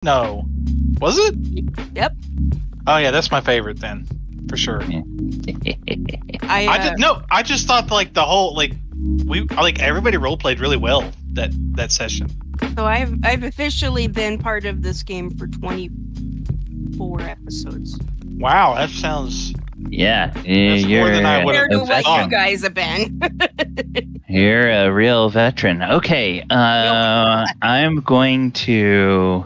No. Was it? Yep. Oh yeah, that's my favorite then, for sure. I just thought like the whole everybody role played really well that session. So I've officially been part of this game for 24 episodes. Wow, that sounds. Yeah, That's more than I would have compared to what thought. you guys have been. You're a real veteran. Okay, I'm going to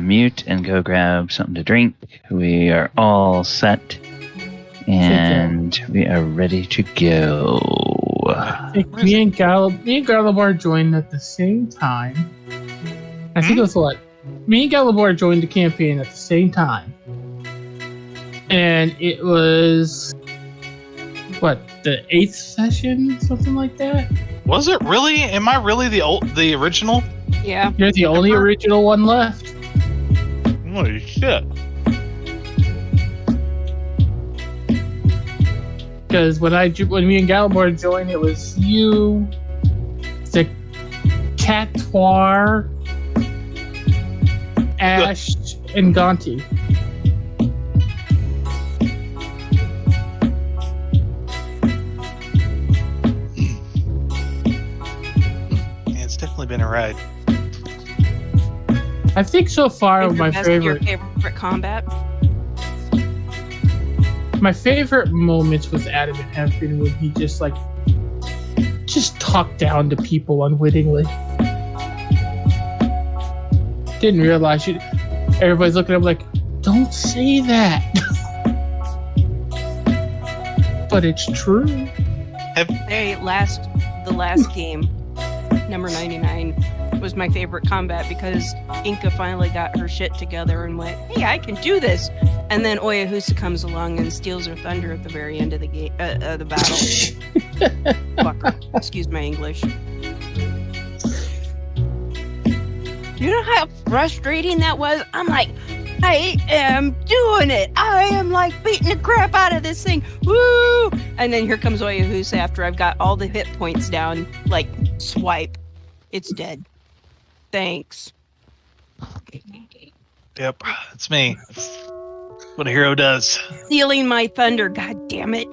mute and go grab something to drink. We are all set, and we are ready to go. Me and Galibar joined at the same time. I think it was what? Me and Galibar joined the campaign at the same time. And it was what, the 8th session, something like that. Was it really? Am I really the original? Yeah. You're the only original one left. Holy shit! Because when me and Galibar joined, it was you, the Catoir, Ash, and Gonti. Been a ride. I think so far Your favorite combat. My favorite moments with Adamant have been when he just talked down to people unwittingly. Didn't realize it. Everybody's looking at him like, don't say that. But it's true. The last game, number 99, was my favorite combat because Enka finally got her shit together and went, hey, I can do this. And then Oyohusa comes along and steals her thunder at the very end of the game, the battle. Fucker. Excuse my English. You know how frustrating that was? I'm like, I am doing it. I am like beating the crap out of this thing. Woo! And then here comes Oyohusa after I've got all the hit points down. Like, swipe. It's dead. Thanks. Yep, it's me. That's what a hero does. Stealing my thunder, god damn it.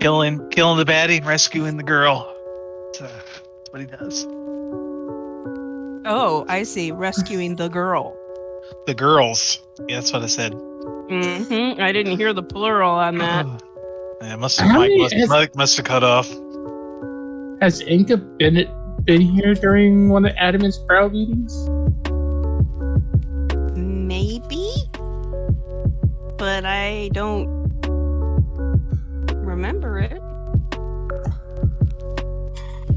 Killing the baddie, rescuing the girl. That's what he does. Oh, I see. Rescuing the girl. The girls. Yeah, that's what I said. Mm-hmm. I didn't hear the plural on that. Yeah, must have cut off. Has Enka been here during one of Adamant's proud meetings? Maybe? But I don't remember it.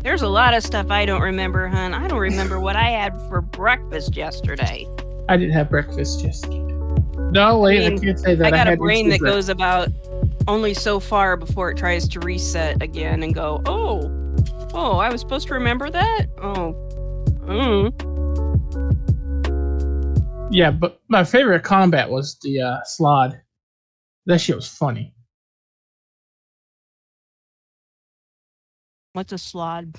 There's a lot of stuff I don't remember, hon. I don't remember what I had for breakfast yesterday. I didn't have breakfast yesterday. No, wait, I can't say that. I got a brain that goes about only so far before it tries to reset again and go, oh, I was supposed to remember that? Yeah, but my favorite combat was the Slod. That shit was funny. What's a Slod?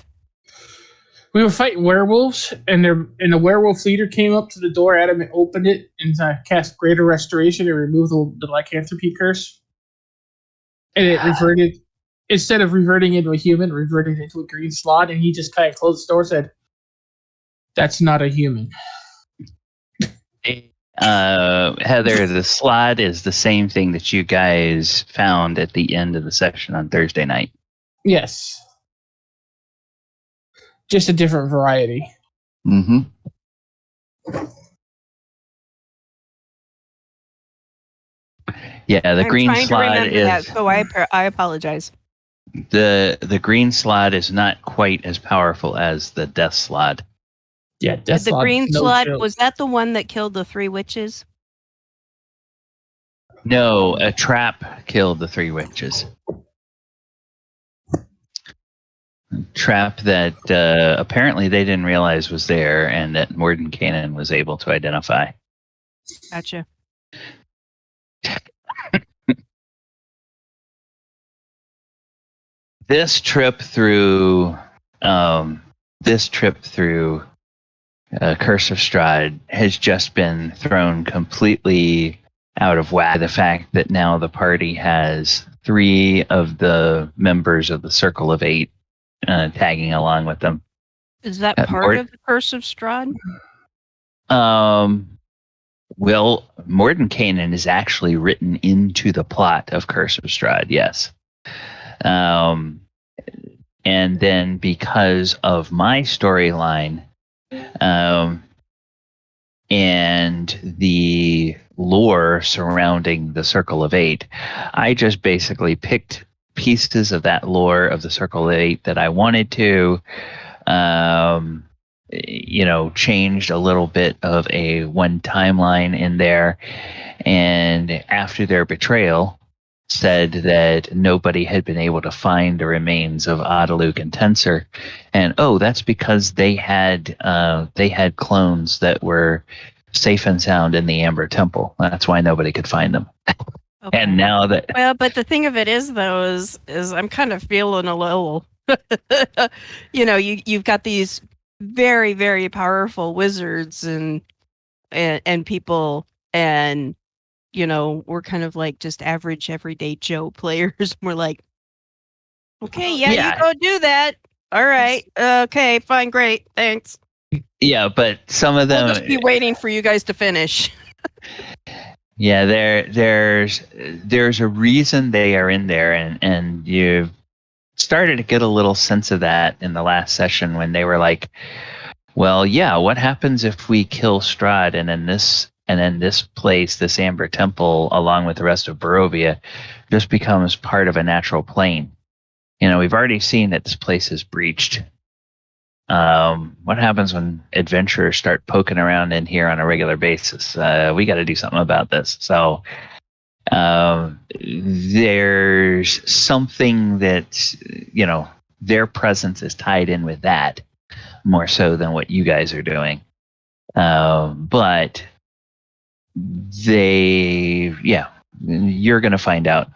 We were fighting werewolves, and the werewolf leader came up to the door. Adamant opened it and cast Greater Restoration and removed the lycanthropy curse. And it reverted, instead of reverting into a human, reverted into a green slot. And he just kind of closed the door and said, "That's not a human." Heather, the slot is the same thing that you guys found at the end of the session on Thursday night. Yes. Just a different variety. Mm-hmm. Yeah, the green slot is... that, so I apologize. The green slot is not quite as powerful as the death slot. Yeah, death the slot, green no slot, joke. was that the one that killed the 3 witches? No, a trap killed the 3 witches. A trap that apparently they didn't realize was there and that Mordenkainen was able to identify. Gotcha. This trip through Curse of Strahd has just been thrown completely out of whack. The fact that now the party has 3 of the members of the Circle of 8 tagging along with them. Is that part of the Curse of Strahd? Well, Mordenkainen is actually written into the plot of Curse of Strahd, yes. And then because of my storyline, and the lore surrounding the Circle of 8, I just basically picked pieces of that lore of the Circle of 8 that I wanted to, changed a little bit of one timeline in there, and after their betrayal, said that nobody had been able to find the remains of Adaluk and Tensor, and that's because they had clones that were safe and sound in the Amber Temple. That's why nobody could find them. Okay. And now that but the thing of it is, though, is I'm kind of feeling a little, you've got these very, very powerful wizards and people, and we're kind of like just average everyday Joe players. We're like, okay, you go do that. All right. Okay, fine, great. Thanks. Yeah, but some of them we'll just be waiting for you guys to finish. Yeah, there's a reason they are in there, and you started to get a little sense of that in the last session when they were like, well, yeah, what happens if we kill Strahd and then this place, this Amber Temple, along with the rest of Barovia, just becomes part of a natural plane? We've already seen that this place is breached. What happens when adventurers start poking around in here on a regular basis? We got to do something about this. So there's something that, their presence is tied in with that more so than what you guys are doing. But you're going to find out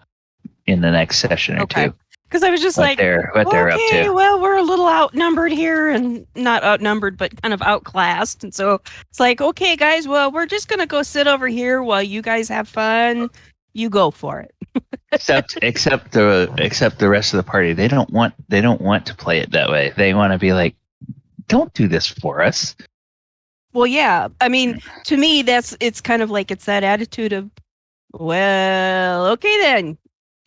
in the next session or two. Because I was just what they're up to. Well, we're a little outnumbered here, and not outnumbered, but kind of outclassed. And so it's like, okay, guys, well, we're just going to go sit over here while you guys have fun. You go for it. except the rest of the party. They don't want to play it that way. They want to be like, don't do this for us. Well, yeah. I mean, to me, it's kind of like it's that attitude of, well, okay then.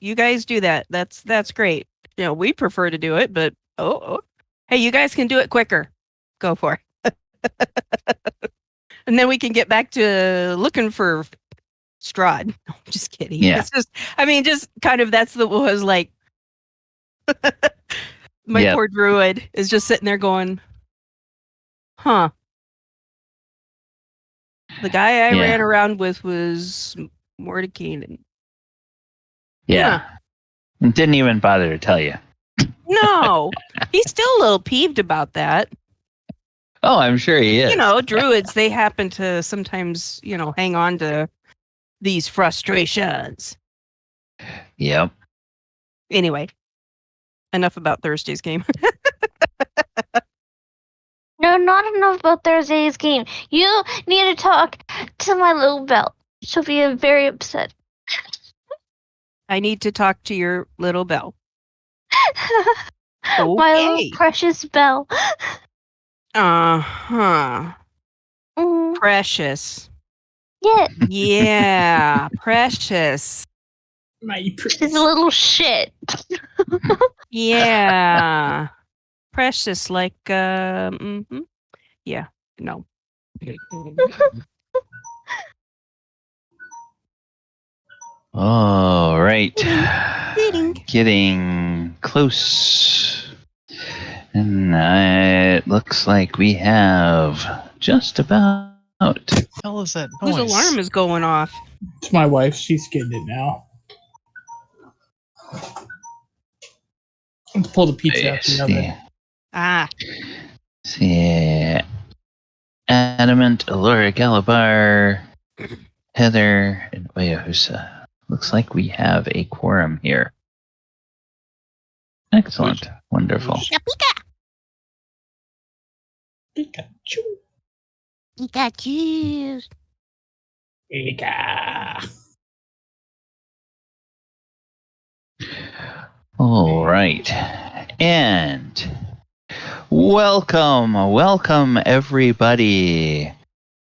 You guys do that. That's great. We prefer to do it, but hey, you guys can do it quicker. Go for it. And then we can get back to looking for Strahd. No, I'm just kidding. Yeah. It's just kind of was like my poor druid is just sitting there going, huh. The guy I ran around with was Mordenkainen. Yeah. Didn't even bother to tell you. No. He's still a little peeved about that. Oh, I'm sure he is. Druids, they happen to sometimes, hang on to these frustrations. Yep. Anyway, enough about Thursday's game. No, not enough about Thursday's game. You need to talk to my little bell. She'll be very upset. I need to talk to your little bell. Okay. My little precious bell. Uh-huh. Mm. Precious. Yeah. Yeah, precious. She's a little shit. Yeah. Precious, like, yeah, no. All right. Ding. Getting close. And it looks like we have just about... What the hell is that noise? Whose alarm is going off? It's my wife. She's getting it now. Let's pull the pizza out the oven. Ah. See. Adamant, Elora, Galibar, Heather, and Oyohusa. Looks like we have a quorum here. Excellent. Wonderful. Pika. Pikachu. Pikachu. Enka. All right. And welcome everybody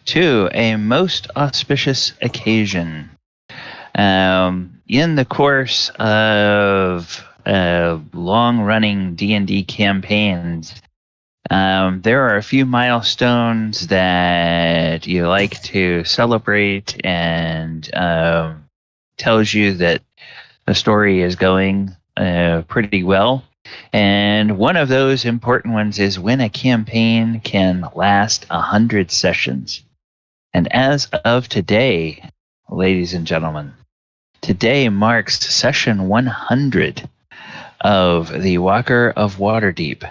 to a most auspicious occasion. In the course of long-running D&D campaigns, there are a few milestones that you like to celebrate and tells you that the story is going pretty well. And one of those important ones is when a campaign can last 100 sessions. And as of today, ladies and gentlemen, today marks session 100 of the Walker of Waterdeep.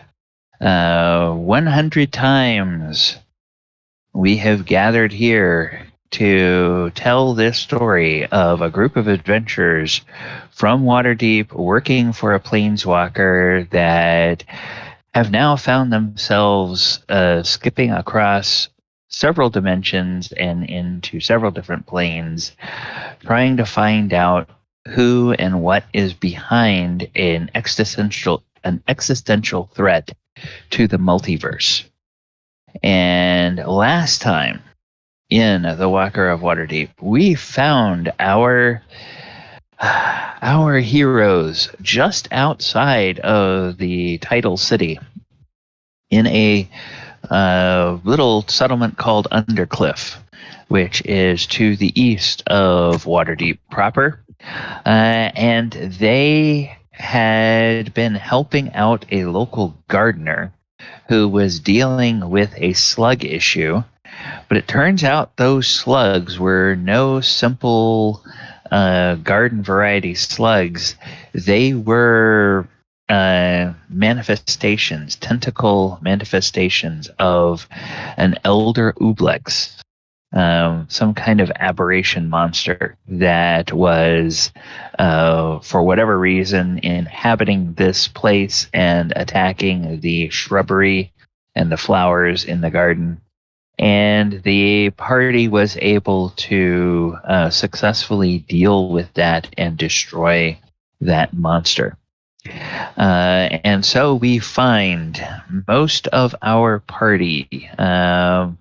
100 times we have gathered here to tell this story of a group of adventurers from Waterdeep working for a planeswalker that have now found themselves skipping across several dimensions and into several different planes, trying to find out who and what is behind an existential threat to the multiverse. And last time in the Walker of Waterdeep, we found our heroes just outside of the title city in a little settlement called Undercliff, which is to the east of Waterdeep proper. And they had been helping out a local gardener who was dealing with a slug issue. But it turns out those slugs were no simple garden variety slugs. They were manifestations, tentacle manifestations of an elder Ublex, some kind of aberration monster that was, for whatever reason, inhabiting this place and attacking the shrubbery and the flowers in the garden. And the party was able to successfully deal with that and destroy that monster. And so we find most of our party. In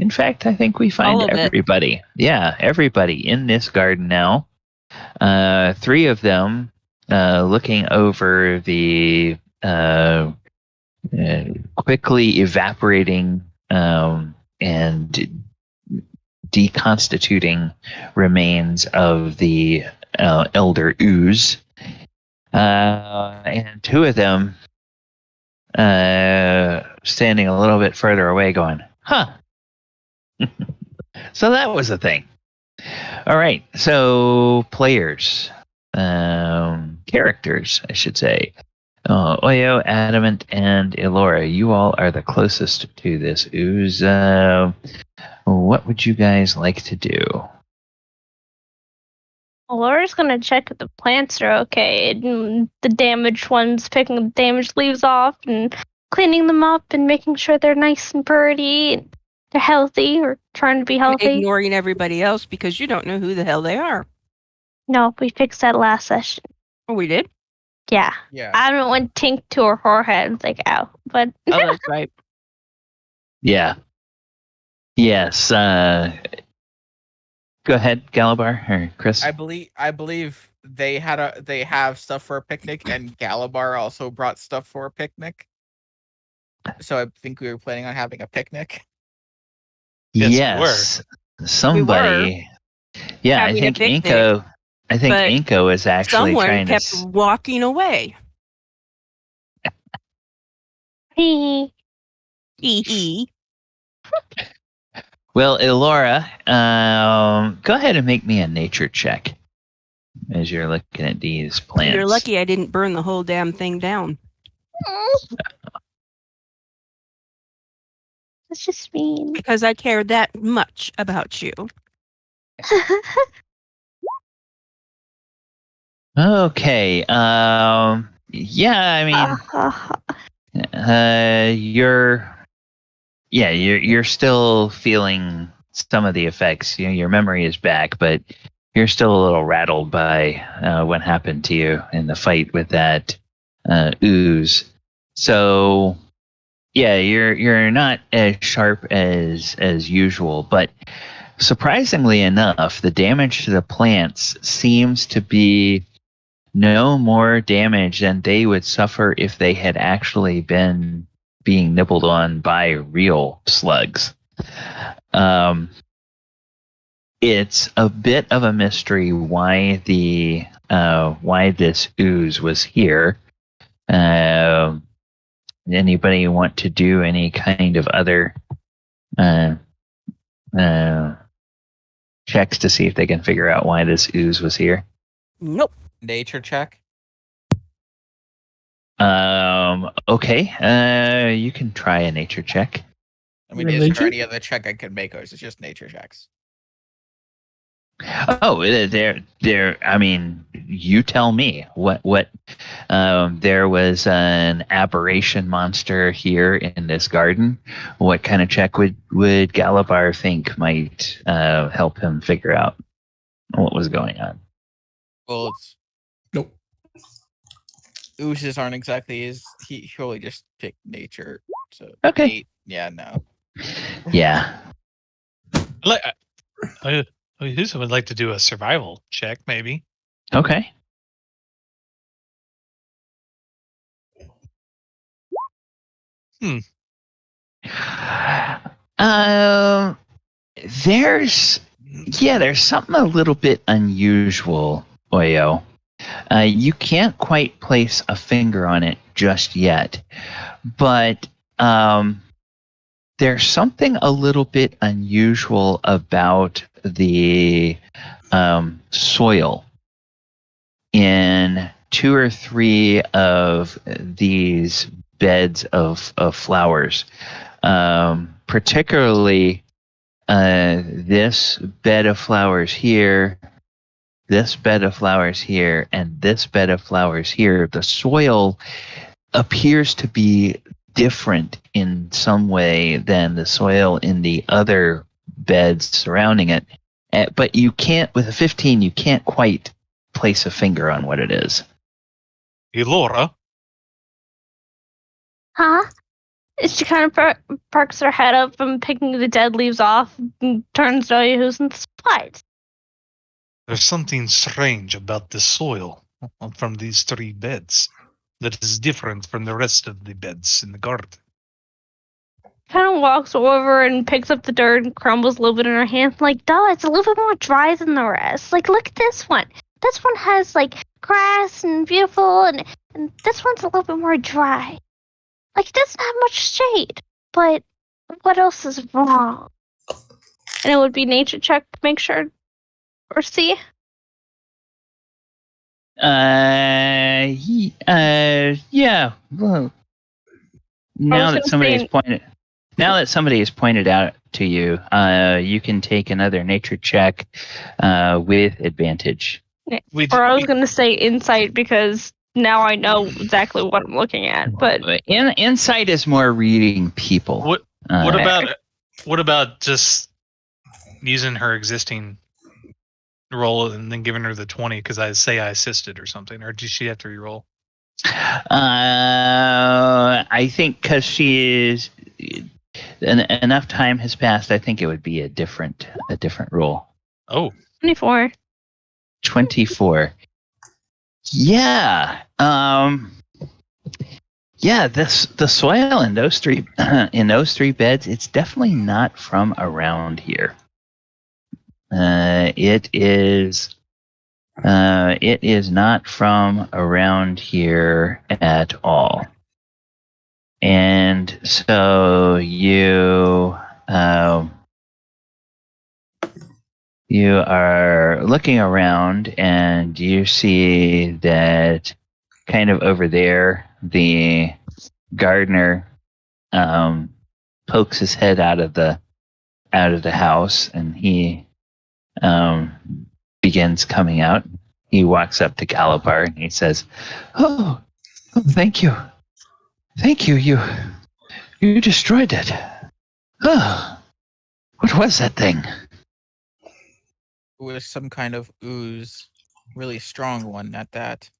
fact, I think we find everybody. Yeah, everybody in this garden now. 3 of them looking over the quickly evaporating and deconstituting remains of the elder Ooze. And 2 of them standing a little bit further away going, huh. So that was the thing. All right, so players, characters, I should say. Oyo, Adamant, and Elora, you all are the closest to this ooze. What would you guys like to do? Laura's gonna check if the plants are okay, and the damaged ones, picking the damaged leaves off and cleaning them up and making sure they're nice and pretty and they're healthy or trying to be healthy. Ignoring everybody else because you don't know who the hell they are. No, we fixed that last session. Oh, we did? Yeah. Yeah. I don't want Tink to her forehead. It's like, ow. But Oh, that's right. Yeah. Yes. Go ahead, Galibar or Chris. I believe they have stuff for a picnic, and Galibar also brought stuff for a picnic. So I think we were planning on having a picnic. Yes. Somebody. Yeah, I think Enka. I think Enka was actually trying to. Someone kept walking away. hee. Well, Elora, go ahead and make me a nature check as you're looking at these plants. You're lucky I didn't burn the whole damn thing down. That's just mean. Because I care that much about you. Okay. Yeah, I mean, Yeah, you're still feeling some of the effects. Your memory is back, but you're still a little rattled by what happened to you in the fight with that ooze. So, yeah, you're not as sharp as usual, but surprisingly enough, the damage to the plants seems to be no more damage than they would suffer if they had actually been being nibbled on by real slugs. It's a bit of a mystery why this ooze was here. Anybody want to do any kind of other checks to see if they can figure out why this ooze was here? Nope. Nature check. Okay. You can try a nature check. I mean, is Religion? there any other check I could make, or is it just nature checks? Oh, there. I mean, you tell me what. There was an aberration monster here in this garden. What kind of check would Galibar think might help him figure out what was going on? Well, it's Nope. oozes aren't exactly his. He surely just picked nature. So Okay. 8. Yeah, no. Yeah. Who would like to do a survival check, maybe? Okay. There's something a little bit unusual, Oyo. You can't quite place a finger on it just yet, but there's something a little bit unusual about the soil in 2 or 3 of these beds of flowers, particularly this bed of flowers here, this bed of flowers here, and this bed of flowers here. The soil appears to be different in some way than the soil in the other beds surrounding it. But you can't, with a 15, you can't quite place a finger on what it is. Elora? Huh? She kind of perks her head up from picking the dead leaves off and turns to Oyohusa and says, "What? There's something strange about the soil from these 3 beds that is different from the rest of the beds in the garden. Kind of walks over and picks up the dirt and crumbles a little bit in her hand. Like, duh, it's a little bit more dry than the rest. Like, look at this one. This one has, like, grass and beautiful, and this one's a little bit more dry. Like, it doesn't have much shade. But what else is wrong?" And it would be nature check to make sure or see. Yeah. Well, now that somebody has pointed out to you, you can take another nature check with advantage. Or I was going to say insight because now I know exactly what I'm looking at. But Insight is more reading people. What about just using her existing roll and then giving her the 20 because I assisted or something, or does she have to reroll? I think because she is enough time has passed. I think it would be a different roll. Oh, 24. 24. Yeah. Yeah. The soil in those 3 beds. It's definitely not from around here. It is not from around here at all. And so you are looking around and you see that kind of over there, the gardener pokes his head out of the house and he begins coming out. He walks up to Galibar and he says, "Oh, thank you. You destroyed it." Oh, what was that thing? It was some kind of ooze, really strong one at that.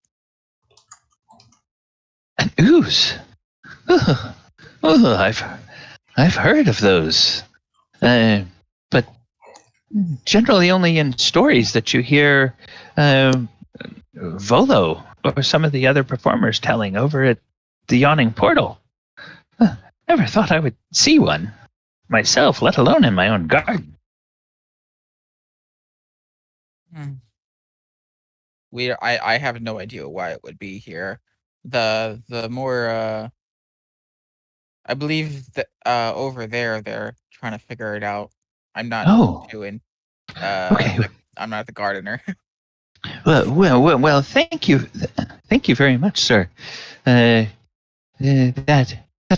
An ooze. Oh, I've heard of those, but generally only in stories that you hear Volo or some of the other performers telling over at the Yawning Portal. Never thought I would see one myself, let alone in my own garden. I have no idea why it would be here. The more I believe that over there they're trying to figure it out. I'm not Oh, doing okay. I'm not the gardener. Well. Thank you very much, sir. That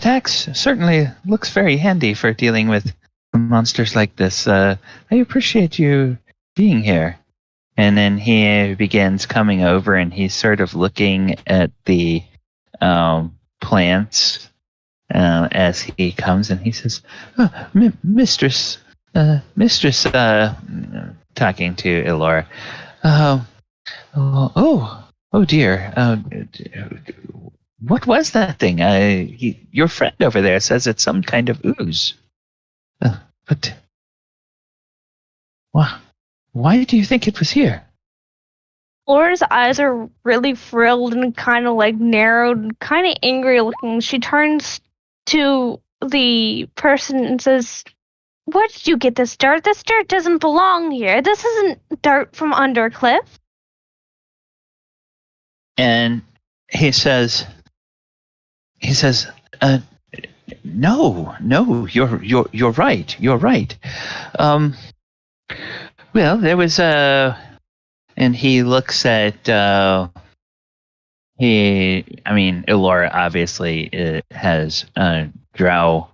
axe certainly looks very handy for dealing with monsters like this. I appreciate you being here. And then he begins coming over, and he's sort of looking at the plants as he comes, and he says, oh, Mistress, talking to Elora. Oh dear. What was that thing? Your friend over there says it's some kind of ooze. But why do you think it was here? Laura's eyes are really frilled and kind of like narrowed, kind of angry looking. She turns to the person and says, "Where did you get this dirt? This dirt doesn't belong here. This isn't dirt from Undercliff." And he says, no, you're right. You're right. Well, there was and he looks at Elora obviously has drow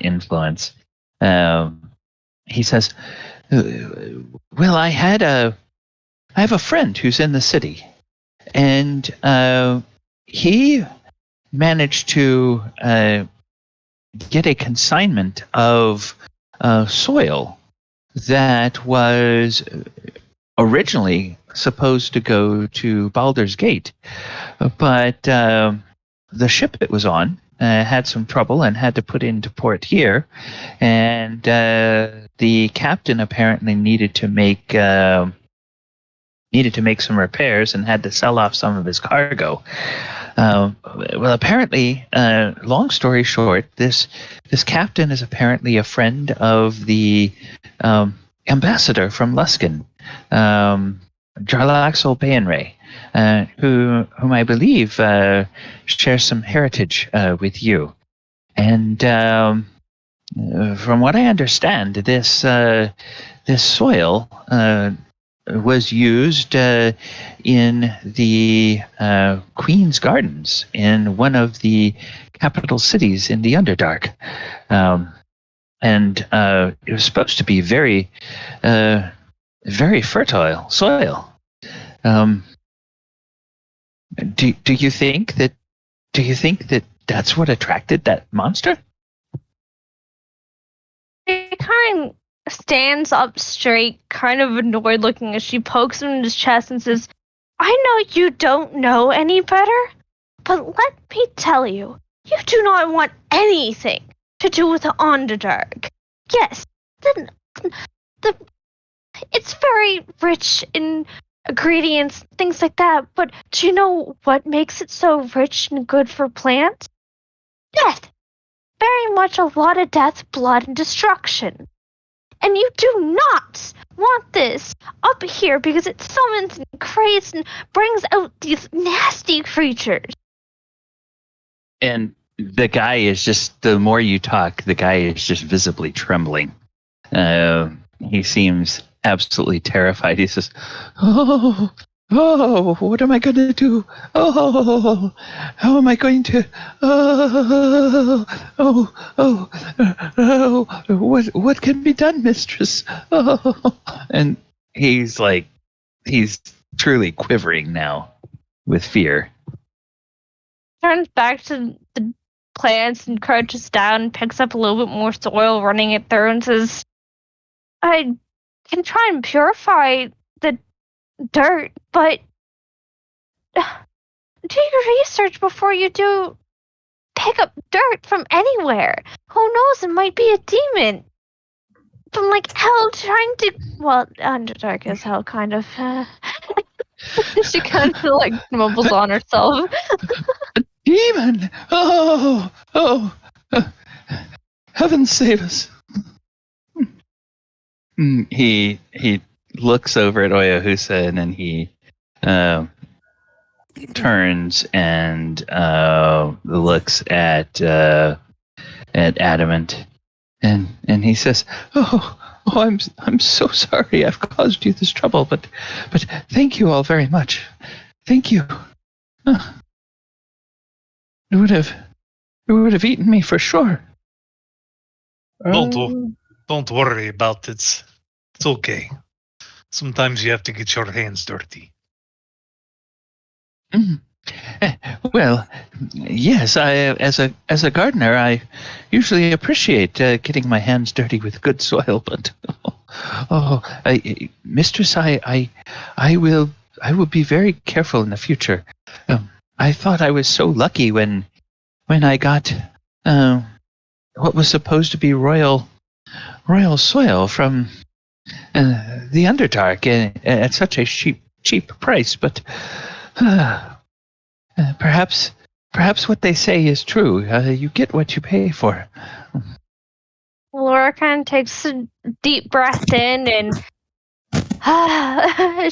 influence. He says, well, I have a friend who's in the city, and he managed to get a consignment of soil that was originally supposed to go to Baldur's Gate, but the ship it was on had some trouble and had to put into port here, and the captain apparently needed to make some repairs and had to sell off some of his cargo. Well, apparently, long story short, this captain is apparently a friend of the ambassador from Luskan, Jarlaxle Baenray, whom I believe shares some heritage with you. And from what I understand, this soil was used in the Queen's Gardens in one of the capital cities in the Underdark. And it was supposed to be very, very fertile soil. Do you think that that's what attracted that monster? He kind of stands up straight, kind of annoyed looking as she pokes him in his chest and says, "I know you don't know any better, but let me tell you, you do not want anything to do with the Underdark. Yes, it's very rich in ingredients, things like that, but do you know what makes it so rich and good for plants? Death. Very much a lot of death, blood, and destruction. And you do not want this up here because it summons and creates and brings out these nasty creatures." And the guy is just, the more you talk, the guy is just visibly trembling. He seems absolutely terrified. He says, oh, what am I going to do? Oh, how am I going to, what can be done, mistress? Oh. And he's truly quivering now with fear. Turns back to the plants and crouches down and picks up a little bit more soil, running it through, and says, I can try and purify the dirt, but do your research before you do pick up dirt from anywhere. Who knows, it might be a demon from, like, hell trying to... Well, Underdark is hell, kind of. She kind of, like, mumbles on herself. Demon! Oh, heaven save us. He looks over at Oyohusa, and then he turns and looks at Adamant, and he says, "Oh, I'm so sorry I've caused you this trouble, but thank you all very much. Thank you. It would have eaten me for sure." Don't worry about it. It's okay. Sometimes you have to get your hands dirty. Well, yes. I, as a gardener, I usually appreciate getting my hands dirty with good soil. But mistress, I will be very careful in the future. I thought I was so lucky when I got what was supposed to be royal soil from the Underdark at such a cheap price, but perhaps what they say is true. You get what you pay for. Laura kind of takes a deep breath in, and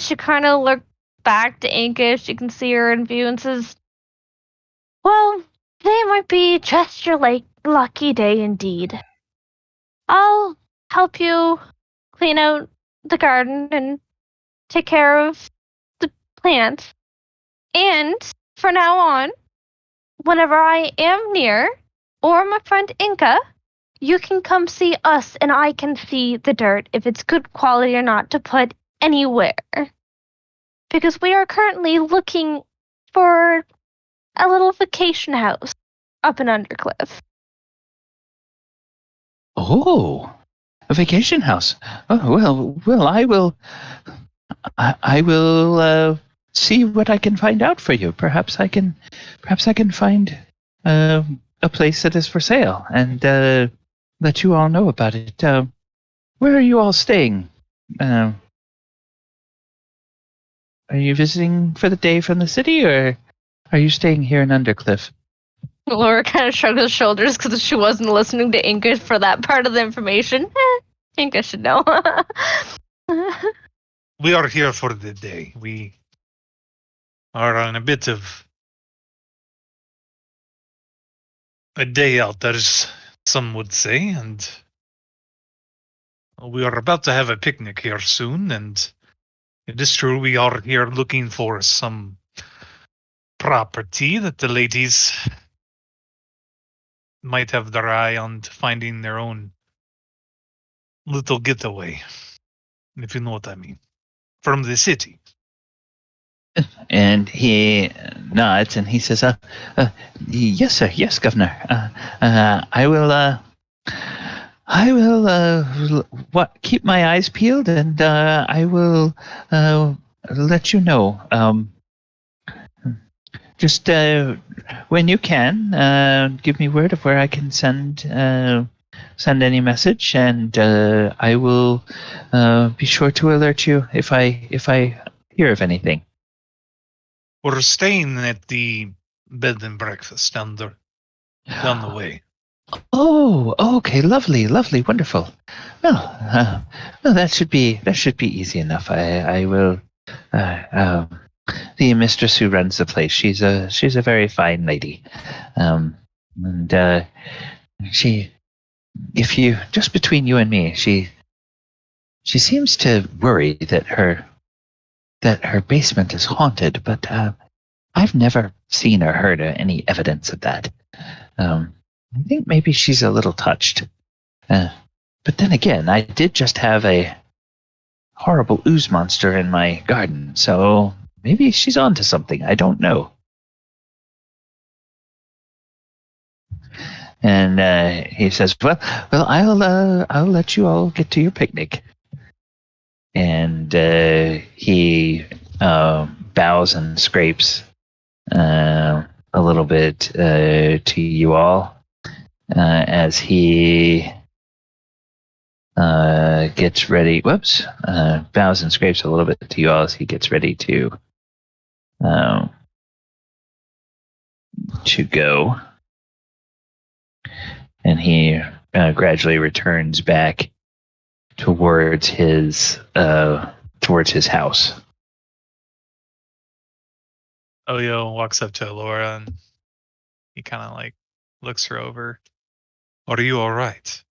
she kind of looks back to Enka. She can see her in view and says, well, today might be just your lucky day indeed. I'll help you clean out the garden and take care of the plants. And from now on, whenever I am near, or my friend Enka, you can come see us and I can see the dirt, if it's good quality or not, to put anywhere. Because we are currently looking for a little vacation house up in Undercliff. Oh, a vacation house. Oh, well, I will see what I can find out for you. Perhaps I can find a place that is for sale and let you all know about it. Where are you all staying? Are you visiting for the day from the city, or are you staying here in Undercliff? Laura kind of shrugs her shoulders because she wasn't listening to Enka for that part of the information. Enka should know. We are here for the day. We are on a bit of a day out, as some would say, and we are about to have a picnic here soon, and it is true we are here looking for some property that the ladies might have their eye on finding their own little getaway, if you know what I mean, from the city. And he nods and he says, "Yes, sir. Yes, Governor. I will keep my eyes peeled, and I will let you know. Just when you can, give me word of where I can send any message, and I will be sure to alert you if I hear of anything." We're staying at the bed and breakfast down the way. Oh, okay, lovely, wonderful. Well, that should be easy enough. I will. The mistress who runs the place, she's a very fine lady, and she, if you just between you and me, she seems to worry that her basement is haunted, but I've never seen or heard any evidence of that. I think maybe she's a little touched. But then again, I did just have a horrible ooze monster in my garden, so maybe she's onto something. I don't know. And he says, "Well, I'll let you all get to your picnic." And he bows and scrapes a little bit to you all as he gets ready. Whoops! Bows and scrapes a little bit to you all as he gets ready to go. And he gradually returns back towards his house. Oyo walks up to Elora and he kind of like looks her over. Are you all right?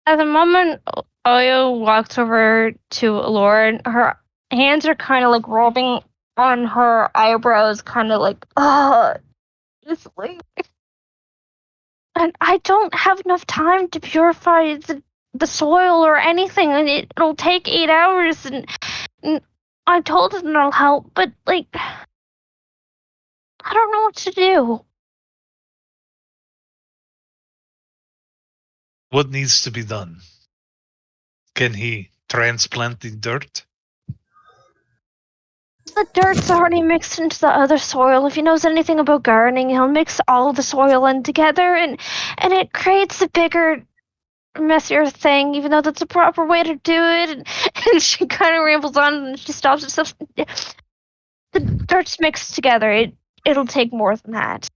At the moment, Oyo walks over to Elora, and her hands are kind of like rubbing on her eyebrows, kind of like, it's like, and I don't have enough time to purify the soil or anything, and it'll take 8 hours, and I told him it'll help, but like, I don't know what to do. What needs to be done? Can he transplant the dirt? The dirt's already mixed into the other soil. If he knows anything about gardening, he'll mix all of the soil in together, and it creates a bigger, messier thing, even though that's a proper way to do it. And she kind of rambles on, and she stops herself. The dirt's mixed together. It'll take more than that.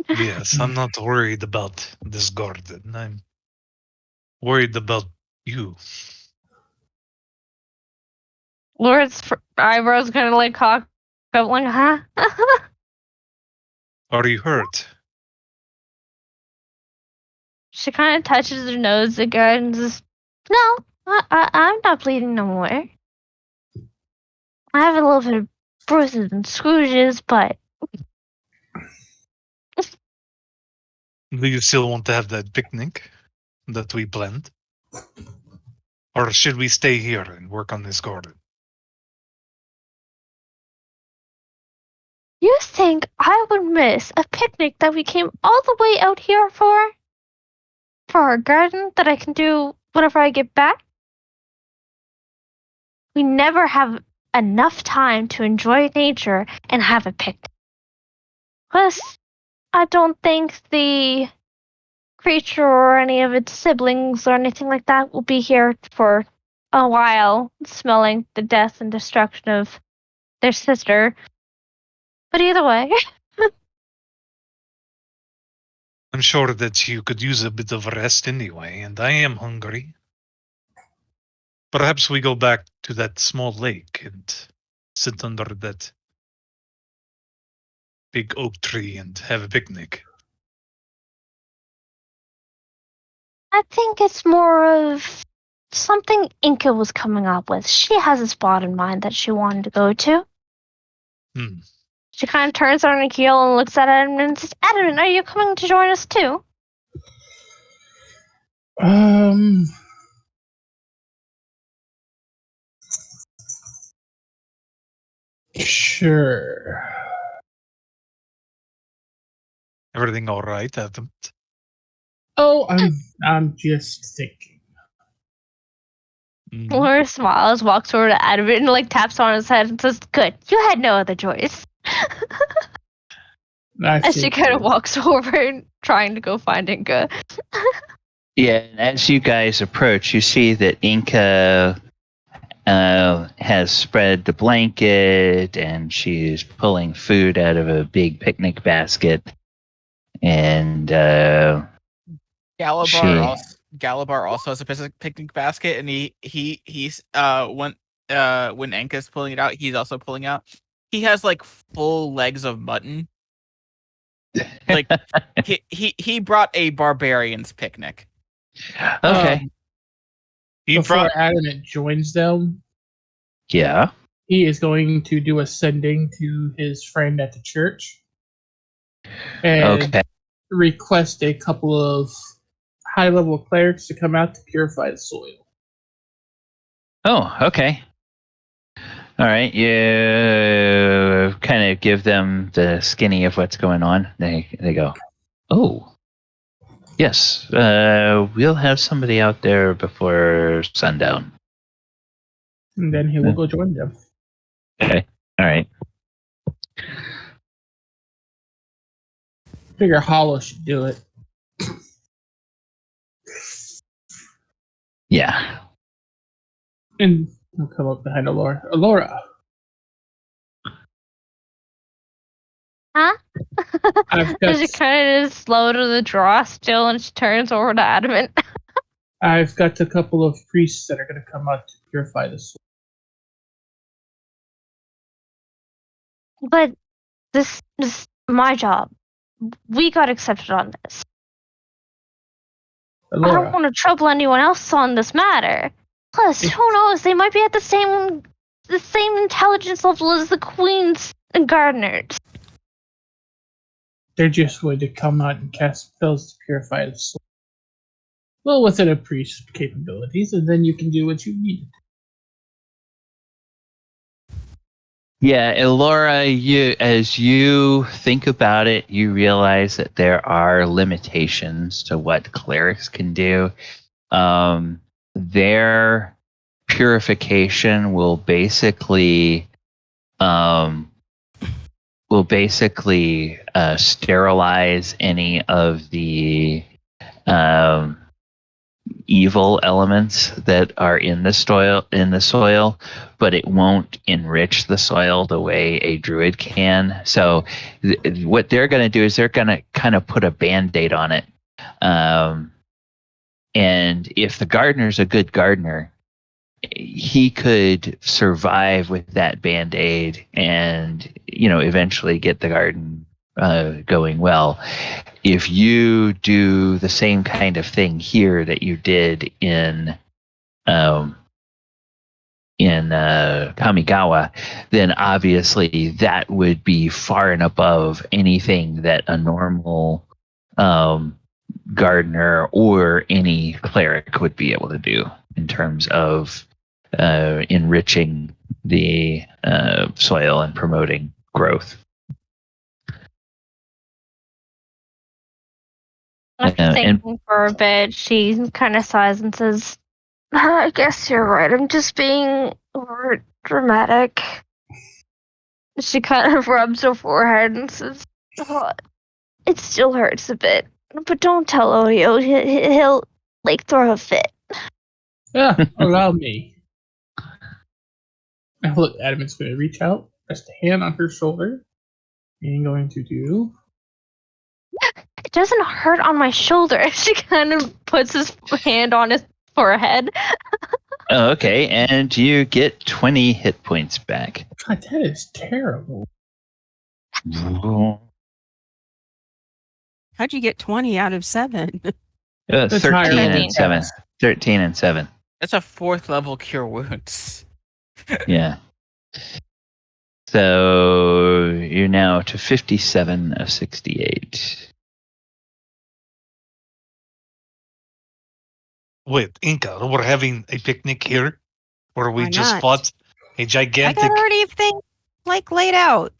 Yes, I'm not worried about this garden. I'm worried about you. Laura's eyebrows kind of like cock up, like, huh? Are you hurt? She kind of touches her nose again and says, "No, I'm not bleeding no more. I have a little bit of bruises and scrooges, but..." Do you still want to have that picnic that we planned? Or should we stay here and work on this garden? You think I would miss a picnic that we came all the way out here for? For a garden that I can do whenever I get back? We never have enough time to enjoy nature and have a picnic. Plus, I don't think the creature or any of its siblings or anything like that will be here for a while, smelling the death and destruction of their sister. But either way, I'm sure that you could use a bit of rest anyway, and I am hungry. Perhaps we go back to that small lake and sit under that big oak tree and have a picnic. I think it's more of something Enka was coming up with. She has a spot in mind that she wanted to go to. She kind of turns on her heel and looks at Adamant and says, "Adamant, are you coming to join us too?" Sure. Everything all right, Adamant? Oh, I'm just thinking. Laura smiles, walks over to Adamant and like taps on his head and says, "Good, you had no other choice." As she kind of walks over, trying to go find Enka. Yeah, and as you guys approach, you see that Inka has spread the blanket and she's pulling food out of a big picnic basket. And Galibar also has a picnic basket, and he's when Enka's pulling it out, he's also pulling out. He has like full legs of mutton. Like he brought a barbarian's picnic. Okay. Before Adamant joins them, Yeah. he is going to do a sending to his friend at the church and request a couple of high-level clerics to come out to purify the soil. Oh, okay. All right. You kind of give them the skinny of what's going on. They go, Oh. Yes. We'll have somebody out there before sundown. And then he will go join them. Okay. All right. Figure Hollow should do it. Yeah. And he'll come up behind Elora. Elora, Huh? I've got She kind of just slow to the draw still, and she turns over to Adamant. I've got a couple of priests that are going to come out to purify the soul. But this is my job. We got accepted on this. I don't Elora, want to trouble anyone else on this matter. Plus, who knows? They might be at the same intelligence level as the queens and gardeners. they're just going to come out and cast spells to purify the soul. Well, within a priest's capabilities, and then you can do what you need. Yeah, Elora, as you think about it, you realize that there are limitations to what clerics can do. Their purification will basically sterilize any of the evil elements that are in the soil, but it won't enrich the soil the way a druid can. So what they're going to do is they're going to kind of put a band-aid on it. And if the gardener's a good gardener, he could survive with that band-aid and, eventually get the garden going well. If you do the same kind of thing here that you did in Kamigawa, then obviously that would be far and above anything that a normal gardener or any cleric would be able to do in terms of enriching the soil and promoting growth. After thinking for a bit, she kind of sighs and says, I guess you're right. I'm just being over dramatic. She kind of rubs her forehead and says, it still hurts a bit. But don't tell Oyo. He'll throw a fit. Yeah, allow me. Now look, Adamant's going to reach out, rest a hand on her shoulder, and going to do... It doesn't hurt on my shoulder. She kind of puts his hand on his forehead. Oh, okay, and you get 20 hit points back. God, that is terrible. How'd you get 20 out of 7? 13 and 7. 13 and 7. That's a 4th level cure wounds. Yeah. So you're now to 57 of 68. Wait, Inka, we're having a picnic here where we Why just not? fought a I gigantic. got everything laid out.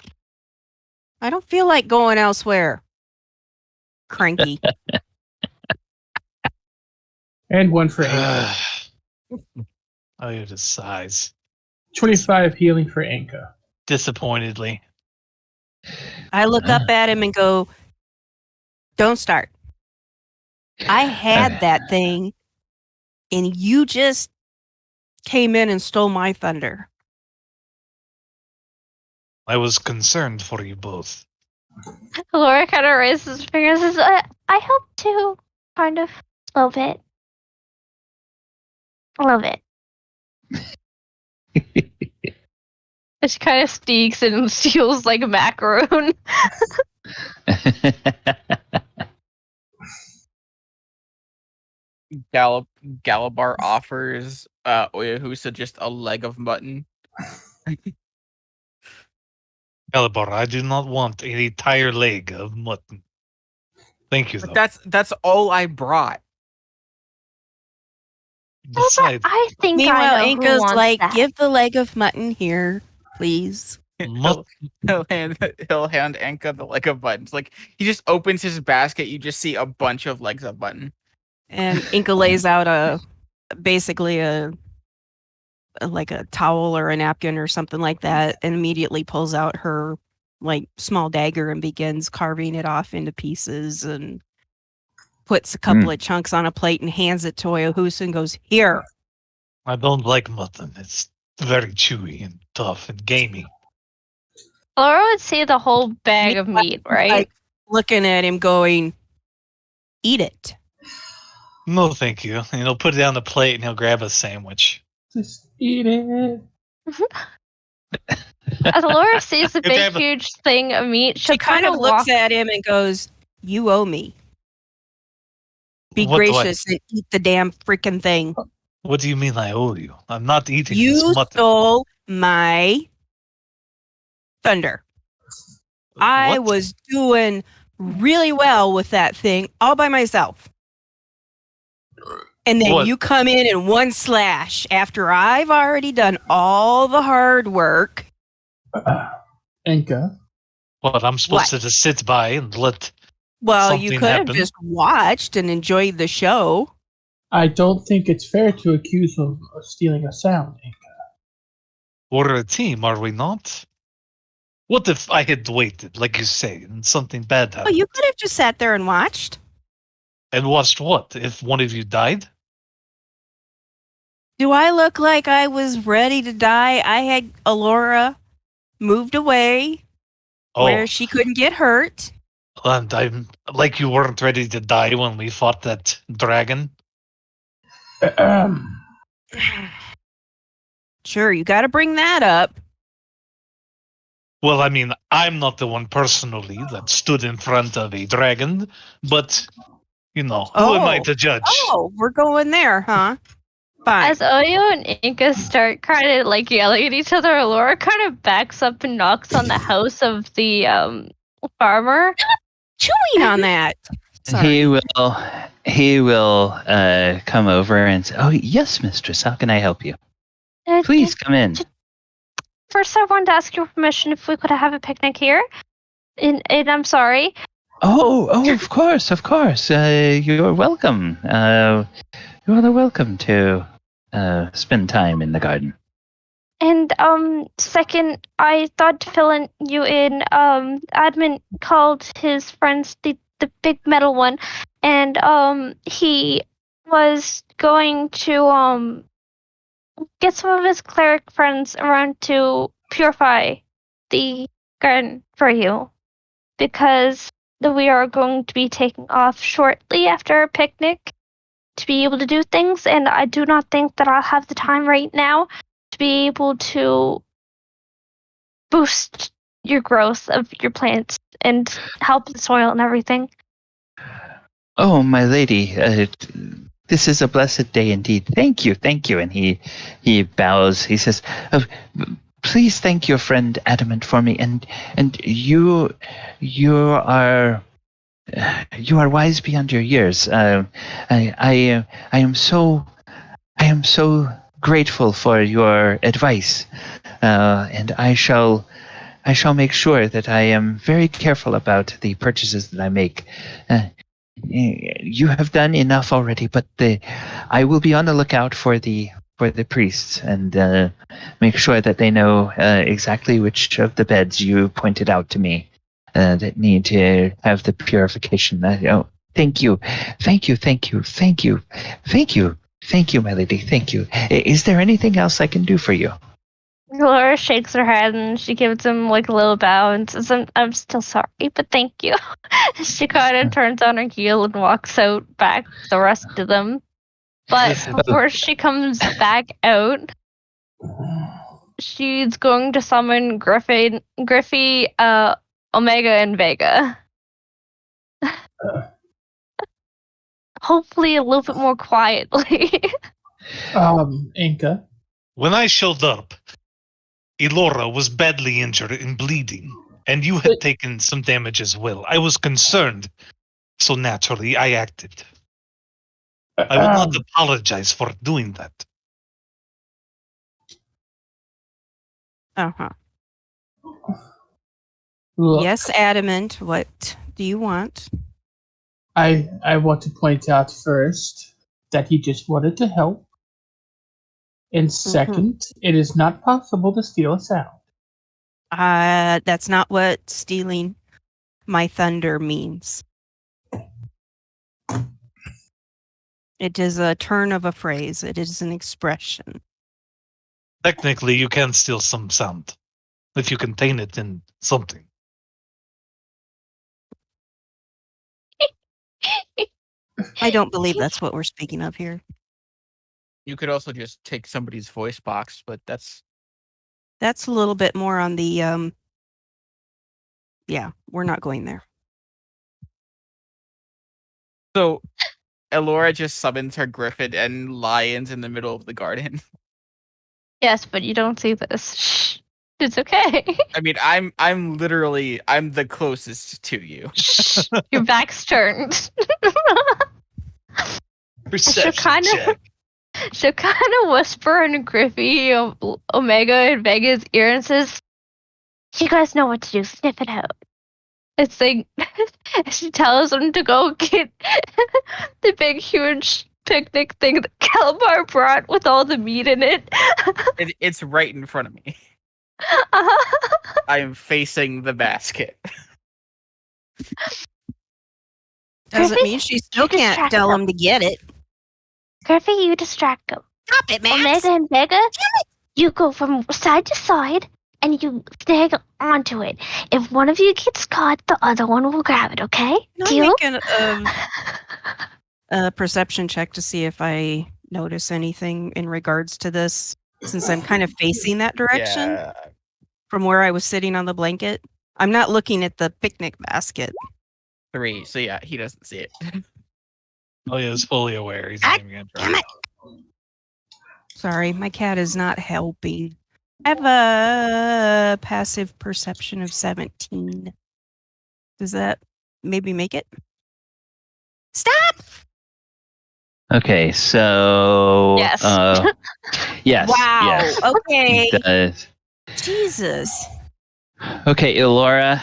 I don't feel like going elsewhere. Cranky. And one for Enka. Oh, it is size. 25 healing for Enka. Disappointedly. I look up at him and go, don't start. I had that thing, and you just came in and stole my thunder. I was concerned for you both. Laura kind of raises her fingers and says, I hope to, kind of, a little bit. A little bit. She kind of sneaks and steals like a macaroon. Galibar offers Oyohusa just a leg of mutton. Galibar, I do not want an entire leg of mutton. Thank you, though. But that's all I brought. Besides, I think Meanwhile, I know who Inka's wants like, that. give the leg of mutton here, please. Mut- he'll hand Enka the leg of buttons. Like he just opens his basket, you just see a bunch of legs of button. And Inka lays out basically a towel or a napkin or something like that, and immediately pulls out her like small dagger and begins carving it off into pieces, and puts a couple of chunks on a plate and hands it to Oyohusa and goes, "Here." I don't like mutton. It's very chewy and tough and gamey. Laura would see the whole bag of meat, right? Like looking at him, going, "Eat it." No, thank you. And he'll put it on the plate and he'll grab a sandwich. Just eat it. As Laura sees the You big, grab a- huge thing of meat, she'll She kind of walk. looks at him and goes, "You owe me. Be What do I- gracious and eat the damn freaking thing. What do you mean I owe you? I'm not eating You this mutton. stole my thunder. I What? was doing really well with that thing all by myself. And then What? you come in one slash after I've already done all the hard work." Enka. What? I'm supposed What? to just sit by and let. Well, you Something could have happened? just watched and enjoyed the show. I don't think it's fair to accuse of stealing a sound, Enka. We're a team, are we not? What if I had waited, like you say, and something bad Well, happened? you could have just sat there and watched. And watched what? If one of you died? Do I look like I was ready to die? I had Elora moved away Oh, where she couldn't get hurt. and I'm like you weren't ready to die when we fought that dragon. Sure, you got to bring that up. Well, I mean, I'm not the one personally that stood in front of a dragon, but, you know, who am I to judge? Oh, we're going there, huh? Fine. As Oyo and Inka start kind of like yelling at each other, Laura kind of backs up and knocks on the house of the farmer. Chewing on that. Sorry. He will come over and say, "Oh, yes, mistress. How can I help you? Please come in." First, I wanted to ask your permission if we could have a picnic here. And I'm sorry. Oh, of course, of course. You're welcome. You are welcome to spend time in the garden. And second, I thought to fill you in. Adamant called his friends the big metal one, and he was going to get some of his cleric friends around to purify the garden for you, because we are going to be taking off shortly after our picnic to be able to do things, and I do not think that I'll have the time right now to be able to boost your growth of your plants and help the soil and everything. Oh, my lady, this is a blessed day indeed. Thank you. And he bows. He says, "Please thank your friend Adamant for me, and you are wise beyond your years. I am so grateful for your advice, and I shall make sure that I am very careful about the purchases that I make. You have done enough already, but I will be on the lookout for the priests and make sure that they know exactly which of the beds you pointed out to me that need to have the purification. Thank you, my lady. Thank you. Is there anything else I can do for you?" Laura shakes her head and she gives him like a little bow and says, I'm still sorry, but thank you. She kind of turns on her heel and walks out back to the rest of them. But before she comes back out, she's going to summon Griffin, Omega, and Vega. Hopefully a little bit more quietly. Enka. When I showed up, Elora was badly injured and bleeding, and you had taken some damage as well. I was concerned, so naturally I acted. I will not apologize for doing that. Uh-huh. Look, Yes, Adamant. What do you want? I want to point out first that he just wanted to help. And second, it is not possible to steal a sound. That's not what stealing my thunder means. It is a turn of a phrase. It is an expression. Technically, you can steal some sound if you contain it in something. I don't believe that's what we're speaking of here. You could also just take somebody's voice box, but that's That's a little bit more on the yeah, we're not going there. so. Elora just summons her Griffin and lions in the middle of the garden. Yes, but you don't see this. Shh. It's okay. I mean, I'm the closest to you. Shh. Your back's turned. Perception kinda- check. She'll kind of whisper in Griffy, Omega, and Vega's ear and says, "You guys know what to do. Sniff it out." It's like she tells them to go get the big, huge picnic thing that Galibar brought with all the meat in it. It's right in front of me. I am facing the basket. Doesn't Griffy, mean she still you can't distract tell them. him to get it. Griffy, you distract them. Stop it, Omega and Vega, you go from side to side and you snag onto it. If one of you gets caught, the other one will grab it, okay? Can Deal? I make a perception check to see if I notice anything in regards to this, since I'm kind of facing that direction Yeah. from where I was sitting on the blanket? I'm not looking at the picnic basket. 3. So yeah, he doesn't see it. Oh, yeah, he's fully aware. He's not even gonna try. Damn it. Sorry, my cat is not helping. I have a passive perception of 17. Does that maybe make it? Stop! Okay, so Yes. yes. Wow. Yes, Okay. it does. Jesus. Okay, Elora,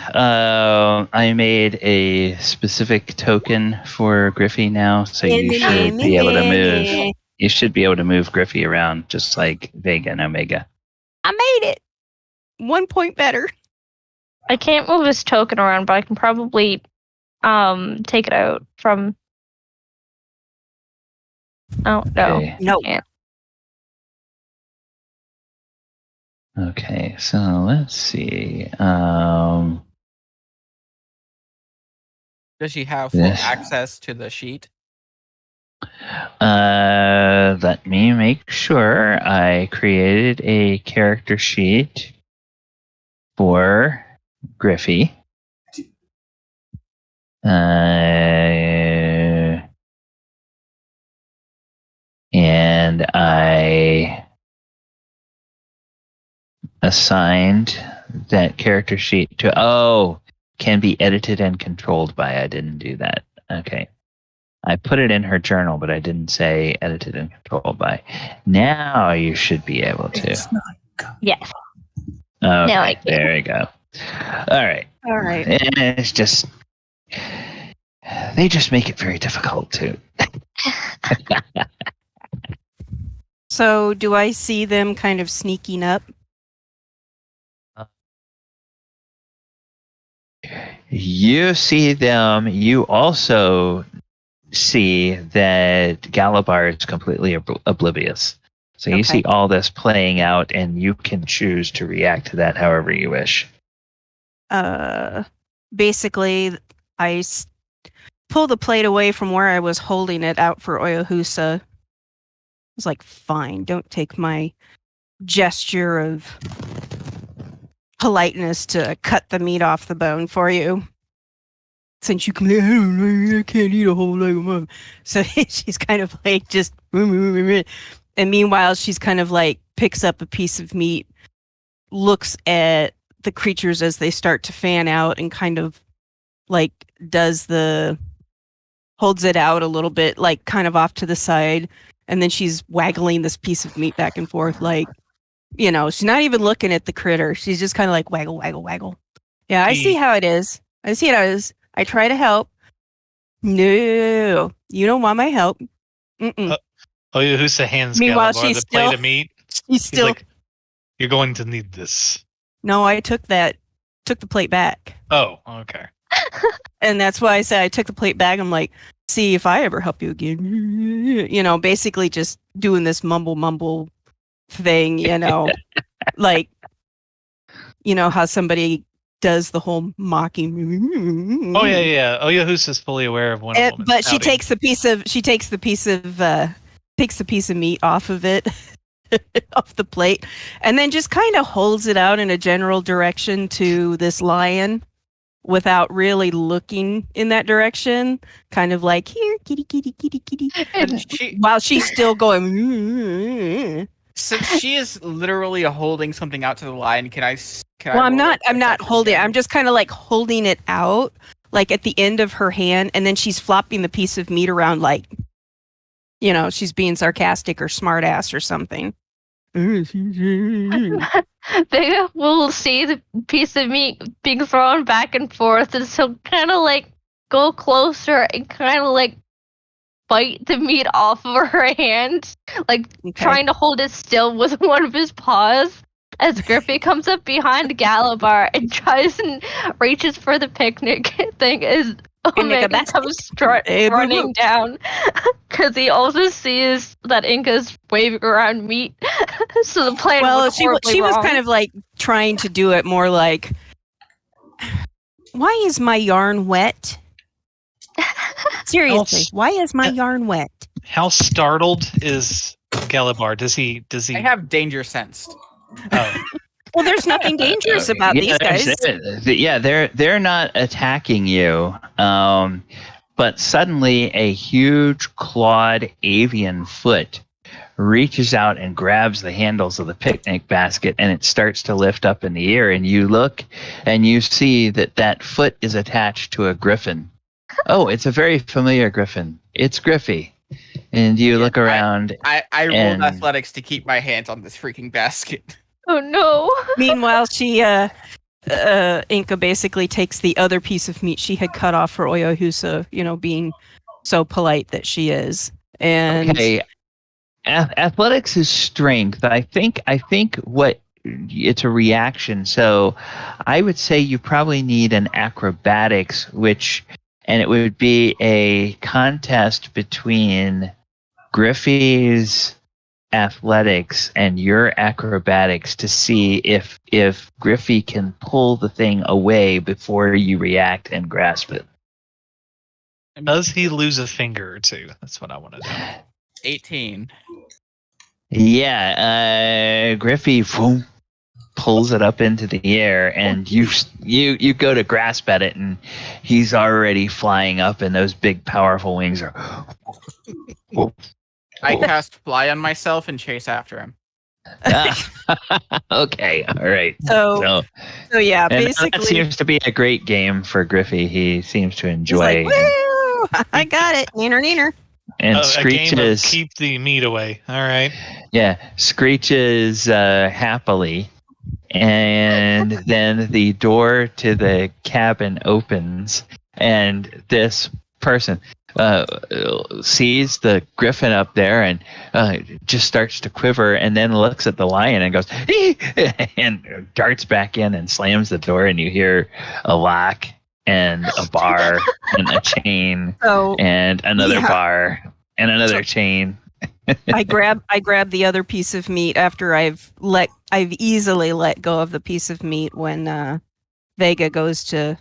I made a specific token for Griffy now, so you should be able to move. You should be able to move Griffy around just like Vega and Omega. I made it. 1 point better. I can't move this token around, but I can probably take it out from. Oh no. Okay. No. Can't. Okay, so let's see. Does she have full Yes. access to the sheet? Let me make sure I created a character sheet for Griffy. And I assigned that character sheet to can be edited and controlled by. I didn't do that. Okay. I put it in her journal, but I didn't say edited and controlled by. Now you should be able to. It's not. Yes. Okay, Now I can. there we go. All right. All right. It's just they just make it very difficult to. So, do I see them kind of sneaking up? You see them. You also see that Galibar is completely oblivious. So you see all this playing out, and you can choose to react to that however you wish. Basically, I pull the plate away from where I was holding it out for Oyohusa. I was like, fine, don't take my gesture of politeness to cut the meat off the bone for you. Since you can, I can't eat a whole leg of mutton. So she's kind of like just, and meanwhile she's kind of like picks up a piece of meat, looks at the creatures as they start to fan out, and kind of like holds it out a little bit, like kind of off to the side, and then she's waggling this piece of meat back and forth, like, She's not even looking at the critter. She's just kind of like waggle, waggle, waggle. Yeah, I see how it is. I try to help. No, you don't want my help. Mm-mm. Oyohusa hands Meanwhile, Galibar the plate of meat. She's He's still. like, "You're going to need this." No, I took the plate back. Oh, okay. And that's why I said I took the plate back. I'm like, see if I ever help you again. Basically just doing this mumble thing, like, how somebody does the whole mocking. Oh yeah. Oyohusa's fully aware of when a woman's But she pouting. takes the piece of meat off of it, off the plate, and then just kind of holds it out in a general direction to this lion without really looking in that direction, kind of like, here, kitty, kitty, kitty, kitty, while she's still going. Since she is literally holding something out to the lion, can I? Well, I'm not holding it. I'm just kind of like holding it out, like at the end of her hand, and then she's flopping the piece of meat around, like, she's being sarcastic or smart ass or something. They will see the piece of meat being thrown back and forth, and so kind of like go closer and kind of like bite the meat off of her hand, like trying to hold it still with one of his paws. As Griffin comes up behind Galibar and tries and reaches for the picnic thing, as Omega comes running down, because he also sees that Enka's waving around meat. So the plan was she was kind of like trying to do it more like, why is my yarn wet? Seriously, why is my yarn wet? How startled is Galibar? Does he? I have danger sensed. Oh. Well, there's nothing dangerous about these guys. Yeah, they're not attacking you. But suddenly a huge clawed avian foot reaches out and grabs the handles of the picnic basket, and it starts to lift up in the air, and you look and you see that foot is attached to a griffin. Oh, it's a very familiar griffin. It's Griffy. And you look around. I rolled athletics to keep my hands on this freaking basket. Oh no. Meanwhile, Enka basically takes the other piece of meat she had cut off for Oyohusa, being so polite that she is. And okay. Athletics is strength. I think what it's a reaction. So I would say you probably need an acrobatics, and it would be a contest between Griffey's athletics and your acrobatics to see if Griffey can pull the thing away before you react and grasp it. Does he lose a finger or two? That's what I want to know. 18. Yeah, Griffey pulls it up into the air, and you go to grasp at it, and he's already flying up, and those big powerful wings are. I cast Fly on myself and chase after him. Okay, all right. So yeah, basically that seems to be a great game for Griffey. He seems to enjoy. He's like, woo! I got it, neener. And screeches. Keep the meat away. All right. Yeah, screeches happily, and then the door to the cabin opens, and this person sees the griffin up there and just starts to quiver, and then looks at the lion and goes and darts back in and slams the door, and you hear a lock and a bar and a chain and another bar and another chain. I grab the other piece of meat after I've easily let go of the piece of meat when Vega goes to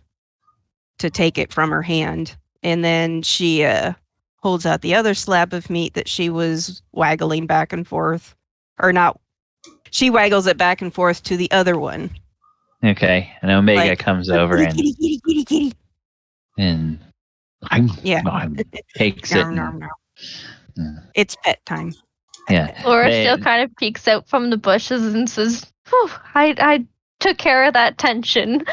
take it from her hand. And then she holds out the other slab of meat that she was waggling back and forth. Or not. She waggles it back and forth to the other one. Okay. And Omega comes over kitty. And takes it. It's pet time. Yeah. Laura still kind of peeks out from the bushes and says, I took care of that tension.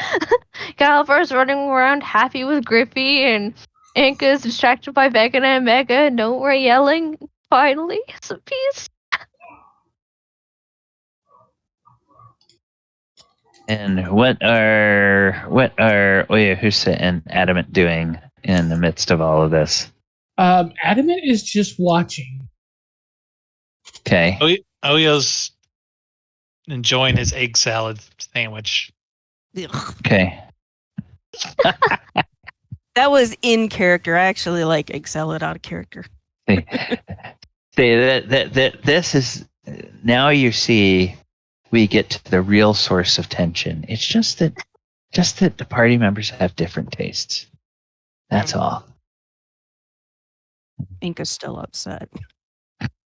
Galibar's running around happy with Griffey, and Enka is distracted by Vega and Omega. No more yelling. Finally, some peace. And what are Oyohusa and Adamant doing in the midst of all of this? Adamant is just watching. Okay. Oyo's enjoying his egg salad sandwich. Ugh. Okay. That was in character. I actually like egg salad out of character. See, that this is now you see we get to the real source of tension. It's just that the party members have different tastes. That's all. Inka's still upset.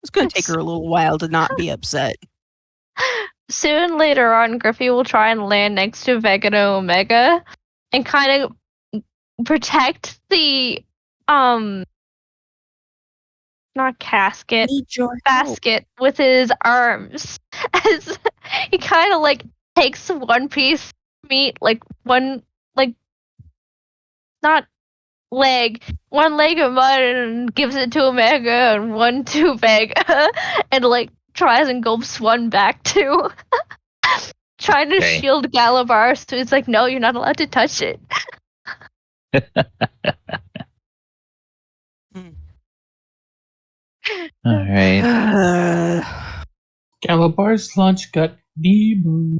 It's going to take her a little while to not be upset. Soon later on, Griffy will try and land next to Vegano Omega and kind of protect the not casket, basket with his arms. As he kind of like takes one piece of meat, like one not leg, one leg of mutton, and gives it to Omega and one to Vega, and like tries and gulps one back too. Trying to shield Galibar, so it's like, no, you're not allowed to touch it. All right. Galibar's lunch got debunked.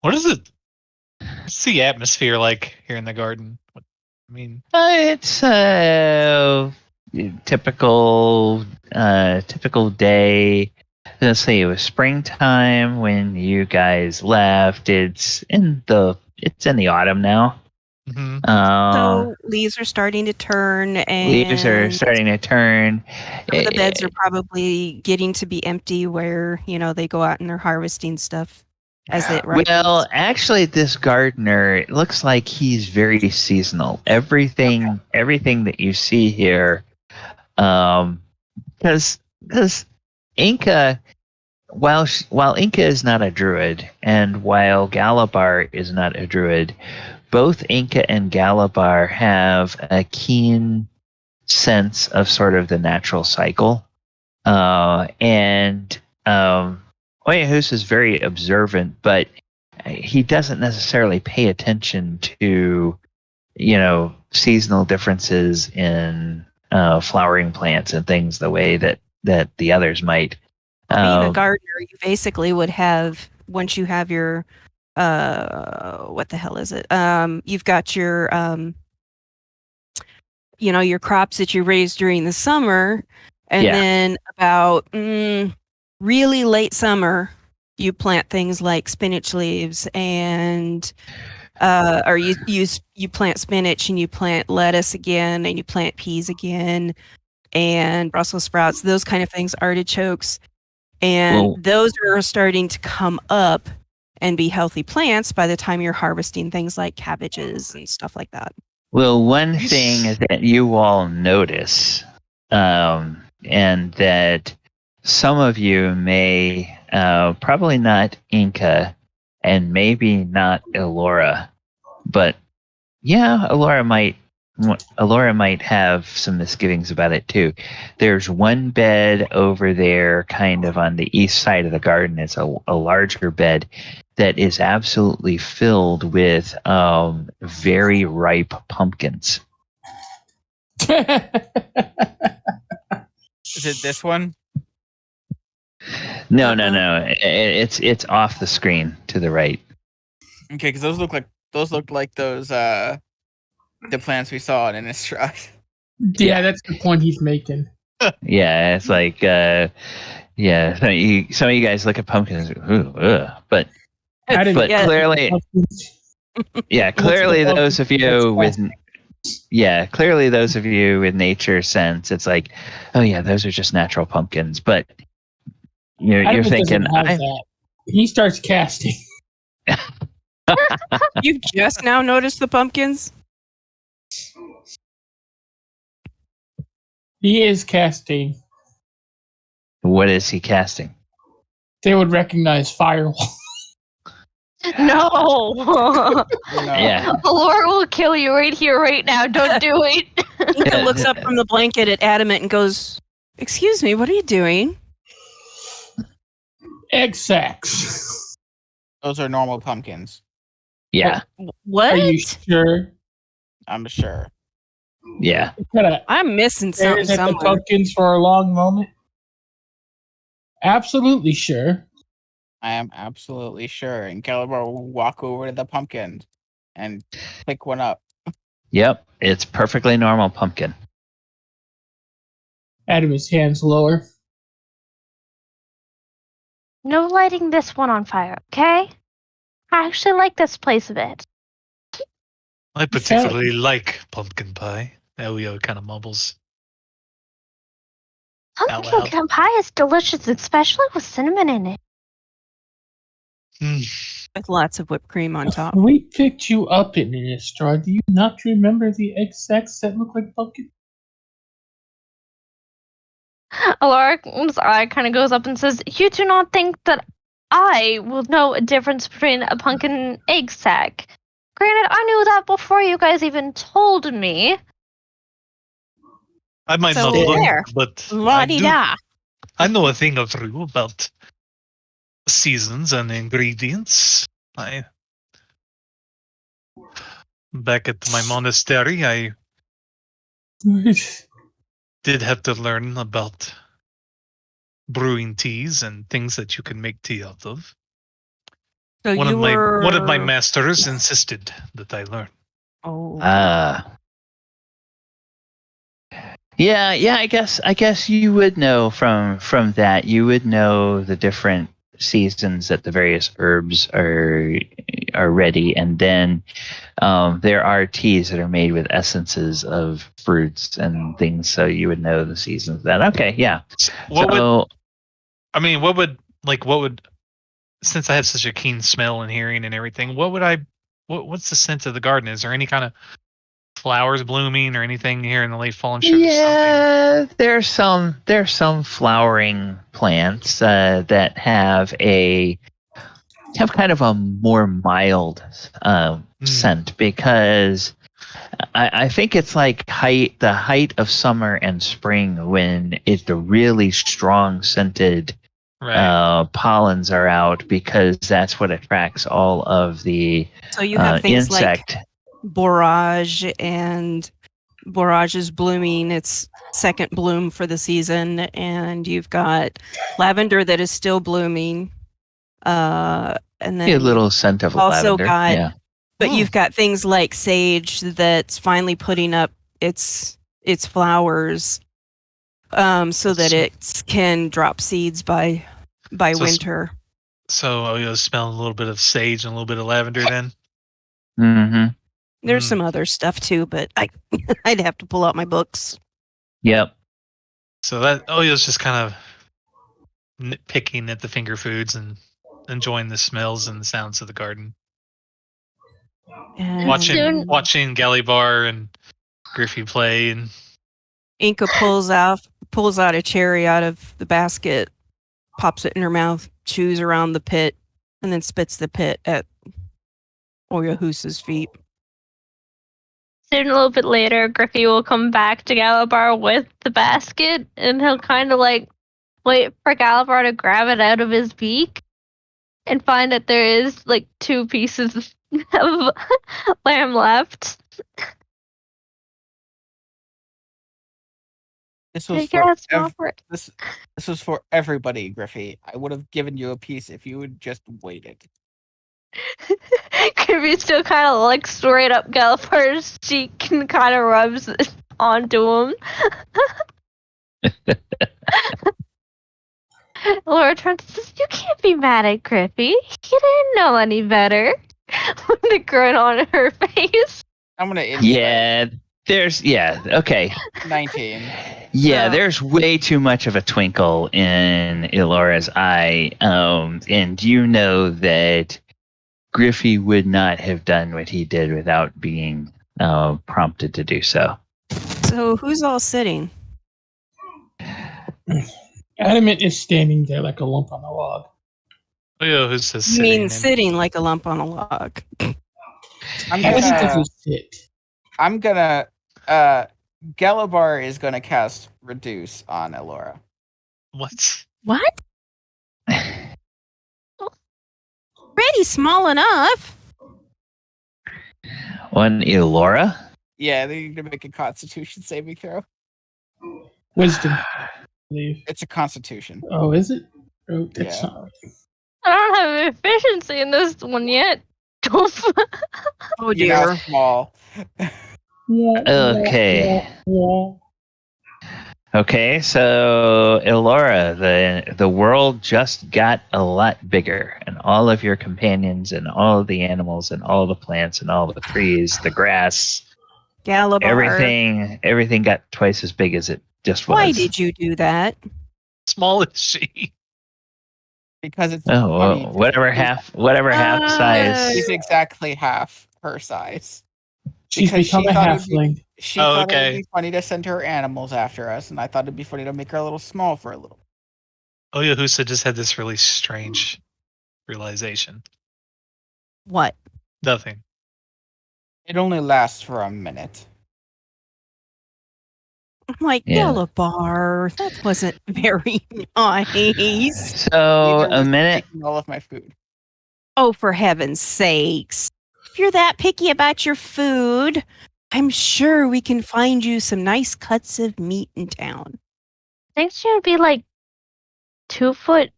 What is it? What's the atmosphere like here in the garden? I mean, It's typical day. Let's say it was springtime when you guys left. It's in the autumn now. mhm. So leaves are starting to turn, and Leaves are starting to turn. some of the beds are probably getting to be empty where, they go out and they're harvesting stuff as it ripens. Well, actually, this gardener, it looks like he's very seasonal. Everything that you see here, because Enka, while Enka is not a druid, and while Galibar is not a druid, both Enka and Galibar have a keen sense of sort of the natural cycle, and Oyohusa is very observant, but he doesn't necessarily pay attention to, seasonal differences in flowering plants and things the way that the others might. Being a gardener, you basically would have, once you have your, what the hell is it? You've got your, your crops that you raise during the summer, and then about really late summer, you plant things like spinach leaves and or you plant spinach and you plant lettuce again and you plant peas again and Brussels sprouts, those kind of things, artichokes, and those are starting to come up and be healthy plants by the time you're harvesting things like cabbages and stuff like that. Well, one thing that you all notice, and that some of you may, probably not Enka, and maybe not Elora, but yeah, Elora might have some misgivings about it too. There's one bed over there, kind of on the east side of the garden. It's a larger bed that is absolutely filled with very ripe pumpkins. Is it this one? No. It's off the screen to the right. Okay, because those look like those the plants we saw in Innistrad. Yeah, that's the point he's making. Yeah, it's like some of you guys look at pumpkins, but clearly, clearly those of you with nature sense, it's like, oh yeah, those are just natural pumpkins. But you're thinking, he starts casting. You've just now noticed the pumpkins? He is casting. What is he casting? They would recognize firewall. No. Yeah. Elora will kill you right here, right now. Don't do it. Inka looks up from the blanket at Adamant and goes, "Excuse me, what are you doing?" Egg sacks. Those are normal pumpkins. Yeah, What? Are you sure? I'm sure. yeah. Kinda I'm missing something stares at the somewhere. pumpkins for a long moment. Absolutely sure. I am absolutely sure. And Galibar will walk over to the pumpkin and pick one up. Yep, it's perfectly normal pumpkin. Adamant's hands lower. No lighting this one on fire, okay? I actually like this place a bit. I particularly like pumpkin pie. Elio kind of mumbles. Out loud. Pumpkin pie is delicious, especially with cinnamon in it. With lots of whipped cream on top. We picked you up in Innistrad. Do you not remember the eggs that look like pumpkin? Elora's eye kind of goes up and says, "You do not think that I will know a difference between a pumpkin and egg sack? Granted, I knew that before you guys even told me." I might So not look, there. but La-di-da. I know a thing or two about seasons and ingredients. Back at my monastery, I did have to learn about brewing teas and things that you can make tea out of. So One you of my were. masters insisted that I learn. Oh. Yeah. I guess you would know from that. You would know the different seasons that the various herbs are ready, and then there are teas that are made with essences of fruits and things. So you would know the seasons of that. Okay, yeah. What would since I have such a keen smell and hearing and everything, what's the scent of the garden? Is there any kind of flowers blooming or anything here in the late fall and sugar? Yeah, there's some flowering plants that have kind of a more mild scent, because I think it's like the height of summer and spring when it's the really strong scented pollens are out, because that's what attracts all of the So you have things insect. like borage, and borage is blooming its second bloom for the season, and you've got lavender that is still blooming. And then A little scent of also lavender. got, but you've got things like sage that's finally putting up its flowers, so that it can drop seeds by winter. So you'll smell a little bit of sage and a little bit of lavender then? Mm-hmm. There's some other stuff too, but I'd have to pull out my books. Yep. So that Oyo's just kind of nitpicking at the finger foods and enjoying the smells and the sounds of the garden. And Watching Galibar and Griffin play, and Enka pulls out a cherry out of the basket, pops it in her mouth, chews around the pit, and then spits the pit at Oyohusa's feet. Soon, a little bit later, Griffy will come back to Galibar with the basket, and he'll kind of like wait for Galibar to grab it out of his beak and find that there is like 2 pieces of lamb left. This was this was for everybody, Griffy. I would have given you a piece if you had just waited. Kirby still kind of looks right up Galibar's cheek and kind of rubs it onto him. Laura turns and says, "You can't be mad at Griffy. He didn't know any better." With a grin on her face. I'm gonna okay. 19. Yeah, there's way too much of a twinkle in Elora's eye, and you know that Griffy would not have done what he did without being prompted to do so. So who's all sitting? Adamant is standing there like a lump on a log. Oyo who's just You mean sitting like a lump on a log? I'm gonna Galibar is gonna cast Reduce on Elora. What? What? already small enough. On Elora? Yeah, they need to make a Constitution saving throw. Wisdom, I believe. It's a Constitution. Oh, is it? Oh, that's Yeah. not. I don't have efficiency in this one yet. Oh You're now dear. small. Okay. Yeah. Okay, so Elora, the world just got a lot bigger, and all of your companions, and all of the animals, and all the plants, and all the trees, the grass, Galibar. everything got twice as big as it just was. Why did you do that? Small is she? Because it's Oh, well, funny. whatever half size. He's exactly half her size. She's Because become she a thought it'd be- halfling. She Oh, thought it okay. would be funny to send her animals after us, and I thought it'd be funny to make her a little small for a little. Oyohusa just had this really strange realization. What? Nothing. It only lasts for a minute. I'm like, Yeah. Galibar, that wasn't very nice. So Neither a was minute. taking all of my food. Oh, for heaven's sakes. If you're that picky about your food, I'm sure we can find you some nice cuts of meat in town. I think she would be like 2'6".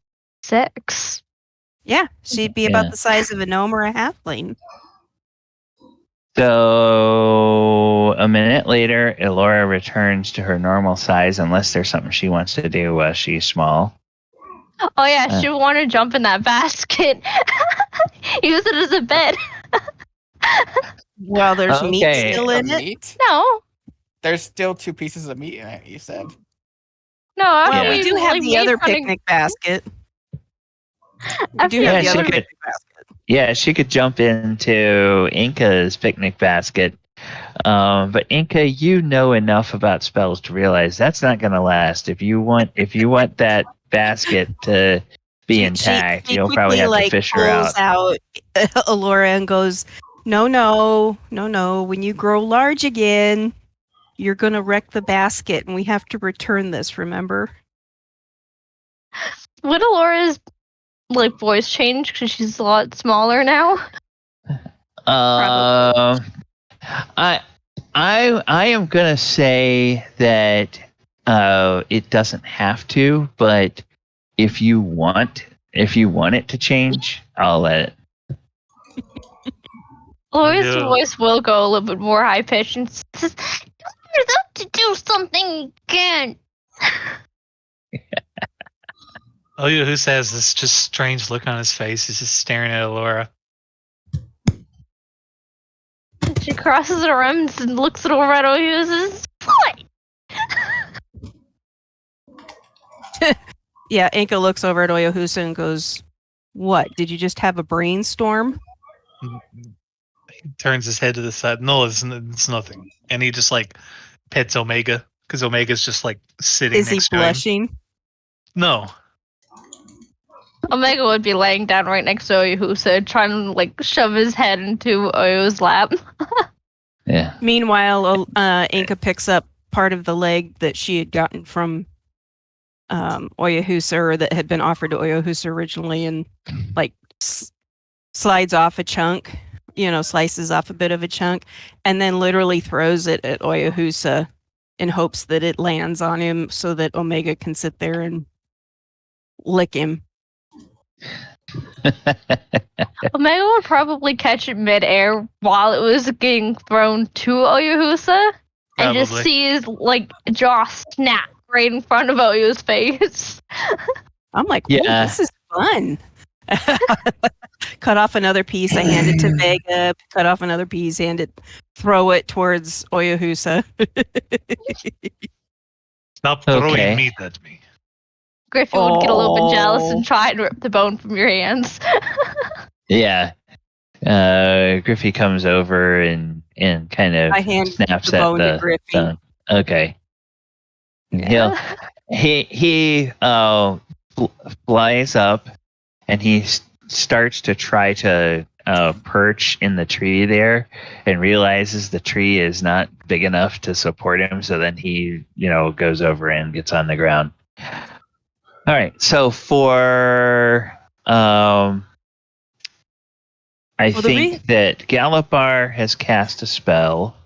Yeah, she'd be Yeah. about the size of a gnome or a halfling. So a minute later, Elora returns to her normal size, unless there's something she wants to do while she's small. Oh yeah, she would want to jump in that basket. Use it as a bed. Well, there's meat Okay. still in it. Meat? No, There's still 2 pieces of meat in it, you said. no. Well, After Yeah. we do have the other picnic basket. We do Yeah, have the she other could- picnic basket. Yeah, she could jump into Enka's picnic basket. But Enka, you know enough about spells to realize that's not going to last. If you want that basket to be intact, she you'll probably have quickly, to fish her pulls out. Elora and goes, no. When you grow large again, you're going to wreck the basket, and we have to return this, remember? Would Elora's voice change because she's a lot smaller now? I am gonna say that it doesn't have to, but if you want it to change, I'll let it. Elora's Yeah. voice will go a little bit more high pitched and says, "You're up to do something again." Oyohusa has this just strange look on his face. He's just staring at Elora. She crosses her arms and looks at Oredo and says, "What?" Yeah, Enka looks over at Oyohusa and goes, what? Did you just have a brainstorm? He turns his head to the side. No, it's nothing. And he just pets Omega because Omega's just sitting Is he next to him. blushing? No. Omega would be laying down right next to Oyohusa, trying to shove his head into Oyo's lap. Yeah. Meanwhile, Enka picks up part of the leg that she had gotten from Oyohusa, or that had been offered to Oyohusa originally, and slides off a chunk, slices off a bit of a chunk, and then literally throws it at Oyohusa in hopes that it lands on him so that Omega can sit there and lick him. Omega would probably catch it midair while it was getting thrown to Oyohusa, and just Probably. see his jaw snap right in front of Oyo's face. I'm like, Yeah. this is fun. Cut off another piece, I hand it to Vega. Cut off another piece, throw it towards Oyohusa. Stop throwing Okay. meat at me. Griffin would get a little bit jealous Oh. and try and rip the bone from your hands. Yeah. Griffey comes over and kind of I hand snaps the at bone to the Griffey. thumb. Okay. He flies up and he starts to try to perch in the tree there, and realizes the tree is not big enough to support him. So then he, goes over and gets on the ground. All right. So for I Well, think that Galibar has cast a spell,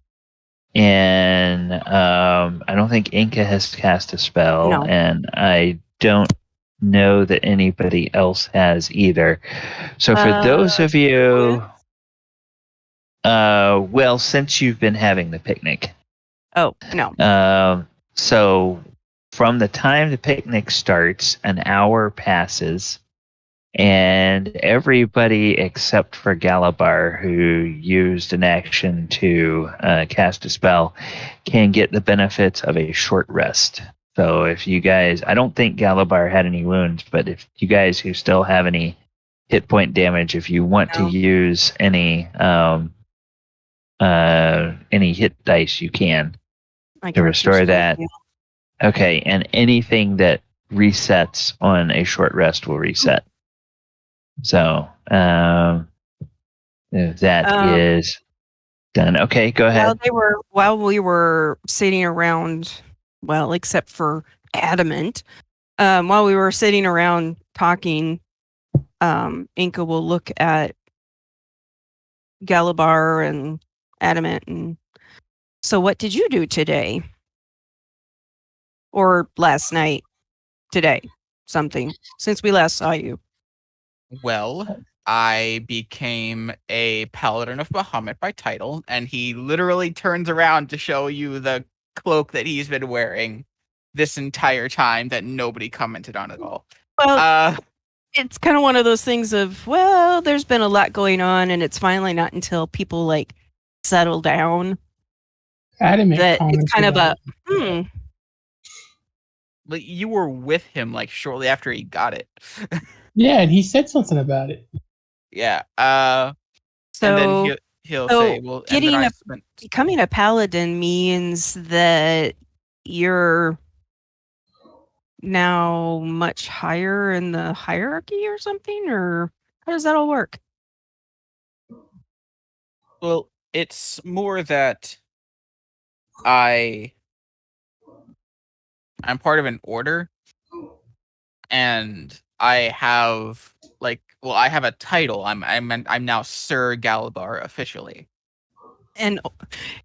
and I don't think Enka has cast a spell, No. and I don't know that anybody else has either. So for those of you, well, since you've been having the picnic, Oh, no. so from the time the picnic starts, an hour passes, and everybody except for Galibar, who used an action to cast a spell, can get the benefits of a short rest. So if you guys, I don't think Galibar had any wounds, but if you guys who still have any hit point damage, if you want to No. use any hit dice, you can I to can restore that. heal. Okay, and anything that resets on a short rest will reset. So that is done. Okay, go ahead. While we were sitting around, well, except for Adamant, while we were sitting around talking, Inka will look at Galibar and Adamant and, so what did you do today? Or last night? Today? Something. Since we last saw you. Well, I became a Paladin of Bahamut by title, and he literally turns around to show you the cloak that he's been wearing this entire time that nobody commented on at all. Well, it's kind of one of those things of, well, there's been a lot going on, and it's finally not until people like settle down Adamant that it's kind of commented a Like, you were with him like shortly after he got it. Yeah, and he said something about it. Yeah. So, and then he'll say, well, and then I spent becoming a paladin means that you're now much higher in the hierarchy or something, or how does that all work? Well, it's more that I'm part of an order, and I have I have a title. I'm now Sir Galibar officially. And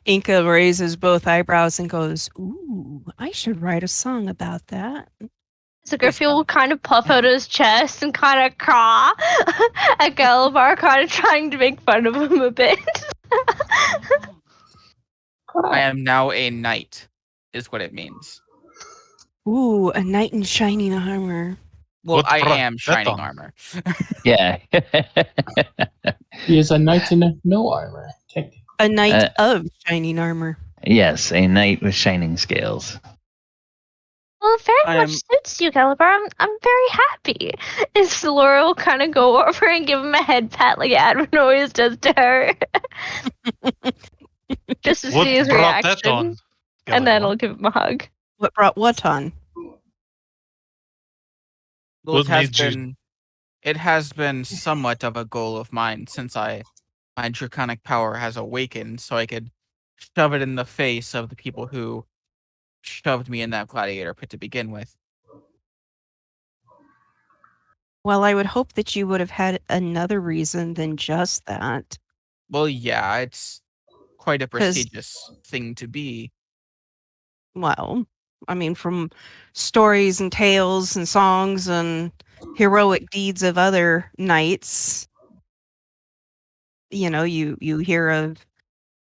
Inka raises both eyebrows and goes, "Ooh, I should write a song about that." So Griffin will kind of puff out his chest and kind of caw at Galibar, kind of trying to make fun of him a bit. I am now a knight, is what it means. Ooh, a knight in shining armor. Well, What I brought am that shining on? armor. Yeah. He is a knight in no armor. Technically. A knight of shining armor. Yes, a knight with shining scales. Well, it very much suits you, Galibar. I'm very happy. And Elora will kind of go over and give him a head pat like Adamant always does to her. Just to What see his brought reaction. that on? And then Galibar? I'll give him a hug. What brought what on? Well, What made you? it has been somewhat of a goal of mine since my draconic power has awakened, so I could shove it in the face of the people who shoved me in that gladiator pit to begin with. Well, I would hope that you would have had another reason than just that. Well, yeah, it's quite a 'Cause- prestigious thing to be. Well, I mean, from stories and tales and songs and heroic deeds of other knights, you know, you hear of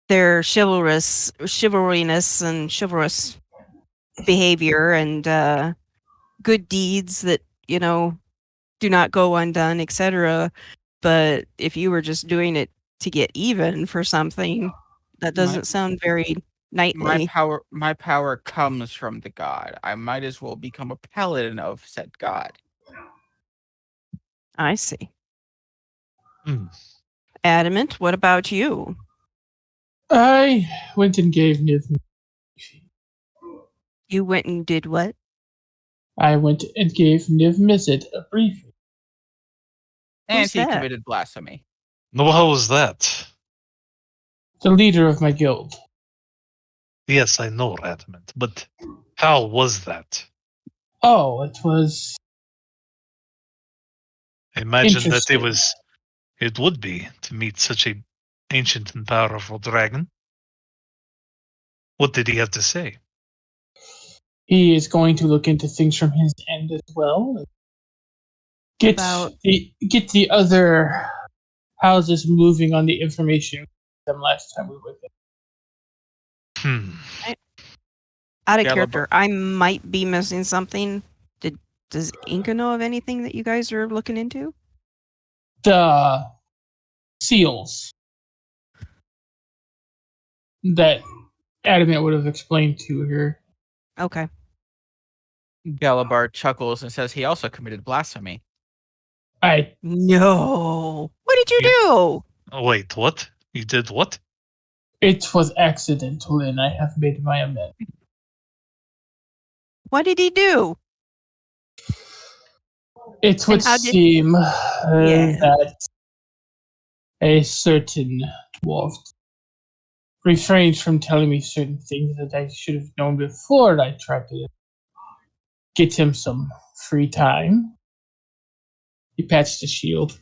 their chivalrous behavior and good deeds that, you know, do not go undone, etc. But if you were just doing it to get even for something, that doesn't sound very knightly. My power comes from the god. I might as well become a paladin of said god. I see. Hmm. Adamant, what about you? I went and gave Niv. You went and did what? I went and gave Niv Mizzet a briefing. And Who's he that? committed blasphemy. No, how was that? The leader of my guild. Yes, I know, Adamant, but how was that? Oh, it was I imagine that it Interesting. was It would be to meet such a ancient and powerful dragon. What did he have to say? He is going to look into things from his end as well. Get the other houses moving on the information them last time we were there. Out of Galibar. character, I might be missing something. Does Enka know of anything that you guys are looking into? The seals that Adamant would have explained to her. Okay. Galibar chuckles and says he also committed blasphemy. No. What did you Yeah. do? Oh, wait, what? You did what? It was accidental, and I have made my amends. What did he do? It would how did- seem Yeah. that a certain dwarf refrained from telling me certain things that I should have known before I tried to get him some free time. He patched the shield.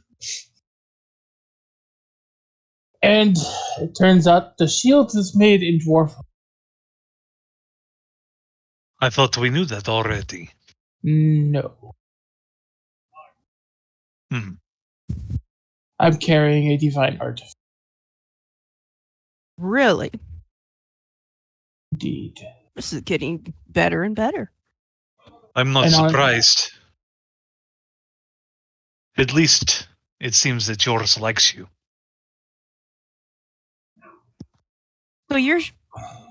And it turns out the shield is made in dwarf. I thought we knew that already. No. I'm carrying a divine artifact. Really? Indeed. This is getting better and better. I'm not And surprised. At least it seems that yours likes you. So your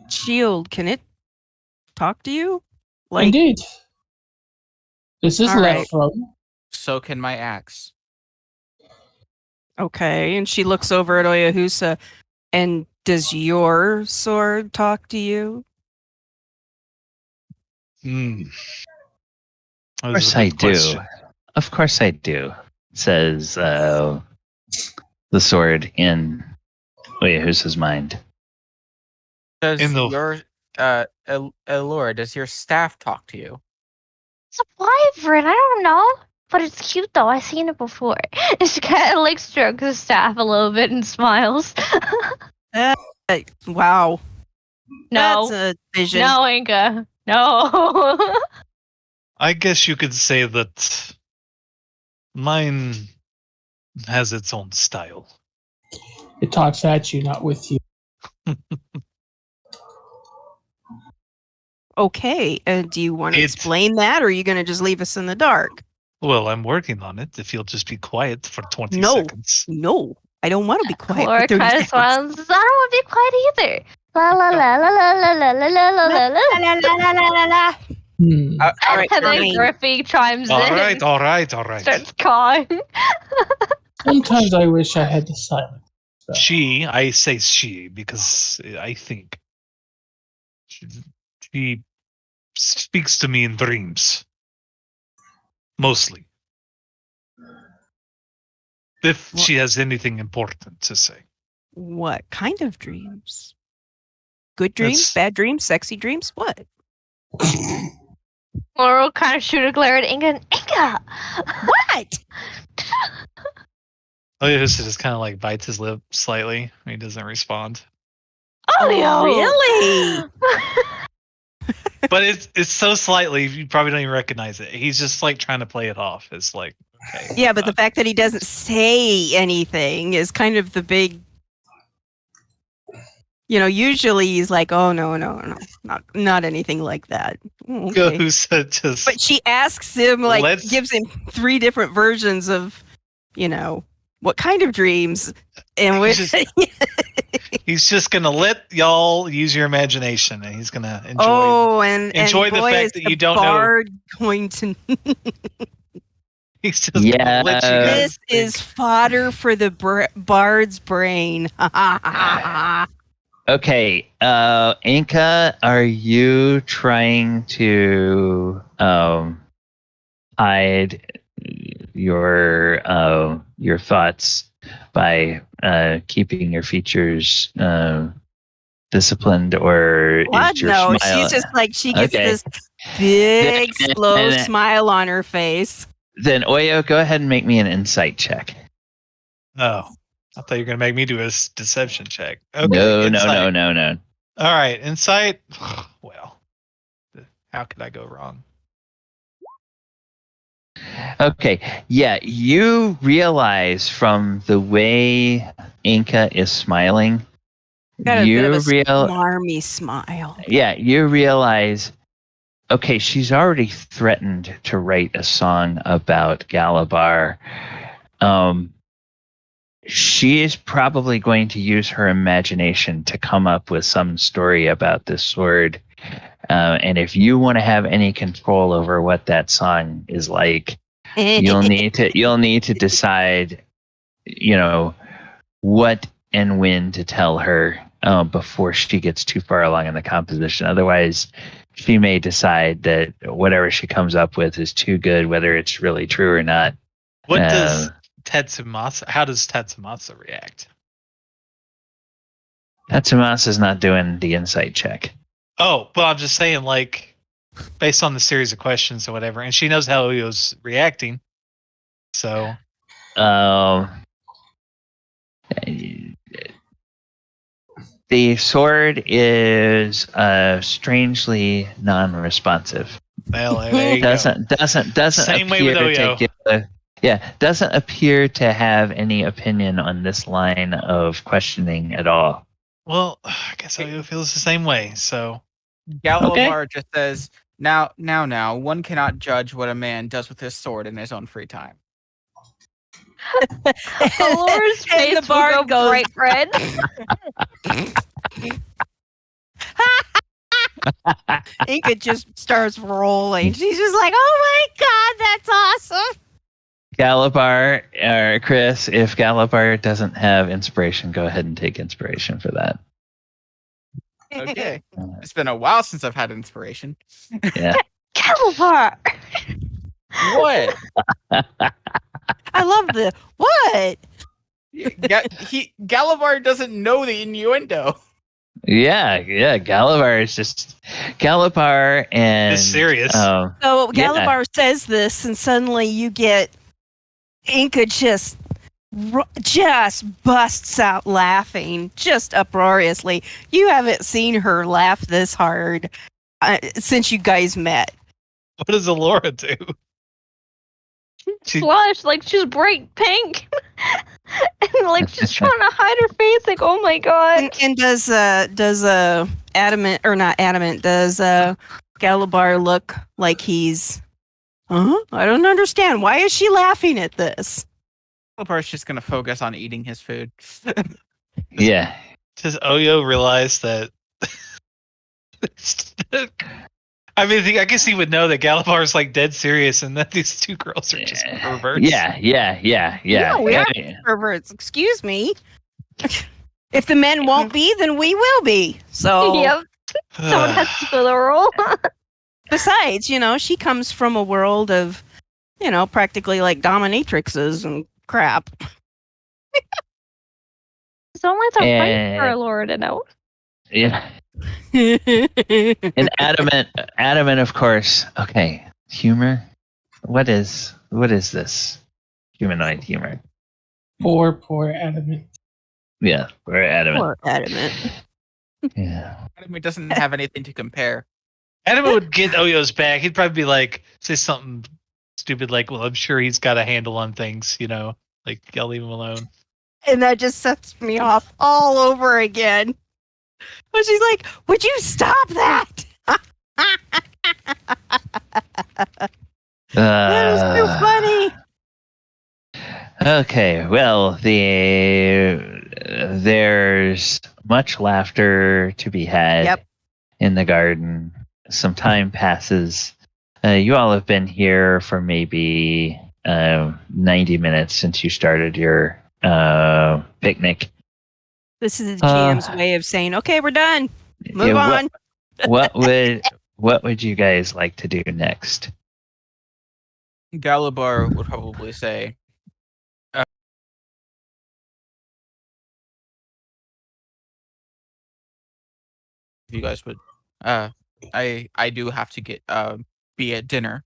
shield, can it talk to you? Indeed. This is All left right. from. So can my axe. Okay, and she looks over at Oyohusa, and does your sword talk to you? Of course I do. Of course I do, says the sword in Oyohusa's mind. Does In the- your Elora, does your staff talk to you? It's a wyvern. I don't know. But it's cute though. I've seen it before. She kind of like strokes the staff a little bit and smiles. Wow. No. That's a vision. No, Enka. No. I guess you could say that mine has its own style. It talks at you, not with you. Okay, do you want to It- explain that, or are you going to just leave us in the dark? Well, I'm working on it. If you'll just be quiet for 20 No. seconds. No, I don't want to be quiet. Laura for 30 kind of seconds. smiles. I don't want to be quiet either. La la la la la la la la la la la. La, la, la, la, la, la. All right, And then fine. Griffin chimes All in. right, all right, all right. Starts cawing. Sometimes I wish I had the silence. She, I say she because I think she speaks to me in dreams. Mostly. If she has anything important to say. What kind of dreams? Good dreams, That's- bad dreams, sexy dreams? What? Laura will kind of shoot a glare at Inga. And Inga! What? Oyohusa just kind of like bites his lip slightly. He doesn't respond. Oh, yo. really? But it's so slightly, you probably don't even recognize it. He's just like trying to play it off. It's like, okay. Yeah, but the fact that he doesn't say anything is kind of the big. Usually he's like, "Oh no, not anything like that." Okay. Oyohusa just But she asks him, gives him 3 different versions of, what kind of dreams, and which. he's just gonna let y'all use your imagination, and he's gonna enjoy. Enjoy the boy, fact is that the you don't know. bard going to. He's just gonna let you guys This is fodder for the bard's brain. Okay, Enka, are you trying to hide your thoughts by keeping your features disciplined, or What? is your No, smile? she's just like she gets Okay. this big, slow smile on her face. Then Oyo, go ahead and make me an insight check. Oh, I thought you were gonna make me do a deception check. Okay, No, insight. no. All right, insight. Well, how could I go wrong? Okay, yeah, you realize from the way Inka is smiling, Got a bit of a you smarmy smile. you realize, okay, she's already threatened to write a song about Galibar. She is probably going to use her imagination to come up with some story about this sword. And if you want to have any control over what that song is like, you'll need to decide, what and when to tell her before she gets too far along in the composition. Otherwise, she may decide that whatever she comes up with is too good, whether it's really true or not. What does Tatsumasa? How does Tatsumasa react? Tatsumasa's not doing the insight check. Oh, well, I'm just saying, like, based on the series of questions or whatever, and she knows how Oyo's reacting. So, the sword is strangely non-responsive. well, there you go. Doesn't Same way appear with Oyo. to doesn't appear to have any opinion on this line of questioning at all. Well, I guess Oyo feels the same way. So, Galibar just says, now, one cannot judge what a man does with his sword in his own free time. Elora's face the will bard go goes- bright red. Inka just starts rolling. She's just like, "Oh my god, that's awesome!" Galibar, or Chris, if Galibar doesn't have inspiration, go ahead and take inspiration for that. Okay. It's been a while since I've had inspiration. Yeah. Galibar! What? I love the what? Galibar doesn't know the innuendo. Yeah. Galibar is just Galibar and it's serious. So Galibar says this, and suddenly you get Inka just busts out laughing, just uproariously. You haven't seen her laugh this hard since you guys met. What does Elora do? Blush like she's bright pink. And like she's trying to hide her face, like, oh my god. And does Adamant or not Adamant? Does Galibar look like he's? I don't understand. Why is she laughing at this? Galibar's just gonna focus on eating his food. Yeah. Does Oyo realize that? I mean, I guess he would know that Galibar is like dead serious, and that these two girls are just perverts. Yeah. No, we are perverts. Excuse me. If the men won't be, then we will be. So, Yep. Someone has to fill the role. besides, she comes from a world of, practically like dominatrixes and crap. Someone's a fight for Elora to know. Yeah. And Adamant, of course. Okay, humor. What is this? Humanoid humor. Poor Adamant. Yeah, we're Adamant. Poor Adamant. Yeah. Adamant doesn't have anything to compare. Adamant would get Oyo's back. He'd probably be like, say something stupid like, "Well, I'm sure he's got a handle on things, like y'all leave him alone." And that just sets me off all over again. But she's like, "Would you stop that?" That was too funny. Okay, well, there's much laughter to be had in the garden. Some time passes. You all have been here for maybe 90 minutes since you started your picnic. This is the GM's way of saying, "Okay, we're done. Move on." What would you guys like to do next? Galibar would probably say, "You guys would, I do have to get be at dinner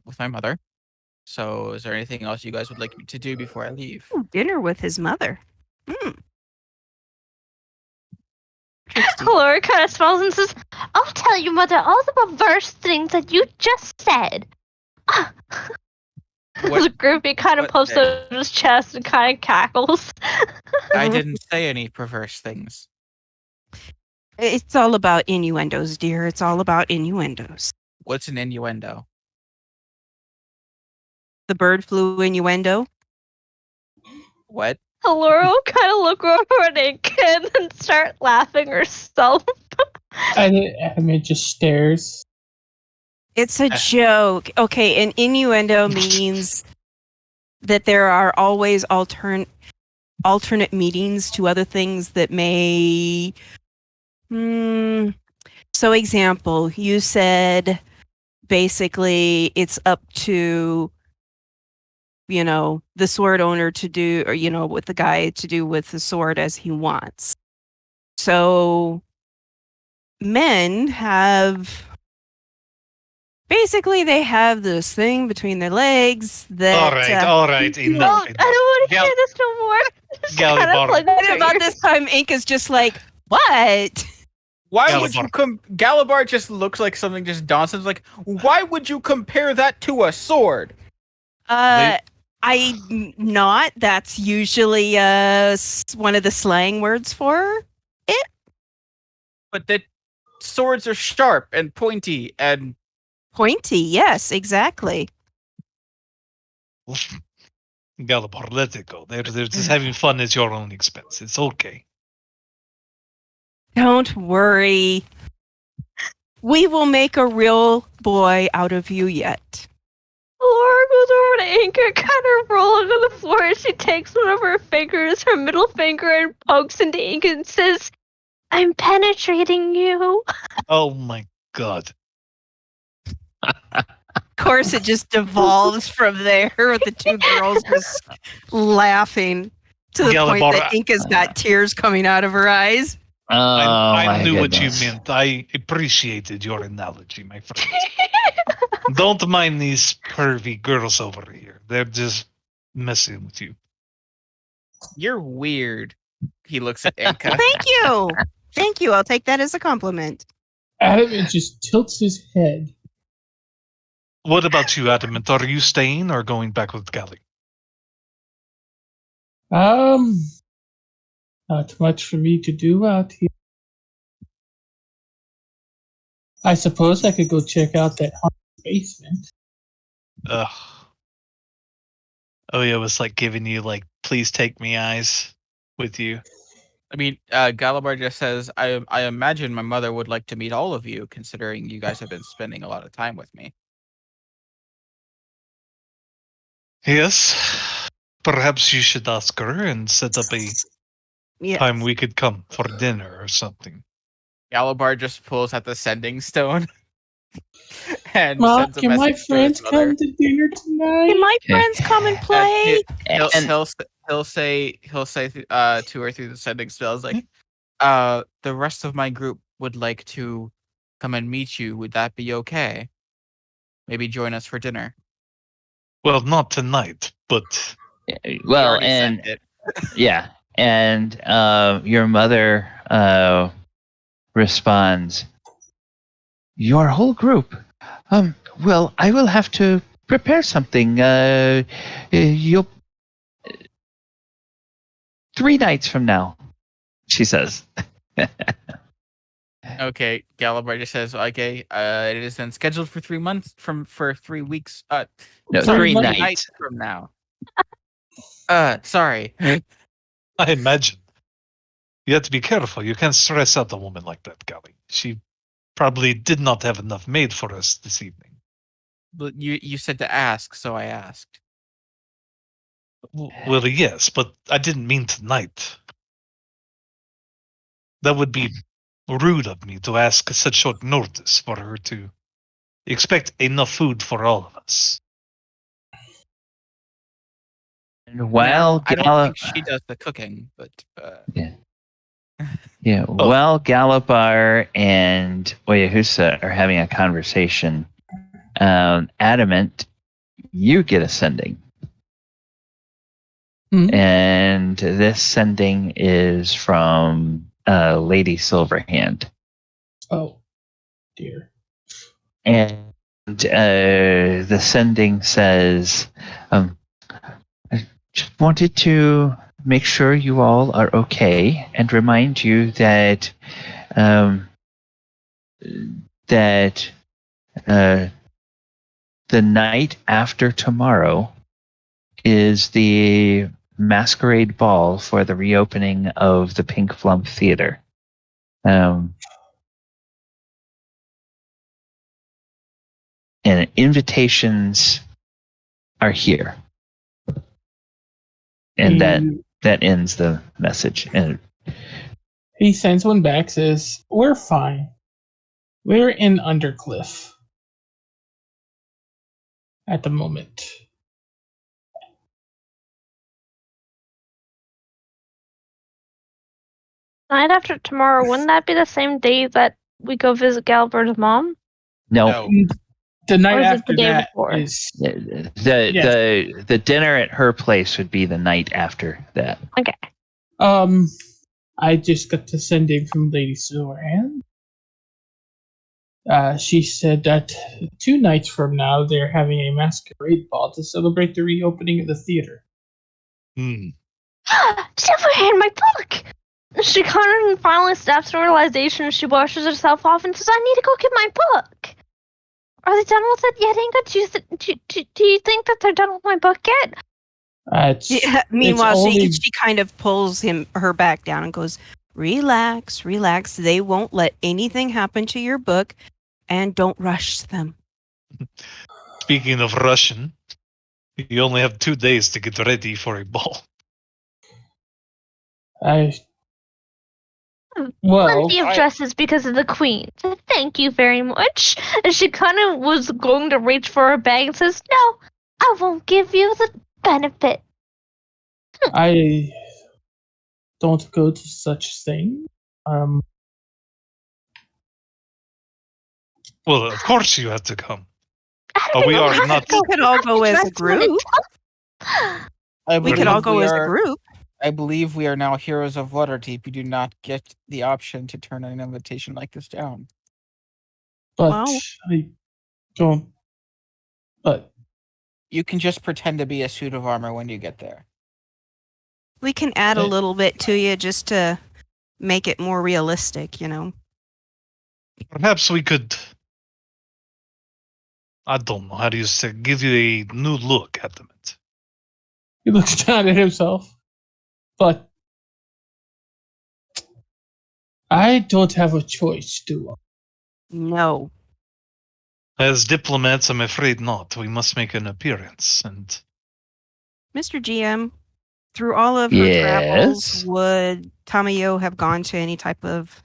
with my mother, So, is there anything else you guys would like me to do before I leave? Ooh, dinner with his mother. Interesting. Laura kind of smiles and says, I'll tell you, Mother, all the perverse things that you just said. Griffin kind of what pumps thing? out his chest and kind of cackles. I didn't say any perverse things. It's all about innuendos, dear. It's all about innuendos. What's an innuendo? The bird flu innuendo. What? Laura will kind of look over at Enka and then start laughing herself. And Adamant just stares. It's a joke. Okay, an innuendo means that there are always alternate meanings to other things that may... So example, you said basically it's up to, the sword owner to do, or, with the guy to do with the sword as he wants. So men have... Basically, they have this thing between their legs that... All right, No, enough. I don't want to Gal- hear this no more. Just kind Galibar. of like, And about this time, Inka's just like, what? Why would you Galibar. Galibar just looks like something just Dawson's like, why would you compare that to a sword? Not. That's usually one of the slang words for it. But the swords are sharp and pointy and Pointy, yes, exactly. Galibar, let it go. They're just having fun at your own expense. It's okay. Don't worry. We will make a real boy out of you yet. Laura goes over to Enka, kind of rolling on the floor, and she takes one of her fingers, her middle finger, and pokes into Enka and says, I'm penetrating you. Oh my god. Of course, it just devolves from there with the two girls just laughing to the point Galibar, that Inka's got tears coming out of her eyes. Oh, I my knew what you goodness. meant. I appreciated your analogy, my friend. Don't mind these pervy girls over here. They're just messing with you. you're weird. He looks at Enka. Thank you. Thank you. I'll take that as a compliment. Adamant just tilts his head. What about you, Adamant? Are you staying or going back with Gali? Not much for me to do out here. I suppose I could go check out that haunted basement. Ugh. Oh yeah, it was like giving you please take me eyes with you. I mean, Galibar just says, I imagine my mother would like to meet all of you, considering you guys have been spending a lot of time with me. Yes. Perhaps you should ask her and set up a Yes. time we could come for dinner or something. Galibar just pulls out the sending stone and Mom, sends a can my message to his friends mother. come to dinner tonight? Can my friends come and play? He'll say to her through the sending spells like, the rest of my group would like to come and meet you. Would that be okay? Maybe join us for dinner. Well, not tonight, but He Well, already and sent it. yeah, and your mother responds, your whole group. Well, I will have to prepare something. You'll 3 nights from now, she says. Okay, Galibar just says, okay, it is then scheduled for 3 months for 3 weeks. No, sorry, 3 3 nights. nights from now. Sorry. I imagine. You have to be careful. You can't stress out a woman like that, Gali. She probably did not have enough made for us this evening. But you said to ask, so I asked. Well, yes, but I didn't mean tonight. That would be rude of me to ask such short notice for her to expect enough food for all of us. And while I don't think she does the cooking, but while Galibar and Oyohusa are having a conversation, Adamant, you get a sending. Mhm. And this sending is from Lady Silverhand. Oh, dear. And the sending says, I just wanted to make sure you all are okay and remind you that that the night after tomorrow is the Masquerade Ball for the reopening of the Pink Flump Theater. And invitations are here. And that ends the message. And He sends one back, says, "We're fine. We're in Undercliff at the moment." Night after tomorrow, wouldn't that be the same day that we go visit Galibar's mom? no, The night Or is it after the day that before? is the dinner at her place would be the night after that. Okay. I just got the sending from Lady Silverhand. She said that 2 nights from now they're having a masquerade ball to celebrate the reopening of the theater. Silverhand, my book! She kind of finally snaps to realization. She washes herself off and says, I need to go get my book. Are they done with it yet, Inka? Do you think that they're done with my book yet? Meanwhile, she kind of pulls her back down and goes, relax. They won't let anything happen to your book, and don't rush them. Speaking of Russian, you only have 2 days to get ready for a ball. Plenty of dresses because of the queen. So thank you very much. And she kind of was going to reach for her bag and says, no, I won't give you the benefit. I don't go to such thing. Well, of course you have to come. But we are not. We could all go as a group. We could all go as a group. I believe we are now heroes of Waterdeep. You do not get the option to turn an invitation like this down. But I don't. But you can just pretend to be a suit of armor when you get there. We can add a little bit to you just to make it more realistic, you know. Perhaps we could. I don't know how do you say. Give you a new look, Adamant. He looks down at himself. But I don't have a choice, do I? No. As diplomats, I'm afraid not. We must make an appearance. And Mr. GM, through all of her travels, would Tamayo have gone to any type of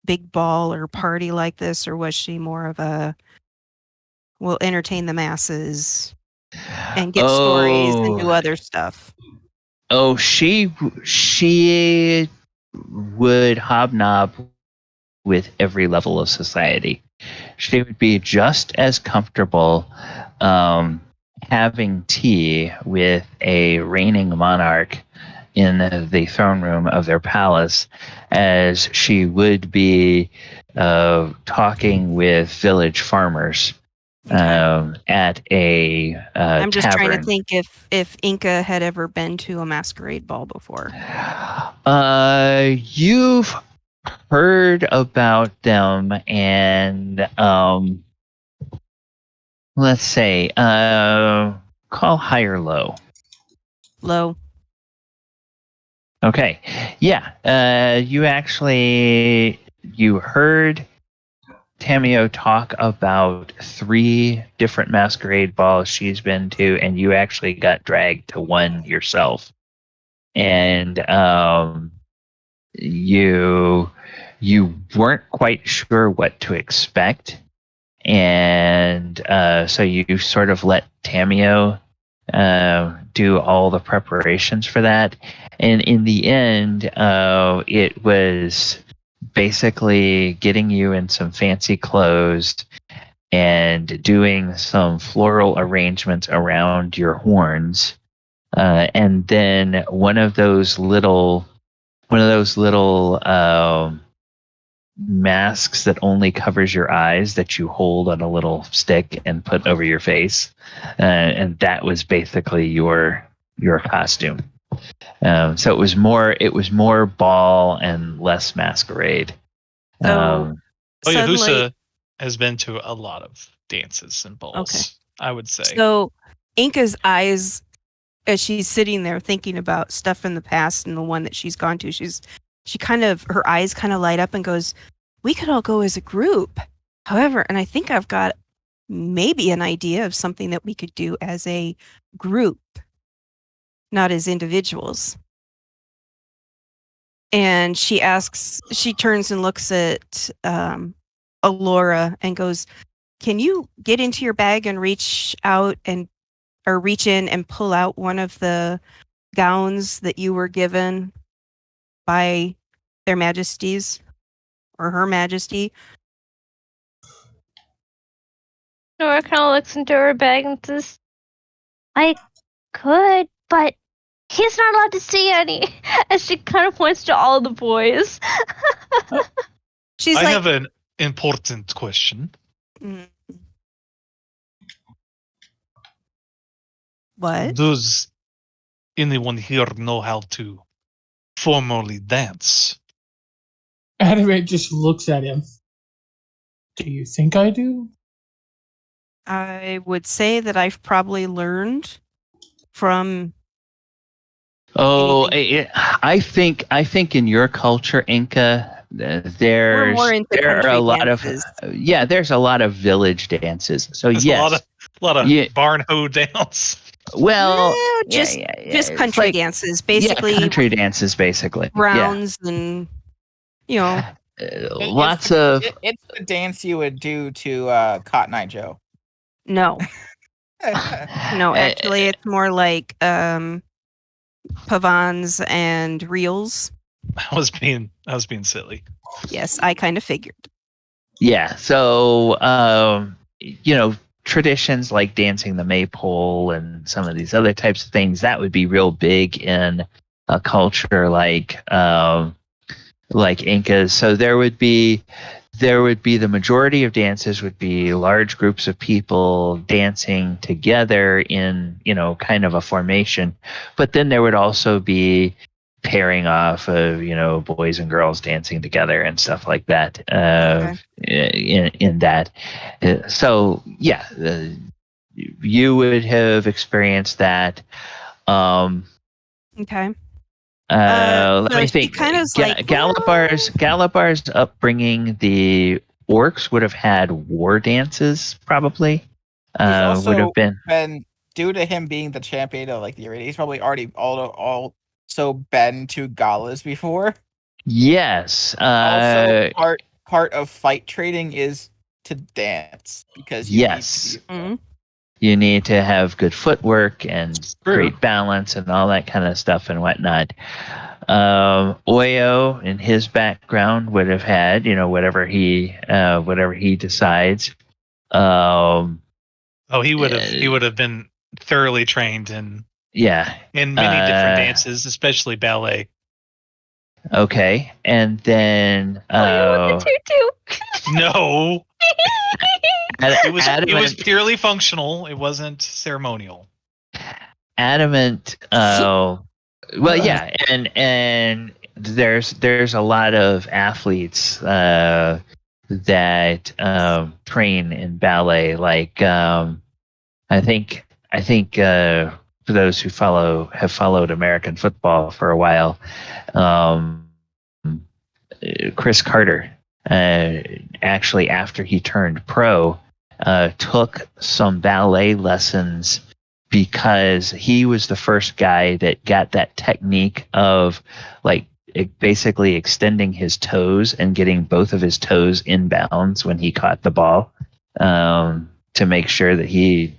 big ball or party like this, or was she more of a we'll entertain the masses and get stories and do other stuff? Oh, she would hobnob with every level of society. She would be just as comfortable having tea with a reigning monarch in the throne room of their palace as she would be talking with village farmers. At a I'm just tavern. trying to think if Enka had ever been to a masquerade ball before. You've heard about them, and let's say call high or low. Low. Okay, yeah. You heard Tamayo talk about 3 different masquerade balls she's been to, and you actually got dragged to one yourself. And you weren't quite sure what to expect, and so you sort of let Tamayo do all the preparations for that. And in the end, it was basically getting you in some fancy clothes and doing some floral arrangements around your horns. And then one of those little masks that only covers your eyes that you hold on a little stick and put over your face, and that was basically your costume. So it was more ball and less masquerade. So suddenly, Oyohusa has been to a lot of dances and balls. Okay. I would say. so Inka's eyes, as she's sitting there thinking about stuff in the past and the one that she's gone to, her eyes kind of light up and goes, "We could all go as a group. However, and I think I've got maybe an idea of something that we could do as a group, not as individuals." And she turns and looks at Elora and goes, "Can you get into your bag and reach in and pull out one of the gowns that you were given by their majesties or her majesty?" Nora kind of looks into her bag and says, "I could, but he's not allowed to see any." As she kind of points to all the boys. She's I like, have an important question. "Mm, what?" Does anyone here know how to formally dance? Adamant just looks at him. Do you think I do? I would say that I've probably learned from. Oh, I think in your culture, Enka, We're more into there are country a lot dances. there's a lot of village dances. So There's yes, a lot of Yeah. barn hoe dance. well, just it's country like- dances, basically country dances, basically. rounds and Lots of It's the dance you would do to Cotton Eye Joe. no, actually, it's more like pavans and reels. I was being silly. Yes, I kind of figured. Yeah. So, traditions like dancing the maypole and some of these other types of things, that would be real big in a culture like Inca's. So there would be the majority of dances would be large groups of people dancing together in, kind of a formation. But then there would also be pairing off of, boys and girls dancing together and stuff like that. In that. So yeah, you would have experienced that. Okay. Let so me she think. kind of like, Galibar's upbringing, the orcs would have had war dances, probably. Also Would have been. been due to him being the champion of the arena. He's probably already also been to galas before. Yes. Also, part of fight trading is to dance because you need to be You need to have good footwork and True. great balance and all that kind of stuff and whatnot. Oyo, in his background, would have had, whatever he decides. He would have been thoroughly trained in many different dances, especially ballet. Okay, and then With the tutu. No, it was Adamant, purely functional. It wasn't ceremonial. Adamant. And there's a lot of athletes that train in ballet. Like I think for those who have followed American football for a while, Chris Carter, actually after he turned pro, took some ballet lessons because he was the first guy that got that technique of basically extending his toes and getting both of his toes in bounds when he caught the ball, to make sure that he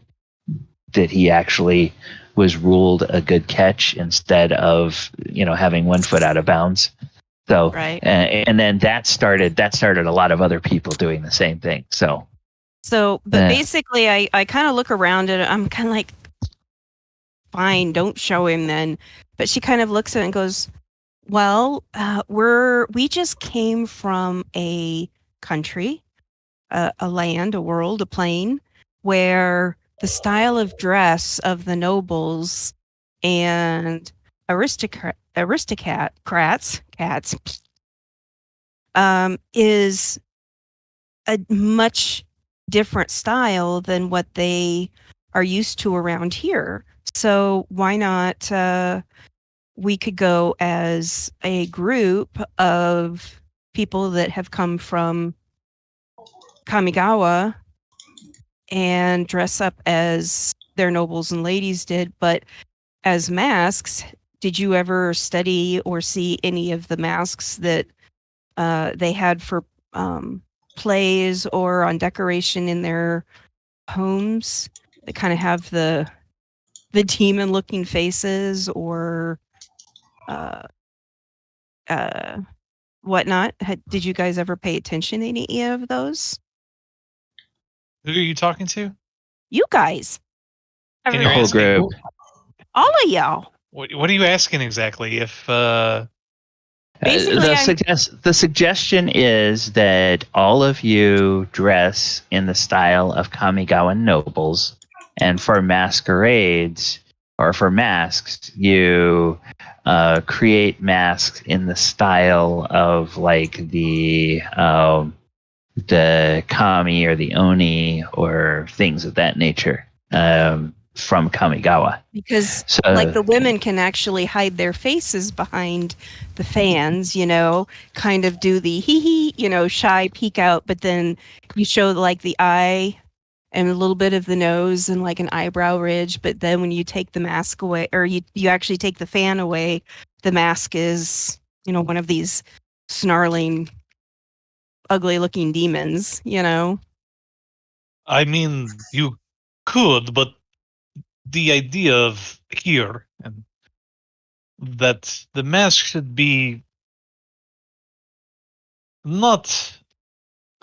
actually was ruled a good catch instead of having one foot out of bounds. So Right. and then that started a lot of other people doing the same thing. So So, but Yeah. basically, I kind of look around and I'm kind of like, fine, don't show him then. But she kind of looks at it and goes, well, we just came from a country, a land, a world, a plane, where the style of dress of the nobles and aristocrats is a much different style than what they are used to around here. So why not we could go as a group of people that have come from Kamigawa and dress up as their nobles and ladies did, but as masks. Did you ever study or see any of the masks that they had for plays or on decoration in their homes that kind of have the demon looking faces or whatnot? Did you guys ever pay attention to any of those? Who are you talking to? You guys, Can you The whole ask me- group. all of y'all. What are you asking exactly? If Basically, the suggestion is that all of you dress in the style of Kamigawa nobles, and for masquerades or for masks, you create masks in the style of like the kami or the oni or things of that nature from Kamigawa. because So, like the women can actually hide their faces behind the fans, kind of do the hee hee, shy peek out, but then you show like the eye and a little bit of the nose and like an eyebrow ridge, but then when you take the mask away or you actually take the fan away, the mask is, one of these snarling, ugly looking demons, I mean, you could, but the idea of here and that the mask should be not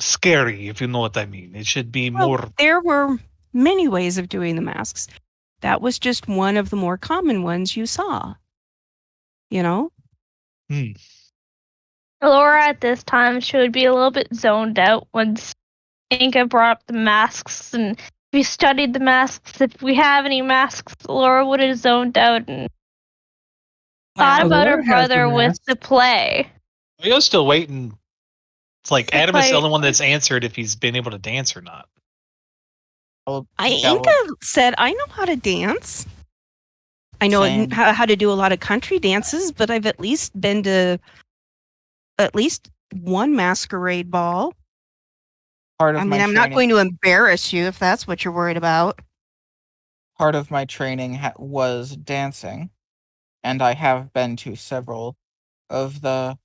scary, if you know what I mean. It should be Well, more. there were many ways of doing the masks. That was just one of the more common ones you saw. Elora at this time, she would be a little bit zoned out once Enka brought up the masks, and if you studied the masks, if we have any masks, Elora would have zoned out and thought Wow. about her Elora has the brother with mask. the play. We're still waiting. It's like The Adam is the play- only one that's answered if he's been able to dance or not. Inka said, I know how to dance. I know Same. how to do a lot of country dances, but I've at least been to at least one masquerade ball. Part of I my mean, I'm not training- going to embarrass you if that's what you're worried about. Part of my training was dancing, and I have been to several of the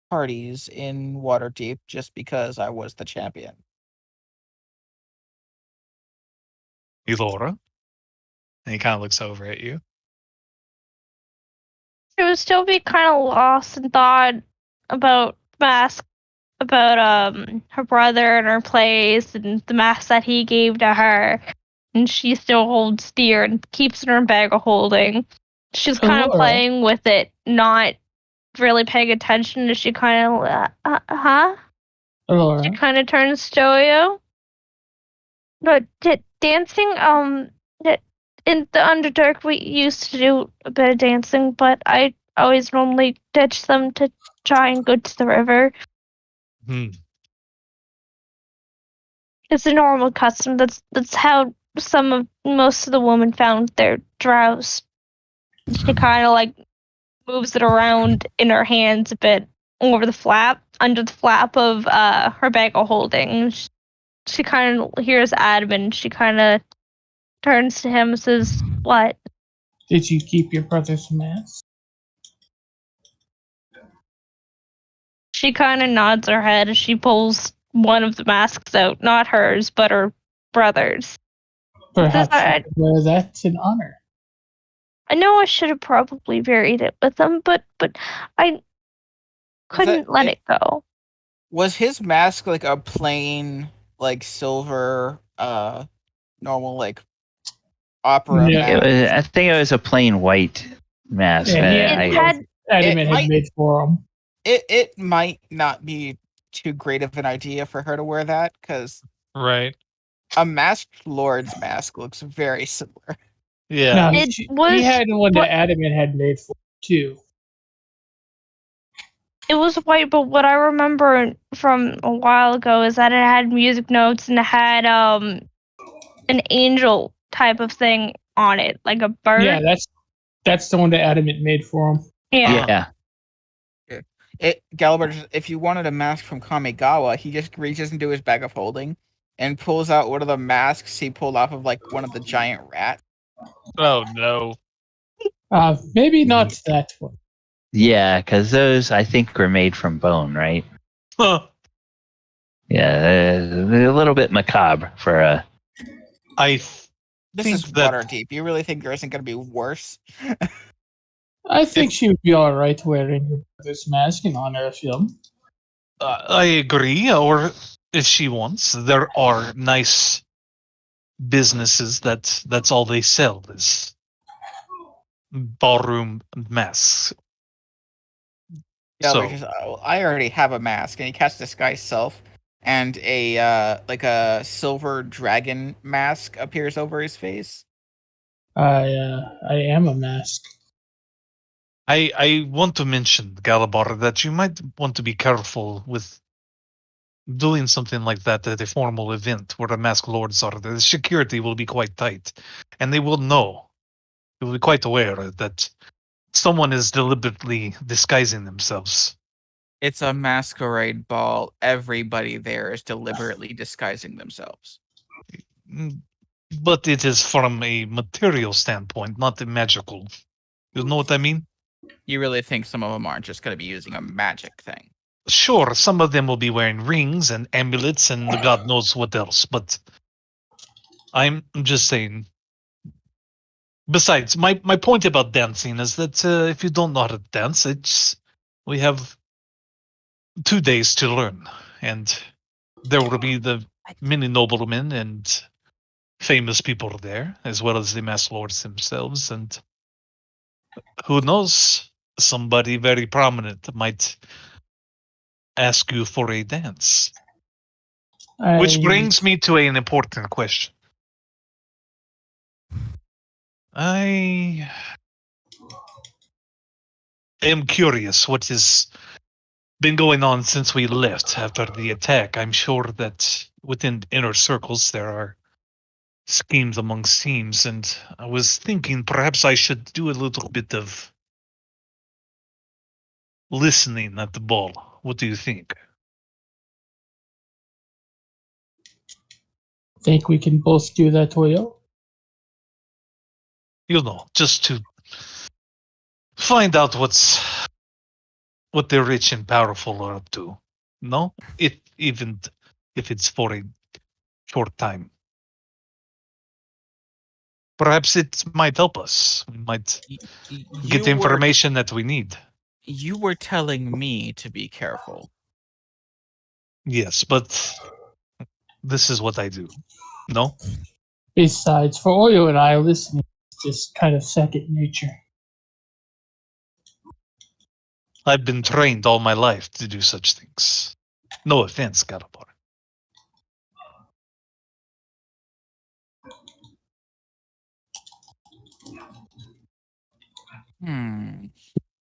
parties in Waterdeep just because I was the champion. Elora. And he kind of looks over at you. She would still be kind of lost in thought about mask, about her brother and her plays and the mask that he gave to her, and she still holds dear and keeps it in her bag of holding. She's kind of Elora. playing with it, not really paying attention. She kind of, She Elora. kind of turns to Oyo. But dancing, in the Underdark, we used to do a bit of dancing, but I always normally ditch them to try and go to the river. Hmm. It's a normal custom. That's how most of the women found their drows. She kind of like moves it around in her hands a bit over the flap, under the flap of her bag of holding. She kind of hears Adamant. She kind of turns to him and says, "What?" Did you keep your brother's mask? She kind of nods her head as she pulls one of the masks out, not hers, but her brother's. Perhaps I- you could wear that in honor. I know I should have probably buried it with them, but I couldn't let it go. Was his mask like a plain like silver, normal like opera Yeah. It mask. was, I think it was a plain white mask. Yeah, he had It I, had Adamant had might- made for him. It might not be too great of an idea for her to wear that because Right. a masked lord's mask looks very similar. Yeah. No, It he was had one what- that Adamant had made for him too. it was white, but what I remember from a while ago is that it had music notes and it had an angel type of thing on it, like a bird. Yeah, that's the one that Adamant made for him. Yeah. yeah. Galibar, if you wanted a mask from Kamigawa, he just reaches into his bag of holding and pulls out one of the masks he pulled off of like one of the giant rats. Oh no. Maybe not that one. Yeah, because those I think were made from bone, right? Huh. Yeah, a little bit macabre for a. I This think is that Waterdeep. You really think there isn't going to be worse? I think she would be all right wearing this mask in honor of him. I agree. Or if she wants, there are nice businesses that's all they sell is ballroom masks. Yeah, So which is, I already have a mask, and he casts disguise self, and a like a silver dragon mask appears over his face. I am a mask. I want to mention, Galibar, that you might want to be careful with doing something like that at a formal event where the masked lords are. The security will be quite tight, and they will know. They will be quite aware that someone is deliberately disguising themselves. It's a masquerade ball. Everybody there is deliberately disguising themselves. Mm, But it is from a material standpoint, not a magical. You know what I mean? You really think some of them aren't just going to be using a magic thing? Sure, some of them will be wearing rings and amulets and the God knows what else, but I'm just saying. Besides, my point about dancing is that if you don't know how to dance, we have 2 days to learn, and there will be the many noblemen and famous people there, as well as the masked lords themselves, and who knows, somebody very prominent might ask you for a dance. Which brings me to an important question. I am curious what has been going on since we left after the attack. I'm sure that within inner circles there are schemes amongst teams, and I was thinking perhaps I should do a little bit of listening at the ball. What do you think? think we can both do that, Toyo. You know, just to find out what the rich and powerful are up to. No, even if it's for a short time. Perhaps it might help us. We might get the information that we need. You were telling me to be careful. Yes, but this is what I do. No? Besides, for Oyo and I, listening is just kind of second nature. I've been trained all my life to do such things. No offense, Galibar.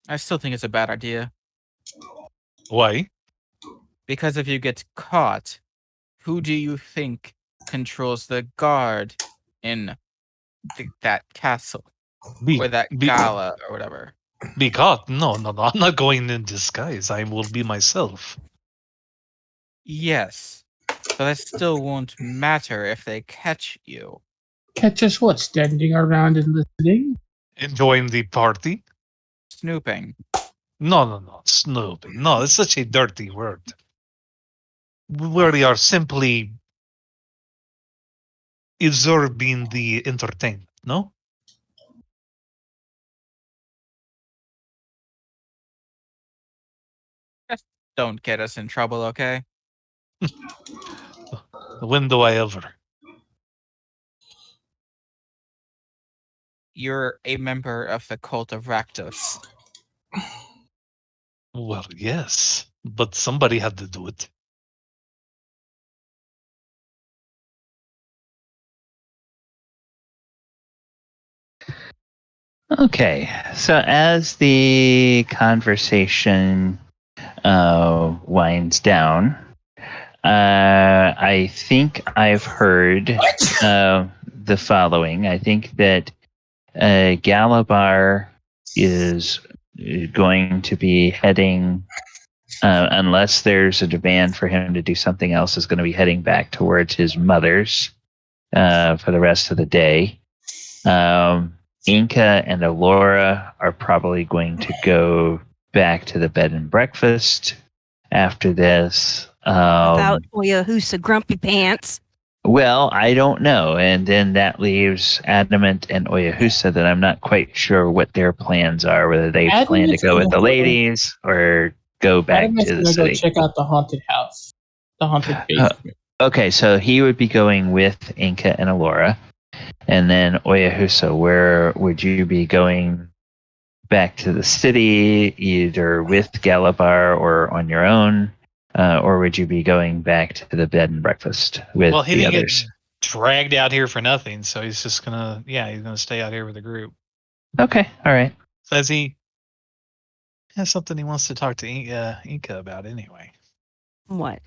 I still think it's a bad idea. Why? Because if you get caught, who do you think controls the guard in that castle? Be, Or that be, gala or whatever? be caught? No. I'm not going in disguise. I will be myself. Yes. But that still won't matter if they catch you. Catch us what? Standing around and listening? Enjoying the party? Snooping. No. Snooping. No, it's such a dirty word. We are simply absorbing the entertainment, no? Just don't get us in trouble, okay? When do I ever? You're a member of the cult of Rakdos. Well, yes, but somebody had to do it. Okay, so as the conversation winds down, I think I've heard the following. I think that Galibar is going to be heading, unless there's a demand for him to do something else, is going to be heading back towards his mother's for the rest of the day. Enka and Elora are probably going to go back to the bed and breakfast after this. Without Oyohusa Grumpy Pants. Well, I don't know. And then that leaves Adamant and Oyohusa that I'm not quite sure what their plans are, whether they plan to go with the ladies or go back to the city. Go check out the haunted house. The haunted basement. Okay, so he would be going with Enka and Elora. And then Oyohusa, where would you be going back to the city, either with Galibar or on your own? Or would you be going back to the bed and breakfast with Well, he the didn't others? get dragged out here for nothing, so he's just gonna, he's gonna stay out here with the group. Okay, all right. Says he has something he wants to talk to Inka about anyway. What?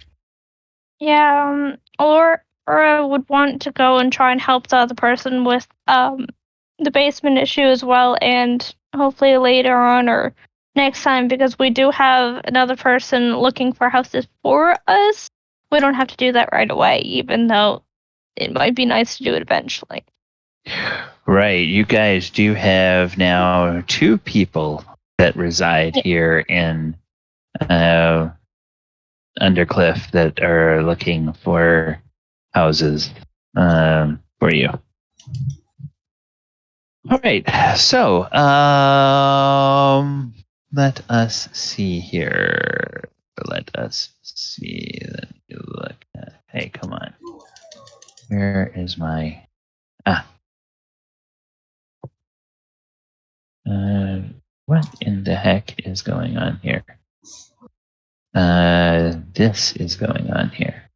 Yeah, or I would want to go and try and help the other person with the basement issue as well, and hopefully later on or next time, because we do have another person looking for houses for us. We don't have to do that right away, even though it might be nice to do it eventually. Right, you guys do have now 2 people that reside here in Undercliff that are looking for houses for you. All right, so let us see here. Let us see. Let me look at. Hey, come on. Where is my? What in the heck is going on here? This is going on here.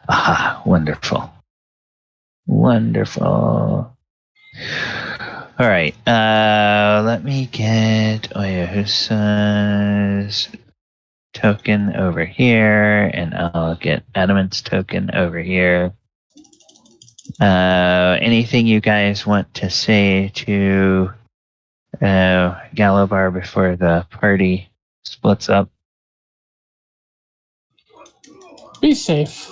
Ah, wonderful. Wonderful. All right. Let me get Oyohusa's token over here, and I'll get Adamant's token over here. Anything you guys want to say to Galibar before the party splits up? Be safe.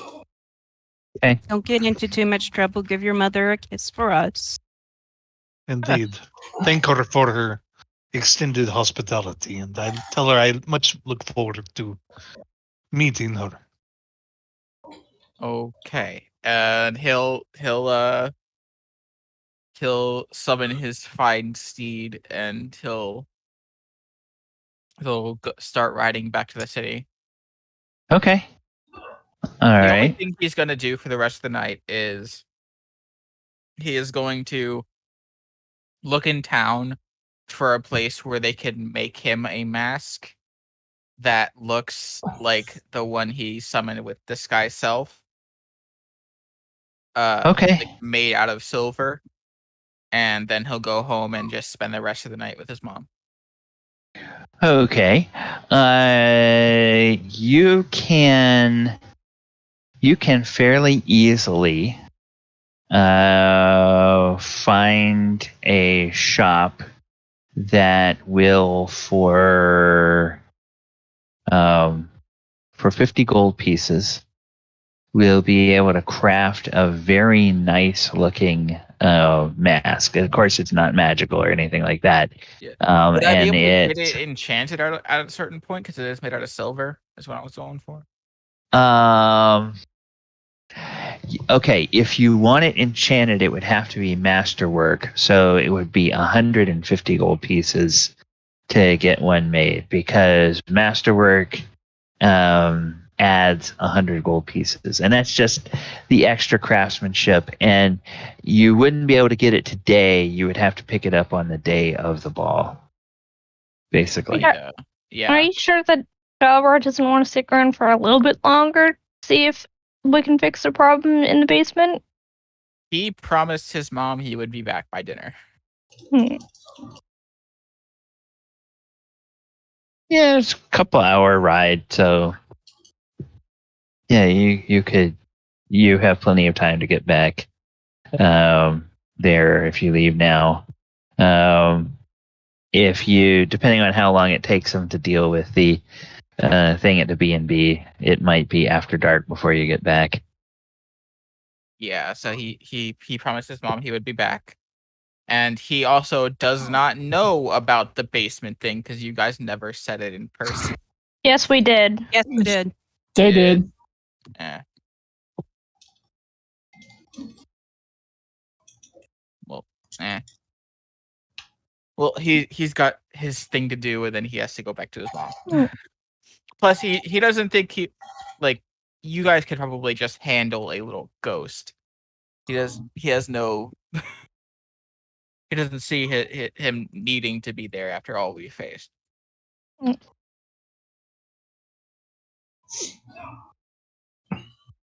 Okay. Don't get into too much trouble. Give your mother a kiss for us. Indeed. Thank her for her extended hospitality, and I tell her I much look forward to meeting her. Okay, and he'll summon his fine steed, and he'll start riding back to the city. Okay. All The right. only thing he's going to do for the rest of the night is he is going to look in town for a place where they can make him a mask that looks like the one he summoned with Disguise Self. Okay. Like made out of silver. And then he'll go home and just spend the rest of the night with his mom. Okay. You can fairly easily find a shop that will for 50 gold pieces will be able to craft a very nice looking mask. Of course, it's not magical or anything like that. Yeah. And Would I be able to it's get it enchanted at a certain point because it is made out of silver? Is what I was going for. Okay, if you want it enchanted, it would have to be masterwork. So it would be 150 gold pieces to get one made, because masterwork adds 100 gold pieces, and that's just the extra craftsmanship. And you wouldn't be able to get it today. You would have to pick it up on the day of the ball, basically. Yeah. Are Yeah. you sure that Galibar doesn't want to stick around for a little bit longer? See if we can fix the problem in the basement? He promised his mom he would be back by dinner. Yeah, it's a couple hour ride, so yeah, you have plenty of time to get back there if you leave now. If you, depending on how long it takes them to deal with the thing at the B&B, it might be after dark before you get back. Yeah, so he promised his mom he would be back. And he also does not know about the basement thing because you guys never said it in person. Yes, we did. Yes, we did. They Yeah. did. Eh. Well, eh. Well, he's got his thing to do, and then he has to go back to his mom. Plus, he doesn't think you guys could probably just handle a little ghost. He has no. He doesn't see him needing to be there after all we faced.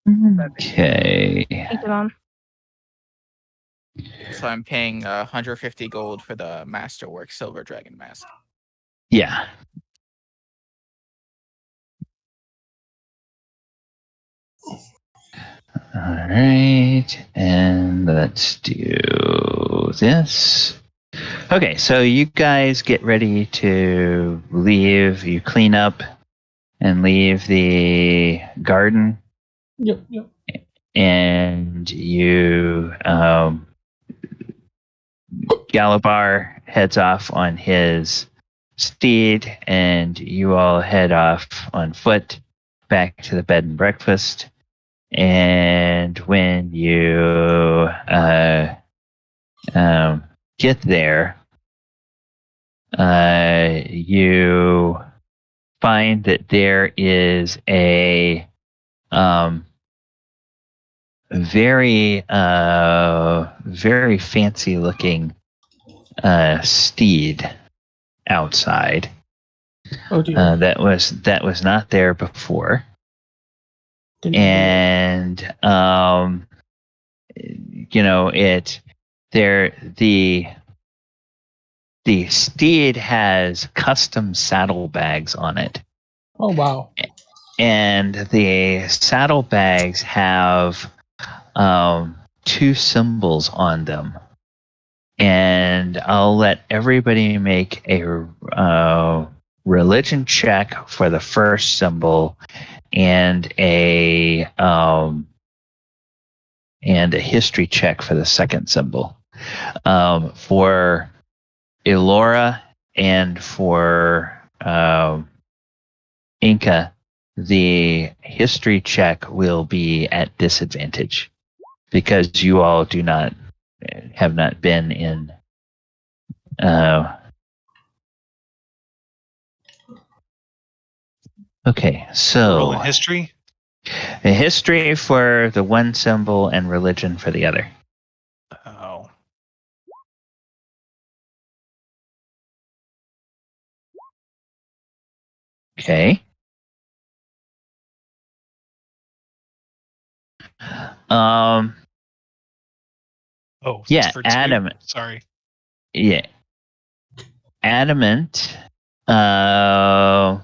Okay. Thank you, Mom. So I'm paying 150 gold for the Masterwork Silver Dragon Mask. Yeah. All right, and let's do this. Okay, so you guys get ready to leave. You clean up and leave the garden, Yep. and you Galibar heads off on his steed, and you all head off on foot back to the bed and breakfast. And when you get there, you find that there is a very very fancy looking steed outside. Oh dear. That was not there before. Didn't And the steed has custom saddlebags on it, Oh wow. and the saddlebags have two symbols on them. And I'll let everybody make a religion check for the first symbol, and a history check for the second symbol. For Elora and for Enka, the history check will be at disadvantage because you all have not been in okay, so Rolling history. a history for the one symbol and religion for the other. Oh. Okay. Oh. Yeah, for two? Adamant. Sorry. Yeah. Adamant. That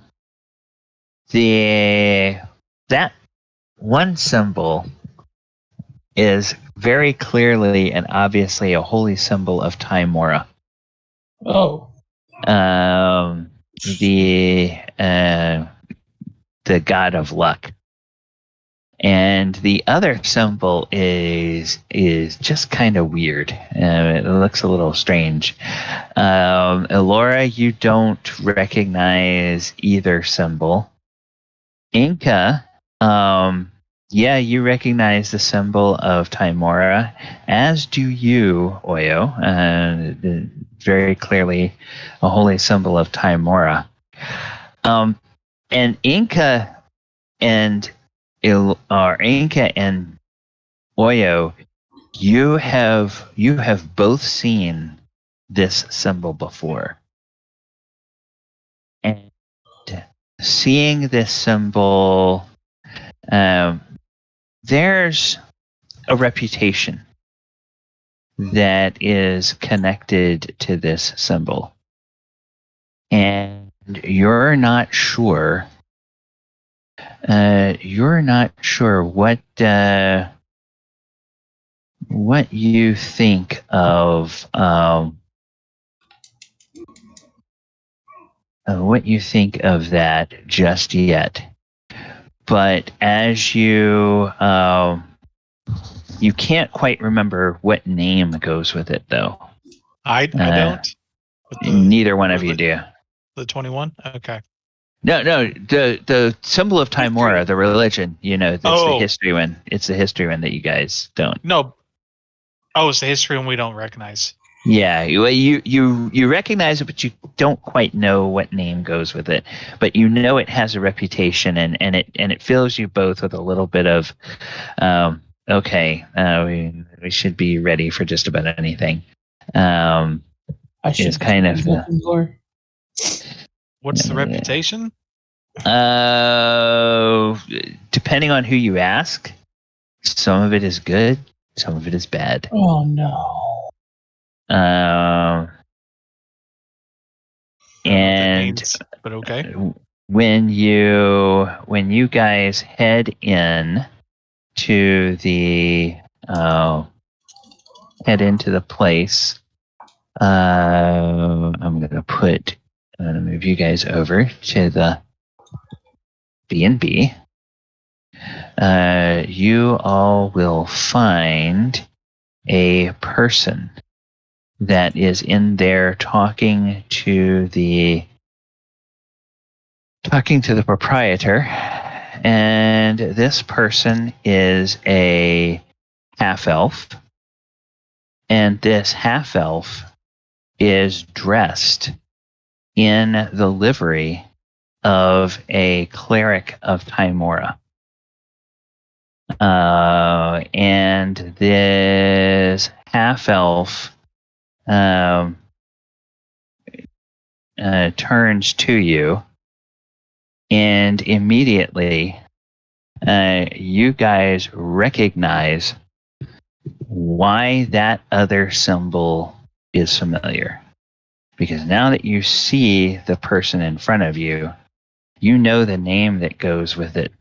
one symbol is very clearly and obviously a holy symbol of Timora. Oh. The god of luck. And the other symbol is just kind of weird. It looks a little strange. Elora, you don't recognize either symbol. Enka, yeah, you recognize the symbol of Timora, as do you, Oyo. Very clearly a holy symbol of Timora. And Enka and Enka and Oyo, you have both seen this symbol before, and seeing this symbol, there's a reputation that is connected to this symbol, and you're not sure. You're not sure what you think of what you think of that just yet. But as you can't quite remember what name goes with it, though. I don't. Neither one of you do. The 21? Okay. No. The symbol of Timora, the religion. That's the history one. It's the history one that you guys don't. No. Oh, it's the history one we don't recognize. Yeah, you recognize it, but you don't quite know what name goes with it. But you know it has a reputation, and it fills you both with a little bit of, we should be ready for just about anything. It's kind of What's the reputation? Depending on who you ask, some of it is good, some of it is bad. Oh no. And means, but okay. When you guys head in to the place, I'm gonna move you guys over to the B&B. You all will find a person that is in there talking to the proprietor, and this person is a half-elf, and this half-elf is dressed in the livery of a cleric of Timora. And this half-elf turns to you, and immediately you guys recognize why that other symbol is familiar. Because now that you see the person in front of you, you know the name that goes with it,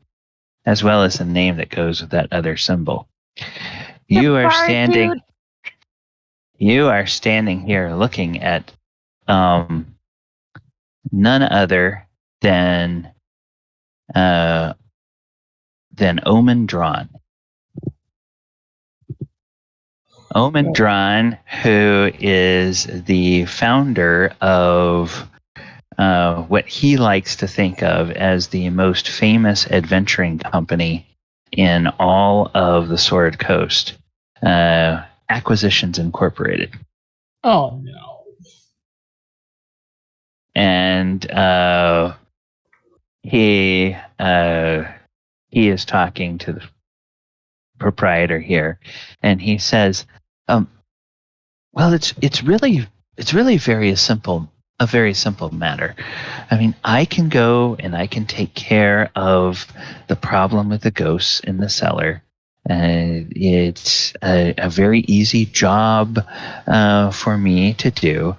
as well as the name that goes with that other symbol. You are standing here looking at none other than Omen Drawn. Omen Drawn, who is the founder of what he likes to think of as the most famous adventuring company in all of the Sword Coast, Acquisitions Incorporated. Oh no! And he is talking to the proprietor here, and he says, "Well, it's really very simple." A very simple matter. I mean, I can go and I can take care of the problem with the ghosts in the cellar. It's a very easy job for me to do.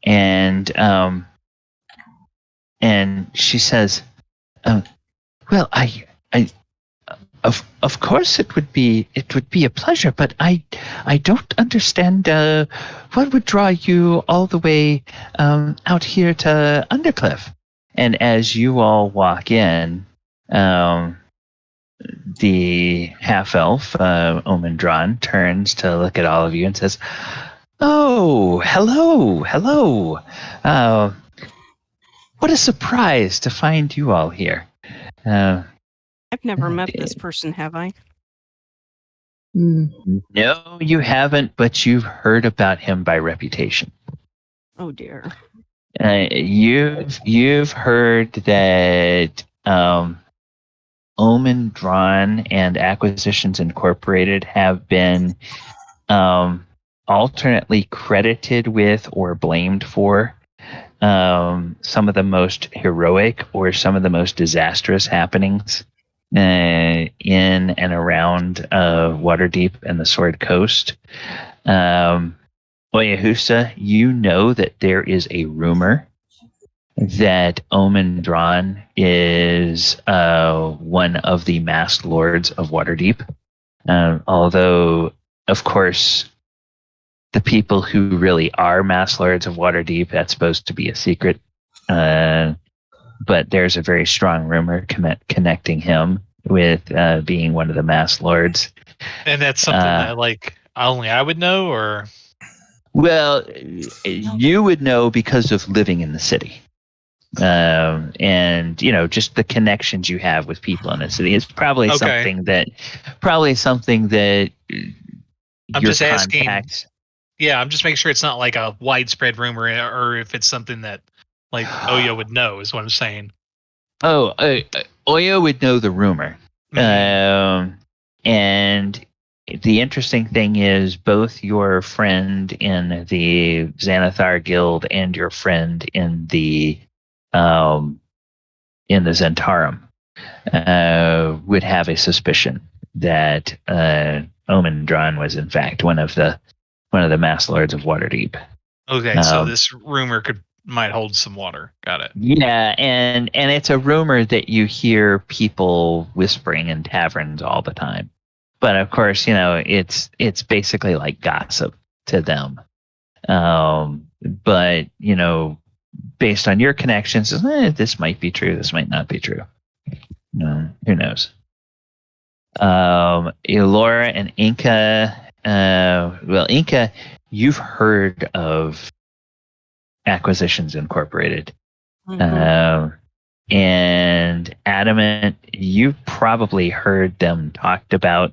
And she says, well, Of course it would be a pleasure, but I don't understand what would draw you all the way out here to Undercliff. And as you all walk in, the half-elf, Omendron, turns to look at all of you and says, "Oh, hello. What a surprise to find you all here." I've never met this person, have I? No, you haven't, but you've heard about him by reputation. Oh dear. You've heard that Omen Drawn and Acquisitions Incorporated have been alternately credited with or blamed for some of the most heroic or some of the most disastrous happenings in and around Waterdeep and the Sword Coast. Oyohusa, you know that there is a rumor that Omen Drawn is one of the masked lords of Waterdeep. Although, of course, the people who really are masked lords of Waterdeep, that's supposed to be a secret. But there's a very strong rumor connecting him with being one of the masked lords. And that's something that, like, only I would know, or? Well, you would know because of living in the city. And just the connections you have with people in the city is probably something that I'm your just asking. contacts. Yeah, I'm just making sure it's not like a widespread rumor, or if it's something that like Oyo would know, is what I'm saying. Oh, Oyo would know the rumor. Mm-hmm. And the interesting thing is both your friend in the Xanathar Guild and your friend in the Zentarum would have a suspicion that Omen Drawn was in fact one of the masked lords of Waterdeep. Okay, so this rumor might hold some water. Got it. Yeah, and it's a rumor that you hear people whispering in taverns all the time. But of course, it's basically like gossip to them. But based on your connections, this might be true. This might not be true. Who knows? Elora and Enka. Enka, you've heard of Acquisitions Incorporated. Mhm. And Adamant, you've probably heard them talked about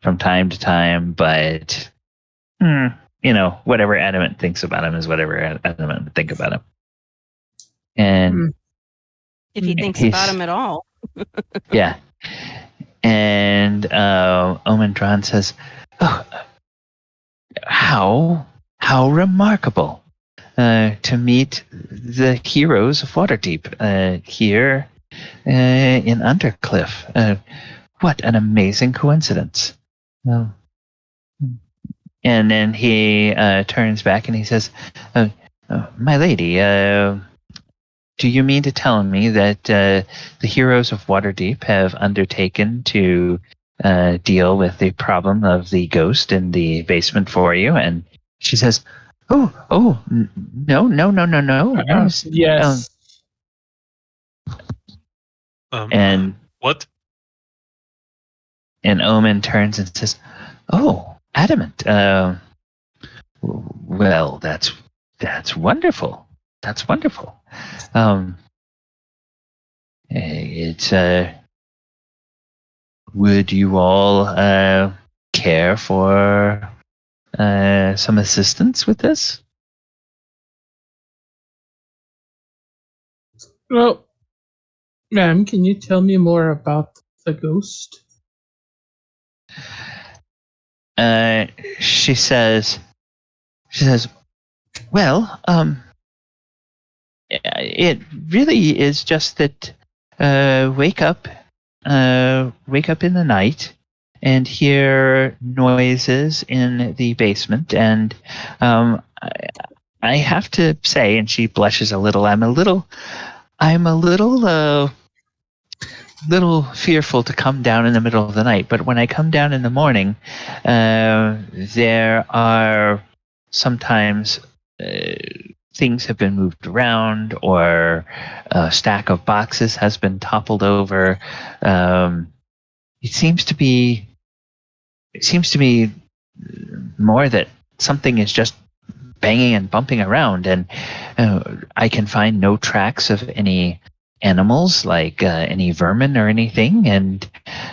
from time to time, but whatever Adamant thinks about him is whatever Adamant would think about him. And If he thinks about him at all. Yeah. And Omen Drawn says, "Oh, how remarkable to meet the heroes of Waterdeep here in Undercliff. What an amazing coincidence." And then he turns back and he says, "My lady, do you mean to tell me that the heroes of Waterdeep have undertaken to deal with the problem of the ghost in the basement for you?" And she says, no. Yes. And what? And Omen turns and says, "Oh, Adamant. Well, that's wonderful. That's wonderful. It's would you all care for some assistance with this?" Well, ma'am, can you tell me more about the ghost? She says, "Well, it really is just that wake up in the night and hear noises in the basement, and I have to say," and she blushes a little, I'm a little fearful to come down in the middle of the night, but when I come down in the morning, there are sometimes things have been moved around, or a stack of boxes has been toppled over. It seems to be more that something is just banging and bumping around, and I can find no tracks of any animals, like any vermin or anything, and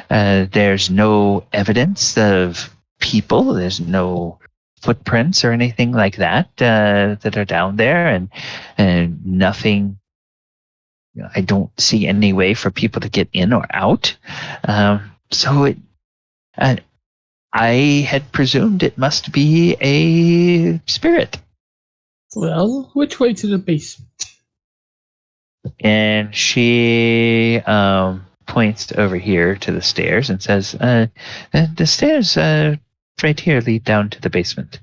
there's no evidence of people. There's no footprints or anything like that that are down there, and nothing I don't see any way for people to get in or out. I had presumed it must be a spirit. Well, which way to the basement? And she points over here to the stairs and says, the stairs right here lead down to the basement.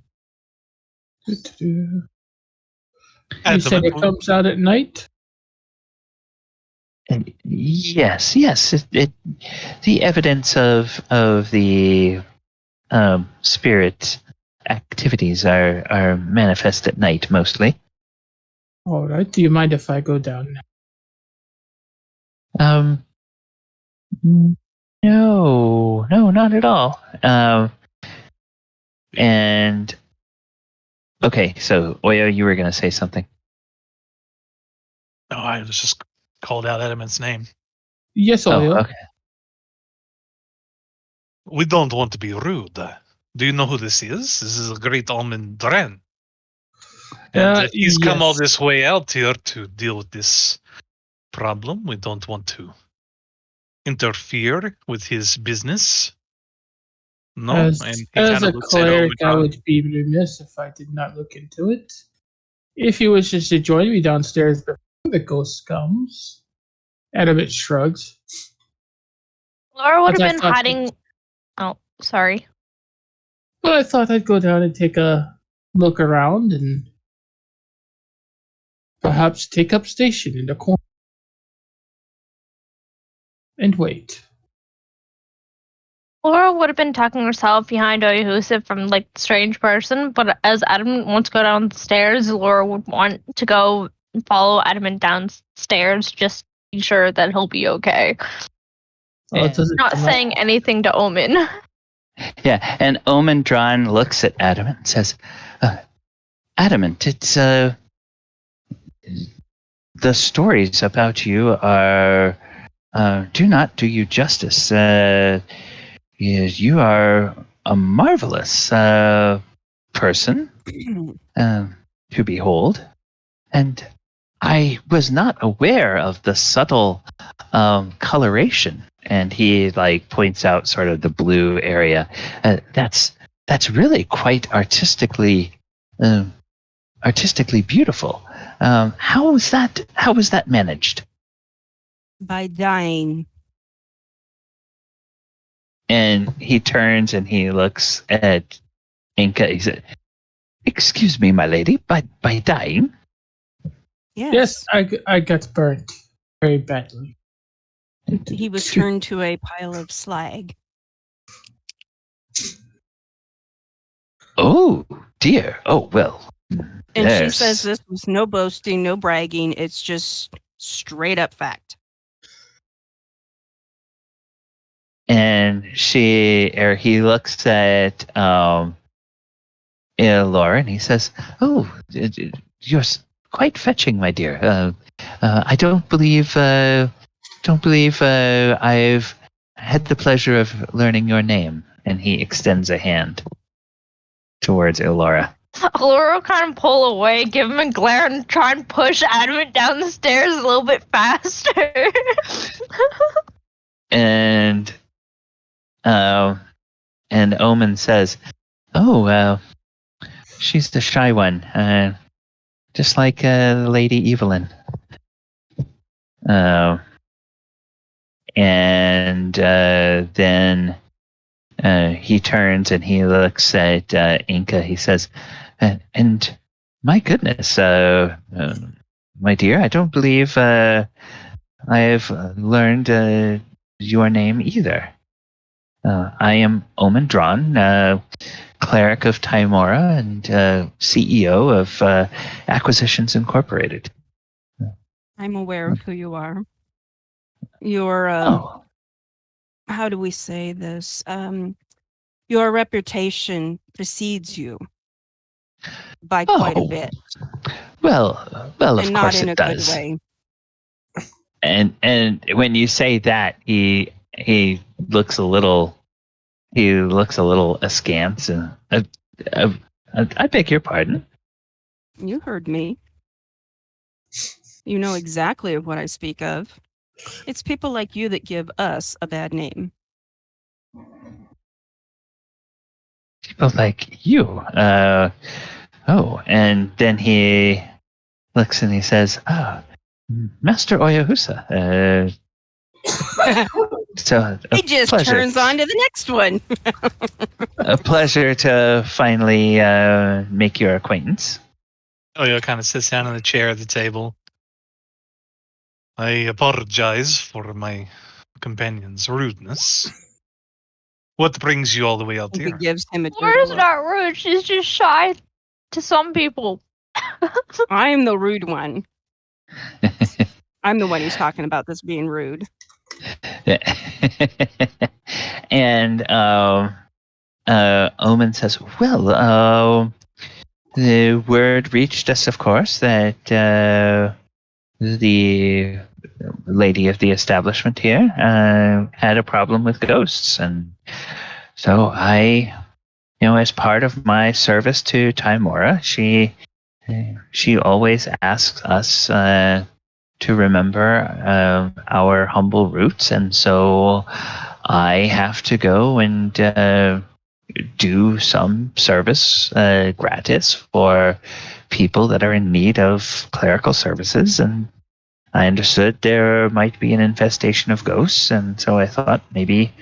You Adamant, said it comes out at night? And yes. The evidence of the spirit activities are manifest at night mostly. All right. Do you mind if I go down now? No, not at all. And okay, so Oyo, you were going to say something. No, I was just called out Adamant's name. Yes, Oyo. Oh, okay. We don't want to be rude. Do you know who this is? This is a great almond Dren. And he's come all yes. this way out here to deal with this problem. We don't want to interfere with his business. No, As and he a kinda looks at cleric, I Omicron. would be remiss if I did not look into it. If he wishes to join me downstairs before the ghost comes, Adamant shrugs. Laura would But I have been thought hiding. Oh, sorry. Well, I thought I'd go down and take a look around and perhaps take up station in the corner and wait. Laura would have been tucking herself behind Oyohusa from like the strange person, but as Adamant wants to go down the stairs, Laura would want to go follow Adamant downstairs just to be sure that he'll be okay. Oh, does it Not come saying anything to Omen. Yeah, and Omen Dran looks at Adamant and says, Adamant, it's the stories about you are do not do you justice. You are a marvelous person to behold, and I was not aware of the subtle coloration. And he like points out sort of the blue area. That's really quite artistically beautiful. How was that managed? By dying. And he turns and he looks at Enka. He said, "Excuse me, my lady, by dying?" Yes. I got burnt very badly. He was turned to a pile of slag. Oh dear. Oh well. And she says this was no boasting, no bragging. It's just straight up fact. And he looks at Elora and he says, "Oh, you're quite fetching, my dear. I don't believe I've had the pleasure of learning your name." And he extends a hand towards Elora. Laura will kind of pull away, give him a glare, and try and push Adamant down the stairs a little bit faster. And Omen says, "Oh, she's the shy one, just like Lady Evelyn." And then he turns and he looks at Enka. He says, "And my goodness, my dear, I don't believe I have learned your name either. I am Omen Dran, cleric of Timora and CEO of Acquisitions Incorporated." I'm aware of who you are. Your how do we say this? Your reputation precedes you by quite a bit. Well, of and not course in it a does. good way. And when you say that, he looks a little askance. I beg your pardon. You heard me. You know exactly what I speak of. It's people like you that give us a bad name. People like you. And then he looks and he says, Master Oyohusa. So He just pleasure. turns on to the next one. A pleasure to finally make your acquaintance. Oyo kind of sits down in the chair at the table. I apologize for my companion's rudeness. What brings you all the way out He here? gives him a dirty Laura's look. not rude. She's just shy to some people. I'm the rude one. I'm the one who's talking about this being rude. And Omen says, well, the word reached us, of course, that the lady of the establishment here had a problem with ghosts. And so I, as part of my service to Timora, she always asks us to remember our humble roots. And so I have to go and do some service gratis for people that are in need of clerical services. And I understood there might be an infestation of ghosts, and so I thought maybe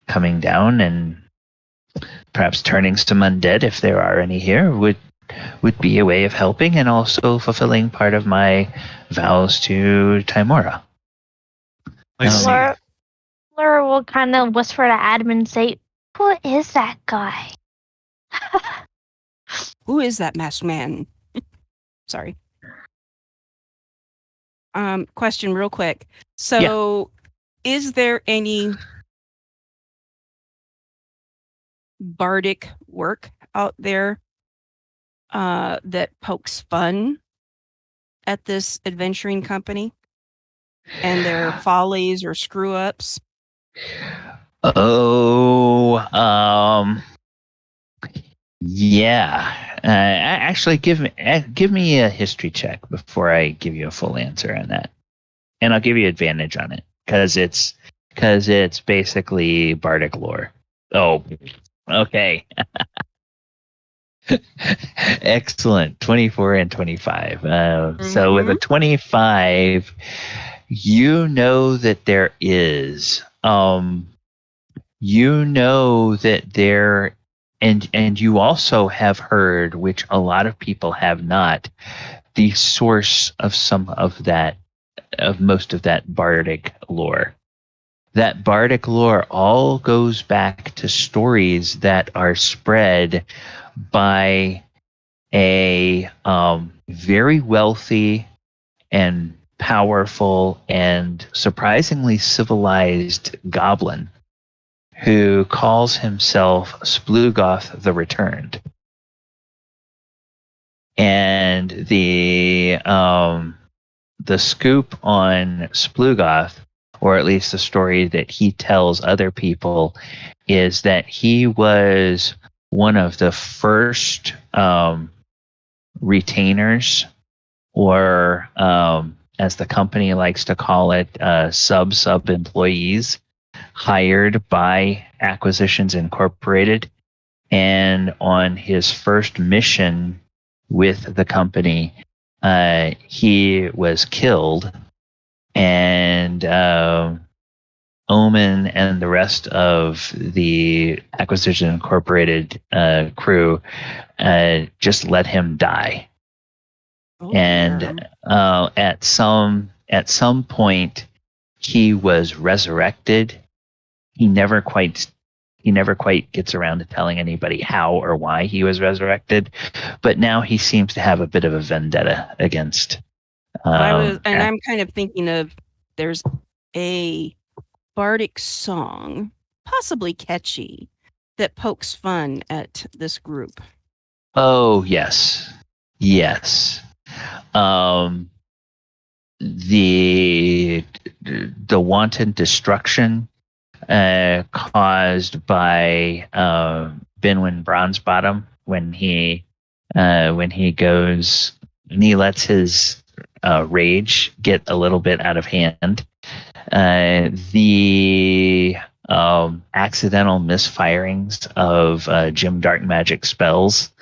coming down and perhaps turning some undead, if there are any here, would be a way of helping and also fulfilling part of my vows to Timora. I see. Laura will kind of whisper to Adam and say, "Who is that guy?" Who is that masked man? Sorry. Question real quick. So, is there any bardic work out there that pokes fun at this adventuring company and their follies or screw ups? Yeah. Actually, give me a history check before I give you a full answer on that, and I'll give you advantage on it because it's basically bardic lore. Oh, okay. Excellent. 24 and 25. So with a 25, you know that there is. You know that there, and you also have heard, which a lot of people have not, the source of most of that bardic lore. That bardic lore all goes back to stories that are spread by a very wealthy and powerful and surprisingly civilized goblin who calls himself Splugoth the Returned. And the scoop on Splugoth, or at least the story that he tells other people, is that he was one of the first retainers, or as the company likes to call it, sub employees hired by Acquisitions Incorporated. And on his first mission with the company, he was killed, and Omen and the rest of the Acquisition Incorporated crew just let him die. Oh, And at some point, he was resurrected. He never quite gets around to telling anybody how or why he was resurrected, but now he seems to have a bit of a vendetta against. I'm kind of thinking of, there's a bardic song, possibly catchy, that pokes fun at this group. Oh yes. The wanton destruction caused by Benwyn Bronzebottom when he goes and he lets his rage get a little bit out of hand. The accidental misfirings of Jim Dark Magic spells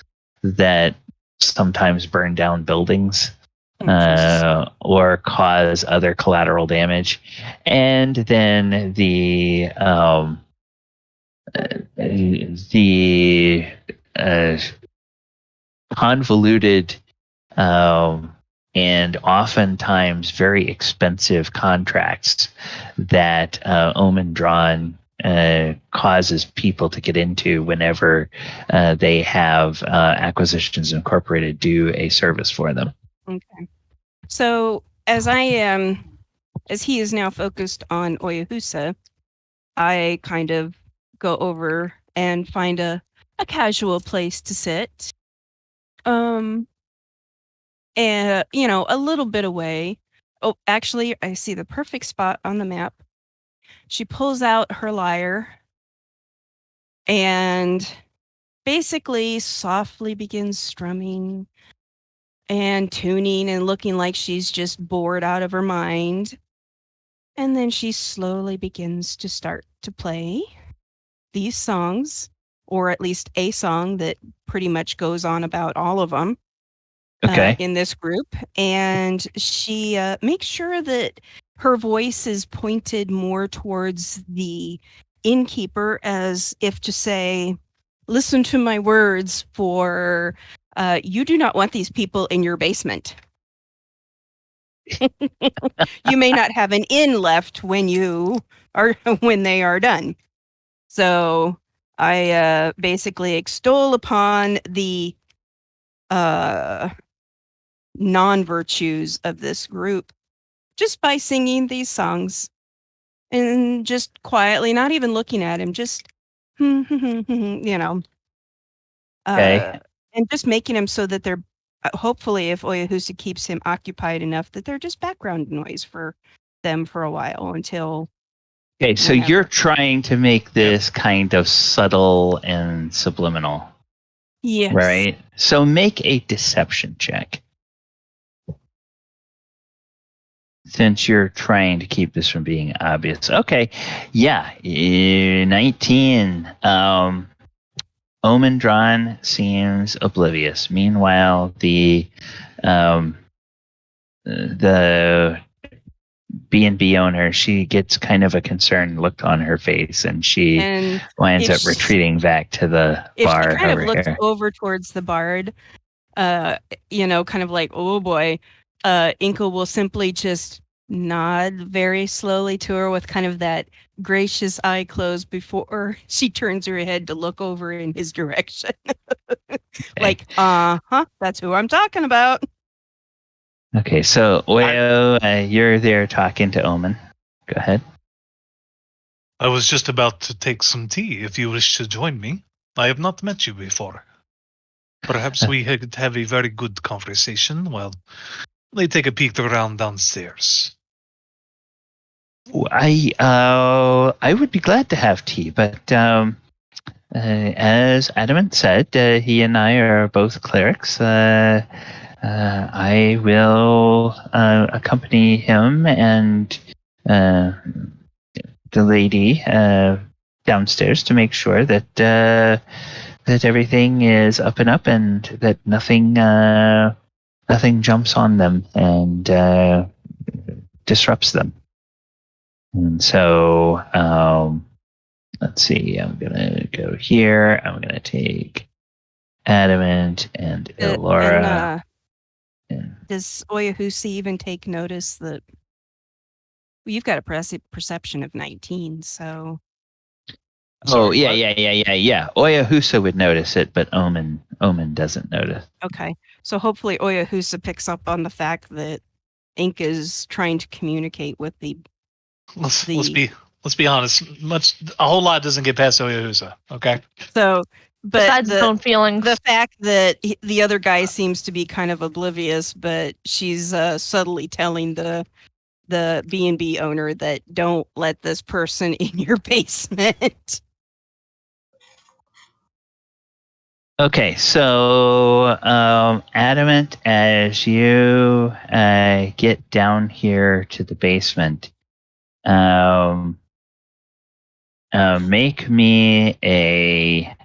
that sometimes burn down buildings or cause other collateral damage, and then the convoluted and oftentimes very expensive contracts that Omen Drawn causes people to get into whenever they have Acquisitions Incorporated do a service for them. Okay. So as he is now focused on Oyohusa, I kind of go over and find a casual place to sit. And, a little bit away. Oh, actually, I see the perfect spot on the map. She pulls out her lyre and basically softly begins strumming and tuning and looking like she's just bored out of her mind. And then she slowly begins to start to play these songs, or at least a song that pretty much goes on about all of them. Okay. In this group, and she makes sure that her voice is pointed more towards the innkeeper, as if to say, listen to my words, for you do not want these people in your basement. You may not have an inn left when they are done. So I basically extol upon the non-virtues of this group just by singing these songs and just quietly, not even looking at him, just Okay. and just making him so that they're hopefully, if Oyohusa keeps him occupied enough, that they're just background noise for them for a while until. Okay, so whenever. you're trying to make this kind of subtle and subliminal, Yes. right? So make a deception check. Since you're trying to keep this from being obvious. Okay, yeah, 19. Omen Drawn seems oblivious. Meanwhile, the B&B owner, she gets kind of a concerned look on her face, and she winds up retreating back to the bar. If she kind of looks here. over towards the bard, kind of like, oh boy, Enka will simply just nod very slowly to her with kind of that gracious eye closed before she turns her head to look over in his direction. Like, that's who I'm talking about. Okay, so Oyo, you're there talking to Omen. Go ahead. I was just about to take some tea if you wish to join me. I have not met you before. Perhaps we could have a very good conversation while they take a peek around downstairs. I would be glad to have tea, but as Adamant said, he and I are both clerics. I will accompany him and the lady downstairs to make sure that that everything is up and up, and that nothing jumps on them and disrupts them. And so, let's see. I'm gonna go here. I'm gonna take Adamant and Elora. Does Oyohusa even take notice that you've got a perception of 19? So. Oh, yeah. Oyohusa would notice it, but Omen doesn't notice. Okay, so hopefully Oyohusa picks up on the fact that Enka is trying to communicate with the. Let's be honest. A whole lot doesn't get past Oyohusa. Okay. So, but besides his own feelings, the fact that the other guy seems to be kind of oblivious, but she's subtly telling the B&B owner that don't let this person in your basement. Okay, so Adamant, as you get down here to the basement, make me a.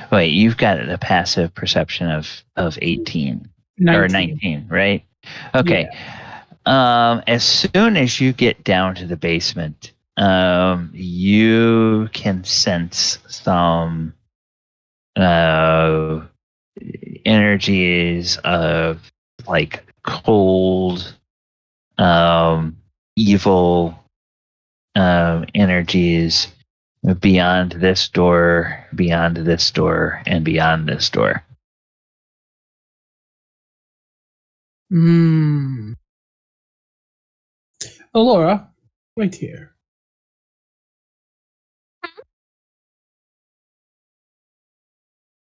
Wait, you've got a passive perception of 18 or 19, right? Okay. As soon as you get down to the basement, you can sense some energies of like cold, evil energies beyond this door, beyond this door, and beyond this door. Elora, wait here.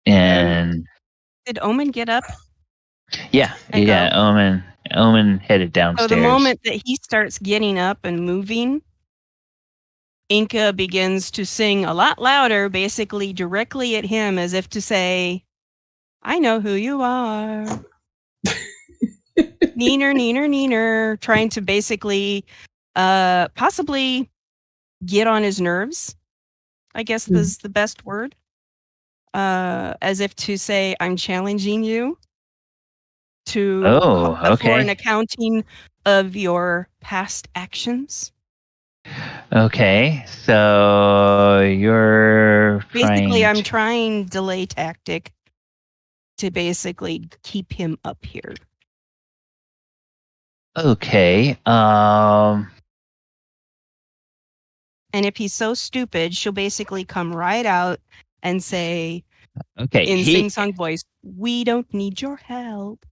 And Did Omen get up? yeah, And yeah, go? Omen headed downstairs. So the moment that he starts getting up and moving, Enka begins to sing a lot louder, basically directly at him, as if to say, I know who you are. Neener, neener, neener, trying to basically possibly get on his nerves, I guess is the best word. As if to say, I'm challenging you to for an accounting of your past actions. Okay, so you're basically I'm trying delay tactic to basically keep him up here. Okay. And if he's so stupid, she'll basically come right out and say, okay, in sing-song voice, we don't need your help.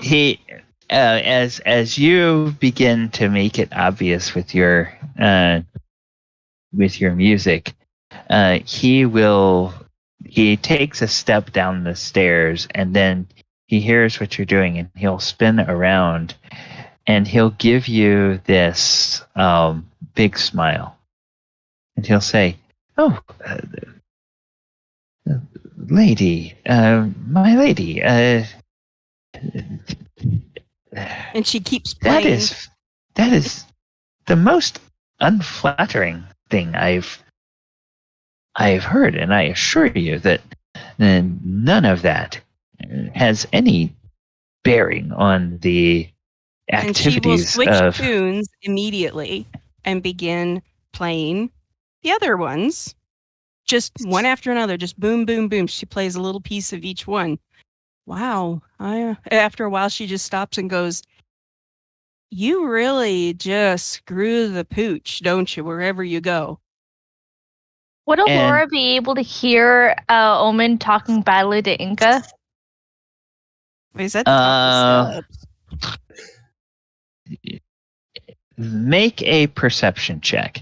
He as you begin to make it obvious with your music, he takes a step down the stairs, and then he hears what you're doing, and he'll spin around, and he'll give you this big smile, and he'll say, "Oh, lady, my lady, and she keeps playing. That is the most unflattering thing I've heard, and I assure you that none of that has any bearing on the activities. And she will switch tunes immediately and begin playing the other ones, just one after another, just boom, boom, boom. She plays a little piece of each one. Wow. After a while, she just stops and goes, you really just screw the pooch, don't you, wherever you go? Would Elora be able to hear Omen talking badly to Enka? Is that the top of the steps? Make a perception check.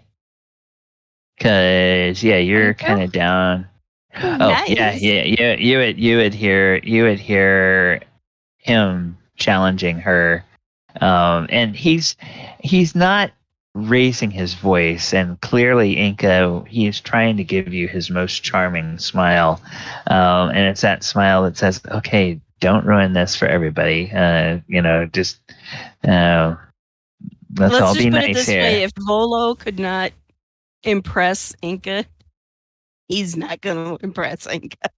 Because you're kind of down. Nice. You would hear him challenging her, and he's not raising his voice, and clearly Enka, he's trying to give you his most charming smile, and it's that smile that says, "Okay, don't ruin this for everybody. Just let's all be nice here." Let's just put it this way: if Volo could not impress Enka, he's not going to impress Enka.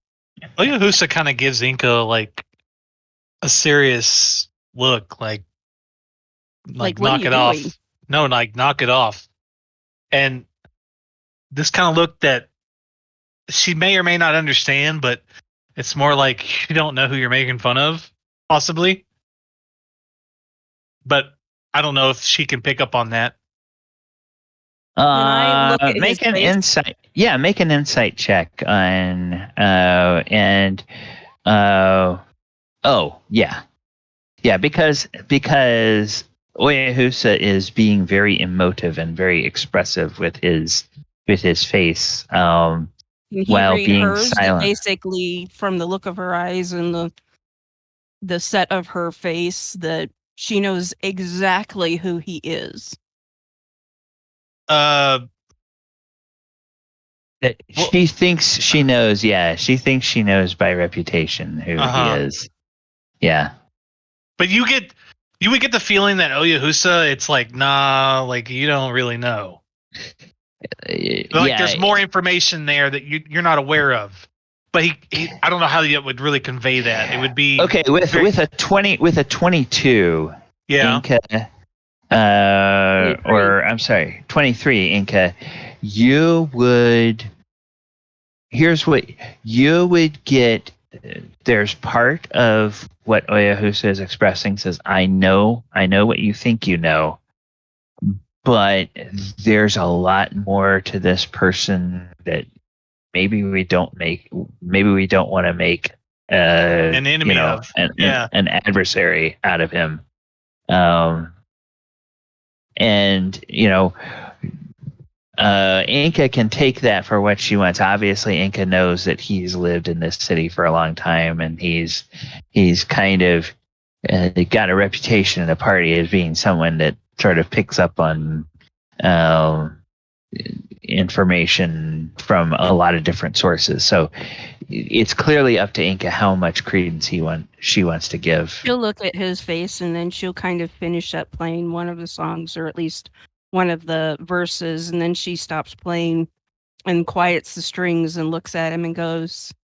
Oyohusa kind of gives Enka like a serious look, like knock it off. Doing? No, like knock it off. And this kind of look that she may or may not understand, but it's more like you don't know who you're making fun of, possibly. But I don't know if she can pick up on that. Make an insight. Yeah, make an insight check on because Oyohusa is being very emotive and very expressive with his face, while being silent. Basically, from the look of her eyes and the set of her face, that she knows exactly who he is. She thinks she knows. Yeah, she thinks she knows by reputation who he is. Yeah, but you would get the feeling that Oyohusa, it's like, nah, like you don't really know. Like there's more information there that you're not aware of. But he I don't know how you would really convey that. It would be okay with a 22. Yeah. Inka, or I'm sorry, 23. Inka, here's what you would get. There's part of what Oyohusa is expressing says, I know what you think you know, but there's a lot more to this person that maybe we don't want to make an enemy of. An adversary out of him. And Enka can take that for what she wants. Obviously, Enka knows that he's lived in this city for a long time, and he's kind of got a reputation in the party as being someone that sort of picks up on information from a lot of different sources. So it's clearly up to Enka how much credence she wants to give. She'll look at his face, and then she'll kind of finish up playing one of the songs, or at least one of the verses, and then she stops playing and quiets the strings and looks at him and goes,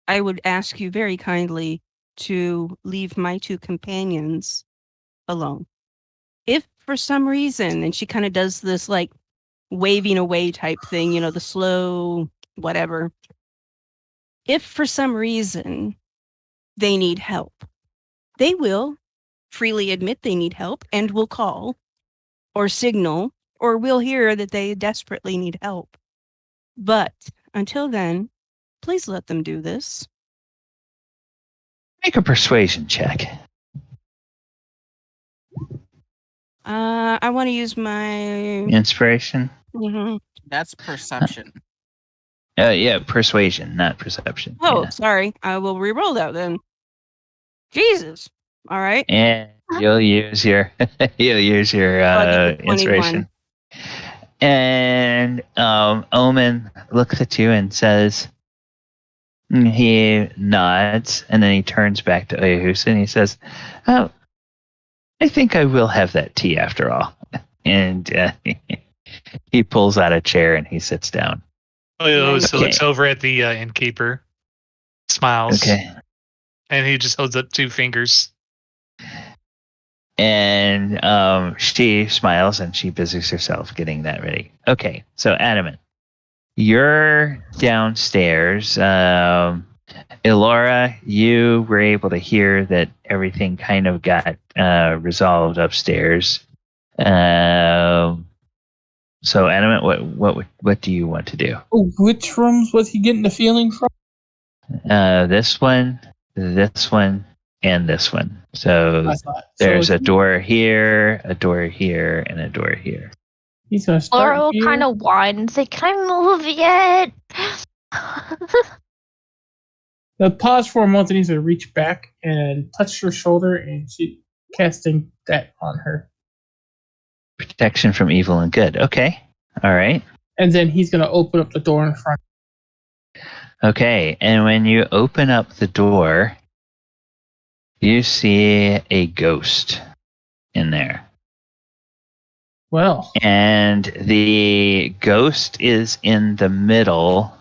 I would ask you very kindly to leave my two companions alone. If for some reason, and she kind of does this like waving away type thing, the slow whatever. If for some reason they need help, they will freely admit they need help and will call or signal, or we'll hear that they desperately need help. But until then, please let them do this. Make a persuasion check. I want to use my inspiration. Mm-hmm. That's perception. Yeah, persuasion, not perception. Oh, sorry. I will re-roll that then. Jesus. All right. And you'll use your inspiration. And Omen looks at you and says, he nods, and then he turns back to Oyohusa and he says, "Oh, I think I will have that tea after all." And he pulls out a chair and he sits down. Oyohusa looks over at the innkeeper, smiles, and he just holds up 2 fingers. And she smiles and she busies herself getting that ready. Okay, so Adamant, you're downstairs. Elora, you were able to hear that everything kind of got resolved upstairs. So Adamant, what do you want to do? Oh, which rooms was he getting the feeling from? This one, and this one. So there's a door here, and a door here. He's gonna start Laura will kind of whine and say, "Can I move yet?" Pause for a moment, and he's gonna reach back and touch her shoulder, and she casting that on her. Protection from evil and good. Okay. All right. And then he's gonna open up the door in front. Okay, and when you open up the door, you see a ghost in there. Well. And the ghost is in the middle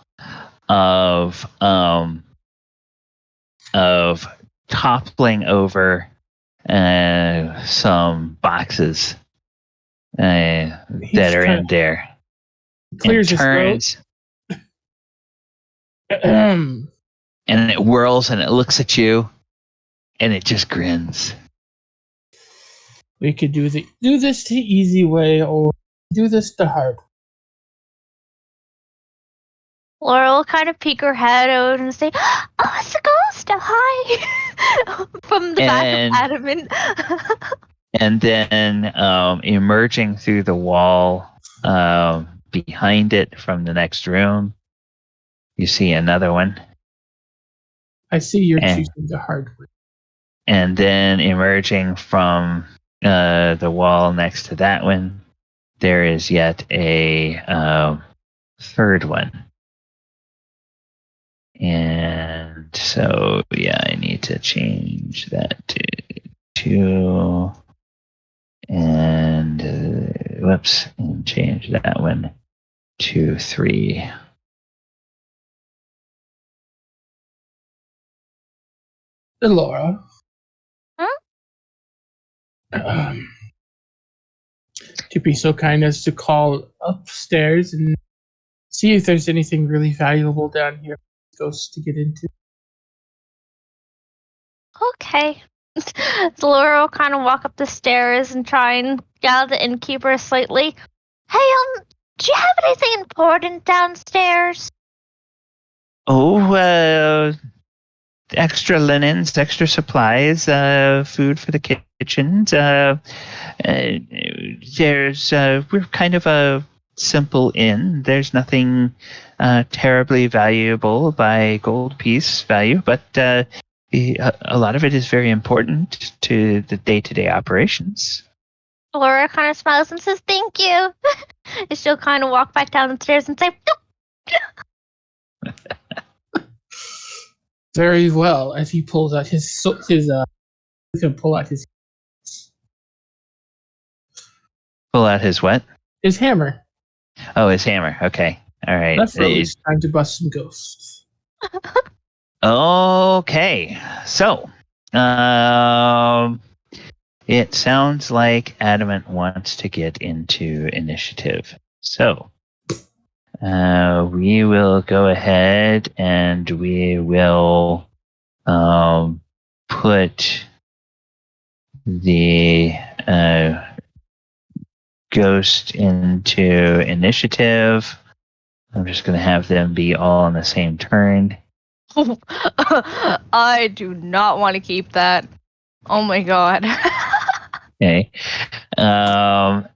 of toppling over some boxes that are in there. Clears his throat. And it whirls and it looks at you and it just grins. We could do this the easy way, or do this the hard way. Laura will kind of peek her head out and say, "Oh, it's a ghost! Hi!" From the back of Adamant. And then emerging through the wall behind it from the next room, you see another one. I see you're choosing the hard way. And then emerging from the wall next to that one, there is yet a third one. And so, yeah, I need to change that to 2. And, and change that one to 3. Elora. Huh? To be so kind as to call upstairs and see if there's anything really valuable down here for ghosts to get into. Okay. So Laura will kind of walk up the stairs and try and yell at the innkeeper slightly. Hey, do you have anything important downstairs? Oh, extra linens, extra supplies, food for the kitchens. We're kind of a simple inn. There's nothing terribly valuable by gold piece value, but a lot of it is very important to the day-to-day operations. Laura kind of smiles and says, "Thank you." And she'll kind of walk back down the stairs and say, "Nope." Very well. As he pulls out he's gonna pull out his what? His hammer. Oh, his hammer. Okay. All right. That's right. It's time to bust some ghosts. Okay. So, it sounds like Adamant wants to get into initiative. So, we will go ahead and we will put the ghost into initiative. I'm just going to have them be all on the same turn. I do not want to keep that. Oh my god. Okay. Man,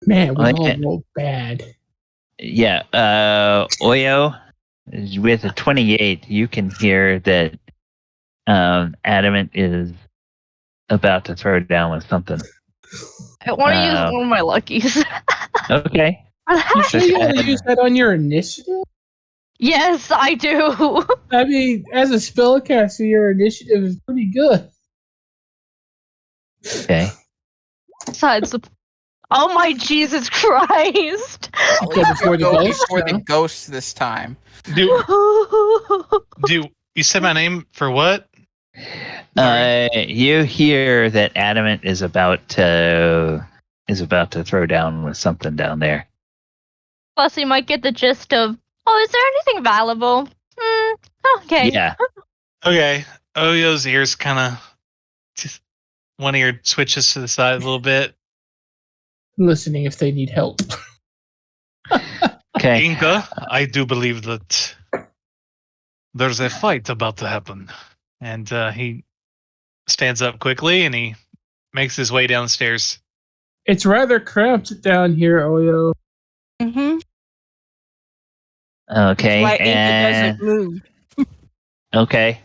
we all rolled bad. Yeah, Oyo, with a 28, you can hear that Adamant is about to throw down with something. I want to use one of my luckies. Okay. You sure you want to use that on your initiative? Yes, I do. I mean, as a spellcaster, your initiative is pretty good. Okay. Besides the... Oh my Jesus Christ! Go before the ghost. Before the ghost this time. Do you said my name for what? You hear that Adamant is about to throw down with something down there. Plus, you might get the gist of, is there anything valuable? Okay. Yeah. Okay. Oyo's ears kind of just one ear switches to the side a little bit. Listening if they need help. Okay. Enka, I do believe that there's a fight about to happen. And he stands up quickly and he makes his way downstairs. It's rather cramped down here, Oyo. Mm-hmm. Okay. That's why Inka doesn't move. Okay.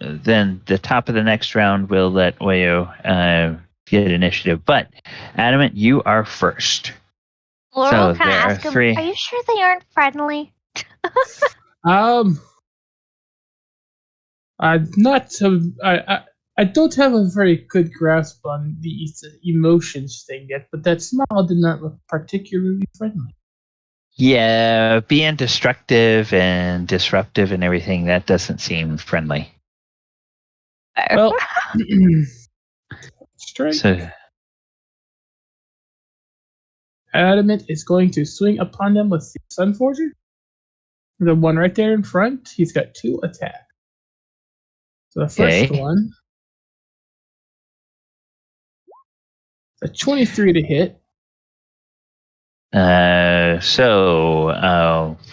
Then the top of the next round will let Oyo get initiative. But Adamant, you are first. Laura So will kind of there are ask him, 3. are you sure they aren't friendly? I'm not. I don't have a very good grasp on the emotions thing yet, but that smile did not look particularly friendly. Yeah, being destructive and disruptive and everything, that doesn't seem friendly. Well, straight. So, Adamant is going to swing upon them with the Sunforger. The one right there in front, he's got 2 attacks. So the first one, a 23 to hit.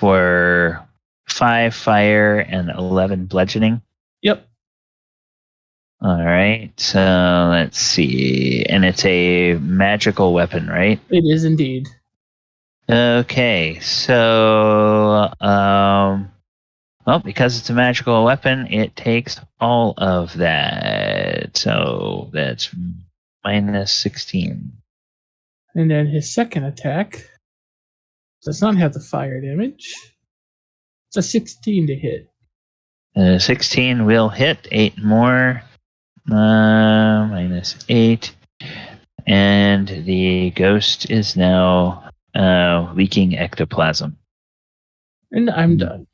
For 5 fire and 11 bludgeoning. Yep. All right. So let's see, and it's a magical weapon, right? It is indeed. Okay. So Well, because it's a magical weapon, it takes all of that. So that's minus 16. And then his second attack does not have the fire damage. It's a 16 to hit. 16 will hit. 8 more. Minus 8. And the ghost is now leaking ectoplasm. And I'm done.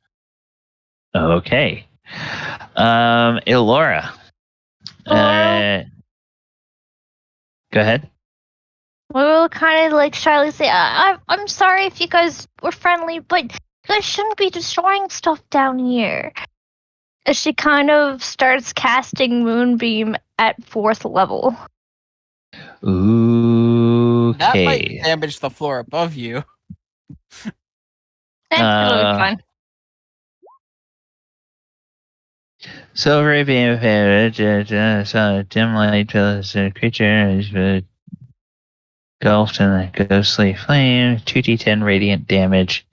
Okay. Elora. Go ahead. We will kind of like shyly say, I'm sorry if you guys were friendly, but you guys shouldn't be destroying stuff down here. As she kind of starts casting Moonbeam at 4th level. Okay. That might damage the floor above you. It'll be fine. Silvery beam of damage, dim light fills a creature is engulfed in a ghostly flame. 2d10 radiant damage.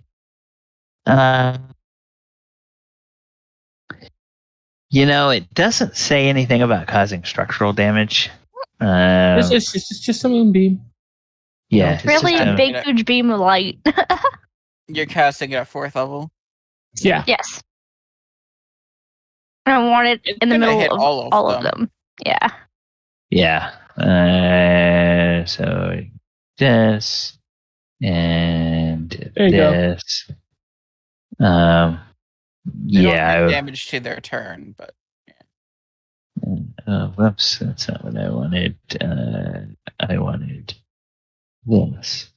It doesn't say anything about causing structural damage. It's just a moonbeam. Yeah, It's really a big, huge beam of light. You're casting it at 4th level? Yeah. Yes. I want it in the middle of all of them. Yeah. Yeah. So this and this. They don't Yeah. do damage to their turn, but whoops, that's not what I wanted. I wanted this.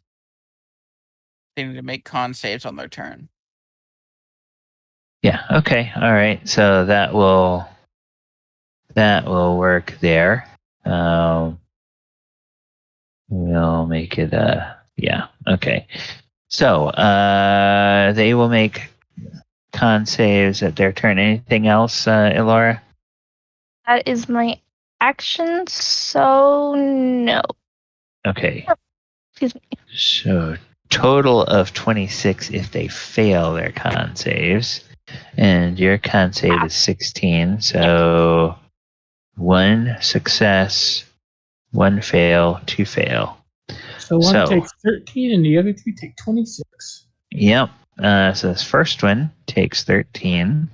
they need to make con saves on their turn. Yeah. Okay. All right. So that will work there. We'll make it. Yeah. Okay. So they will make con saves at their turn. Anything else, Elora? That is my action, so no. Okay. Excuse me. So total of 26 if they fail their con saves. And your con save is 16, so 1 success, 1 fail, 2 fail. So one takes 13 and the other 2 take 26. Yep. So this first one takes 13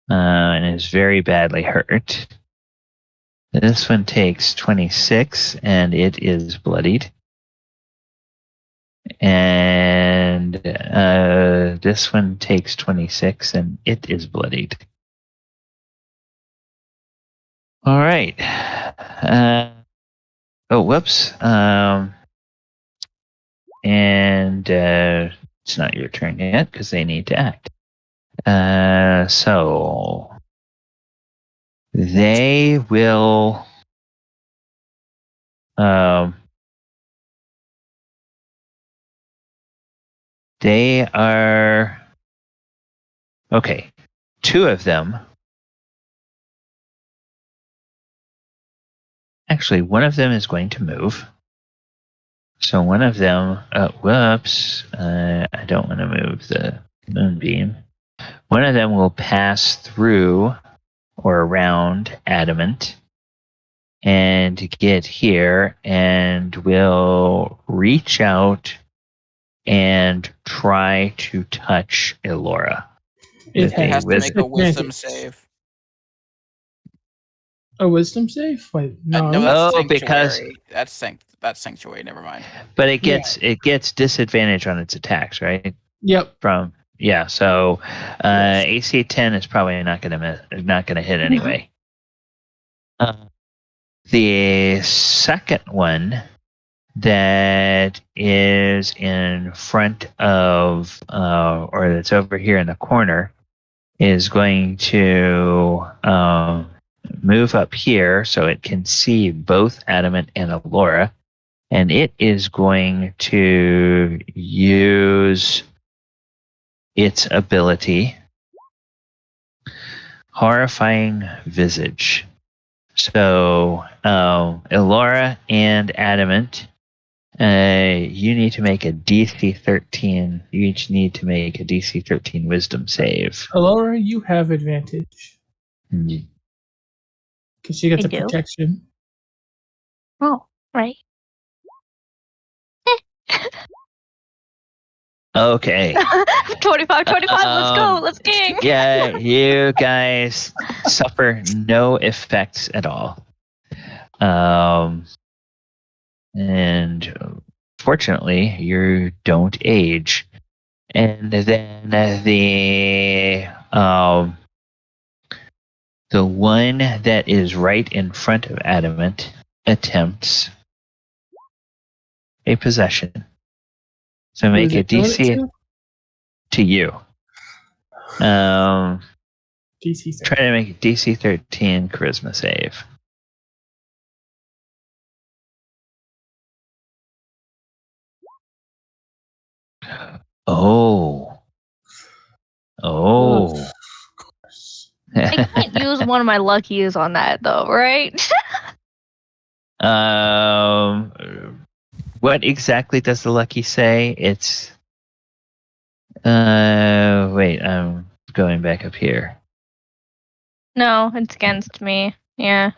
and is very badly hurt. This one takes 26 and it is bloodied. And this one takes 26 and it is bloodied. All right. Whoops. And it's not your turn yet because they need to act. So they will. They are. Okay. 2 of them. Actually, one of them is going to move. So one of them, whoops, I don't want to move the moonbeam. One of them will pass through or around Adamant and get here and will reach out and try to touch Elora. It has to make a wisdom save. A wisdom save? Wait, no. That's because that's sanctuary. Never mind. But it gets disadvantage on its attacks, right? Yep. So AC 10 is probably not gonna hit anyway. The second one that is in front of or that's over here in the corner is going to move up here so it can see both Adamant and Elora, and it is going to use its ability, Horrifying Visage. So Elora and Adamant You need to make a DC 13. You each need to make a DC 13 Wisdom save. Elora, you have advantage Mm, because she gets I a do? protection. Oh, right. Okay. 25, 25, let's go, let's gang. Yeah, you guys suffer no effects at all. And fortunately, you don't age. And then the one that is right in front of Adamant attempts a possession. So make Who a is it doing it DC to you. DC Try to make a DC 13 charisma save. Oh. Oh. I can't use one of my luckies on that though, right? What exactly does the lucky say? It's wait, I'm going back up here. No, it's against me. Yeah.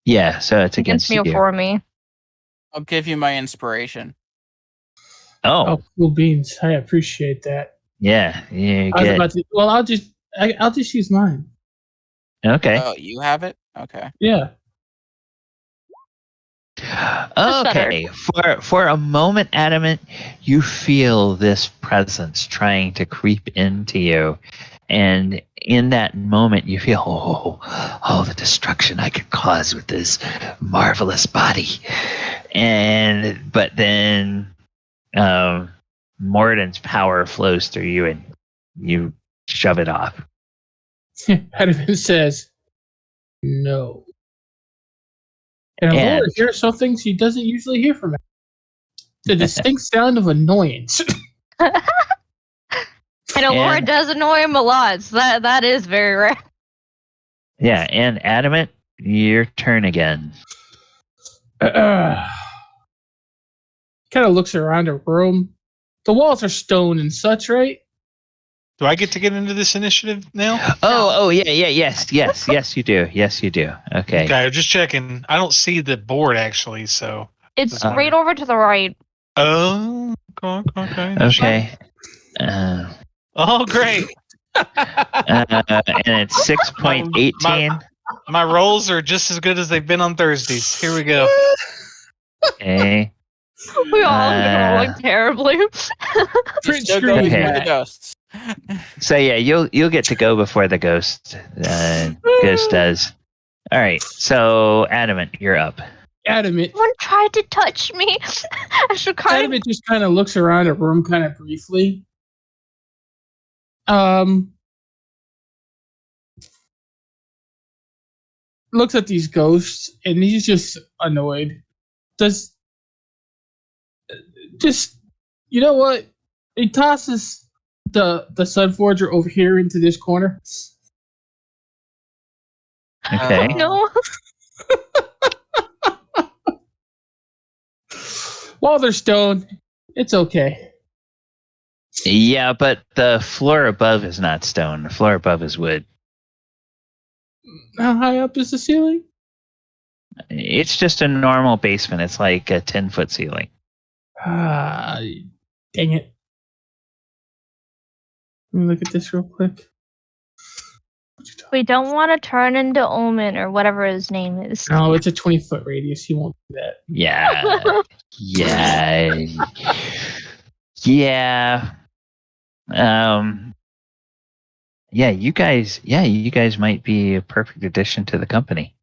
Yeah, so it's against me you. or for me. I'll give you my inspiration. Oh, Oh, cool beans! I appreciate that. yeah, you I was get about to. Well, I'll just use mine. okay. Oh, you have it? Okay. Yeah. Okay, for a moment, Adamant, you feel this presence trying to creep into you, and in that moment, you feel oh, the destruction I could cause with this marvelous body, but then Morden's power flows through you, and you shove it off. Adamant says no. And Elora hears something she doesn't usually hear from him. The distinct sound of annoyance. And Elora does annoy him a lot. So that is very rare. Yeah, and Adamant, your turn again. Kind of looks around the room. The walls are stone and such, right? Do I get to get into this initiative now? Oh, yes, you do. Yes, you do. Okay. Okay, I'm just checking. I don't see the board actually, so. It's right over to the right. Oh, okay. Okay. Oh, great. And it's 6.18. My rolls are just as good as they've been on Thursdays. Here we go. Okay. We all rolling terribly. Just still go Okay. before the ghosts. So yeah, you'll get to go before the ghost does. All right. So Adamant, you're up. Adamant. Someone tried to touch me. I should kind Adamant just kind of looks around the room kind of briefly. Looks at these ghosts and he's just annoyed. You know what? He tosses the Sunforger over here into this corner. Okay. No. While they're stone, it's okay. Yeah, but the floor above is not stone. The floor above is wood. How high up is the ceiling? It's just a normal basement. It's like a 10-foot ceiling. Ah, dang it. Let me look at this real quick. We don't want to turn into Omen or whatever his name is. No, it's a 20-foot radius. He won't do that. Yeah. Yeah. Yeah, you guys might be a perfect addition to the company.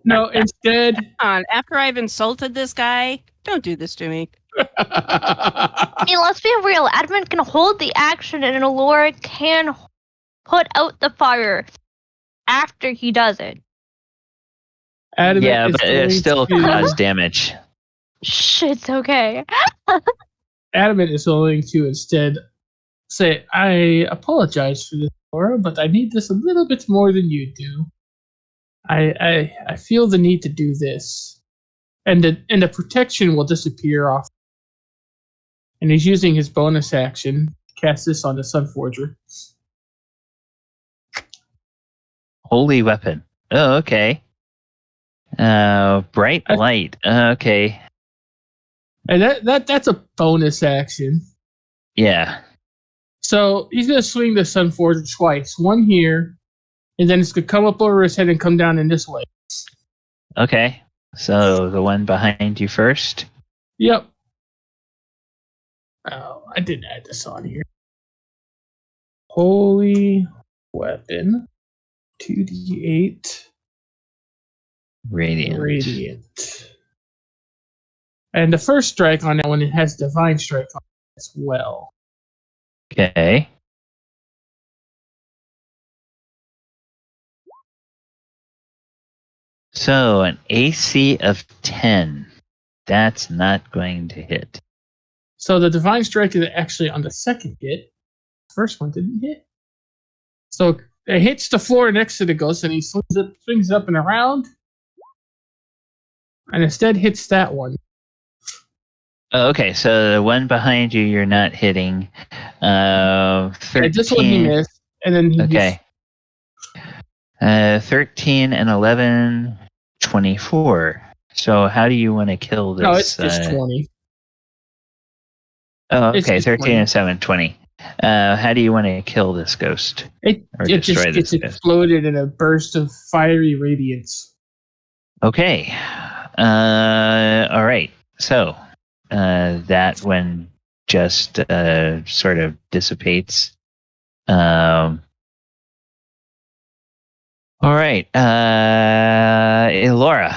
No, instead. After I've insulted this guy, don't do this to me. I mean, let's be real. Adamant can hold the action, and Elora can put out the fire after he does it. Adamant yeah, but it still cause damage. Shh, it's okay. Adamant is willing to instead say, I apologize for this, Laura, but I need this a little bit more than you do. I feel the need to do this. and the protection will disappear off. And he's using his bonus action to cast this on the Sunforger. Holy weapon. Oh, okay. Bright light. Okay. And that's a bonus action. Yeah. So he's gonna swing the Sunforger twice. One here, and then it's gonna come up over his head and come down in this way. Okay. So the one behind you first. Yep. Oh, I didn't add this on here. Holy weapon. 2d8. Radiant. And the first strike on that one, it has Divine Strike on it as well. Okay. So an AC of 10. That's not going to hit. So the Divine Strike is actually on the second hit. First one didn't hit. So it hits the floor next to the ghost, and he swings up and around, and instead hits that one. Oh, okay, so the one behind you, you're not hitting. 13. This one he missed, and then he Okay. 13 and 11, 24. So how do you want to kill this? No, it's just 20. Oh, It's okay, just 13 20. and 7, 20. How do you want to kill this ghost? It destroy just this gets ghost? exploded in a burst of fiery radiance. Okay. All right. So that one just sort of dissipates. All right. Elora,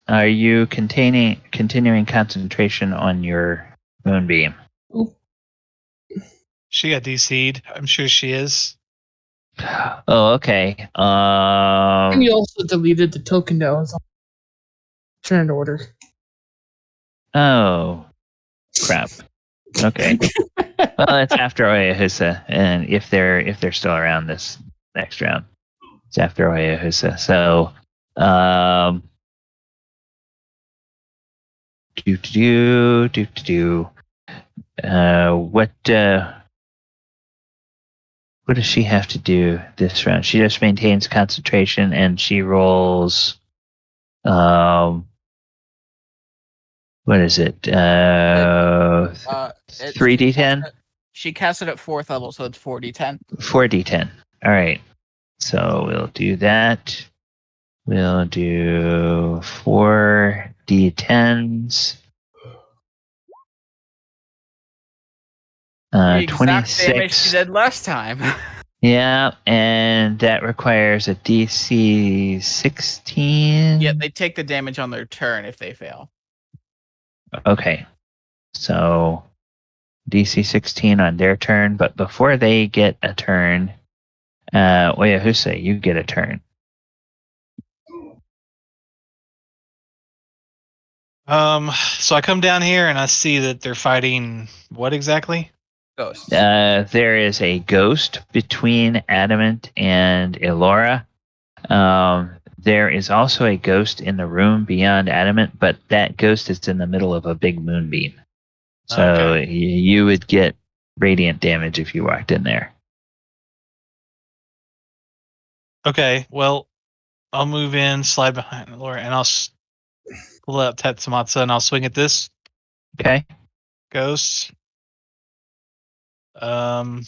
are you continuing concentration on your moonbeam? She got DC'd. I'm sure she is. Oh, okay. And he also deleted the token that was on turn order. Oh, crap. Okay. Well, it's after Oyohusa, and if they're still around this next round, it's after Oyohusa. So, what does she have to do this round? She just maintains concentration, and she rolls. What is it? 3d10. She cast it at 4th level, so it's 4d10. 4d10. All right. So we'll do that. We'll do 4d10s. The exact 26. damage she did last time. Yeah, and that requires a DC 16. Yeah, they take the damage on their turn if they fail. Okay. So DC 16 on their turn, but before they get a turn, Oyohusa, you get a turn. So I come down here and I see that they're fighting what exactly? Ghosts. There is a ghost between Adamant and Elora. There is also a ghost in the room beyond Adamant, but that ghost is in the middle of a big moonbeam. So Okay. you would get radiant damage if you walked in there. Okay, well, I'll move in, slide behind Laura, and I'll pull out Tetsumatsu and I'll swing at this Okay. ghost. Yep,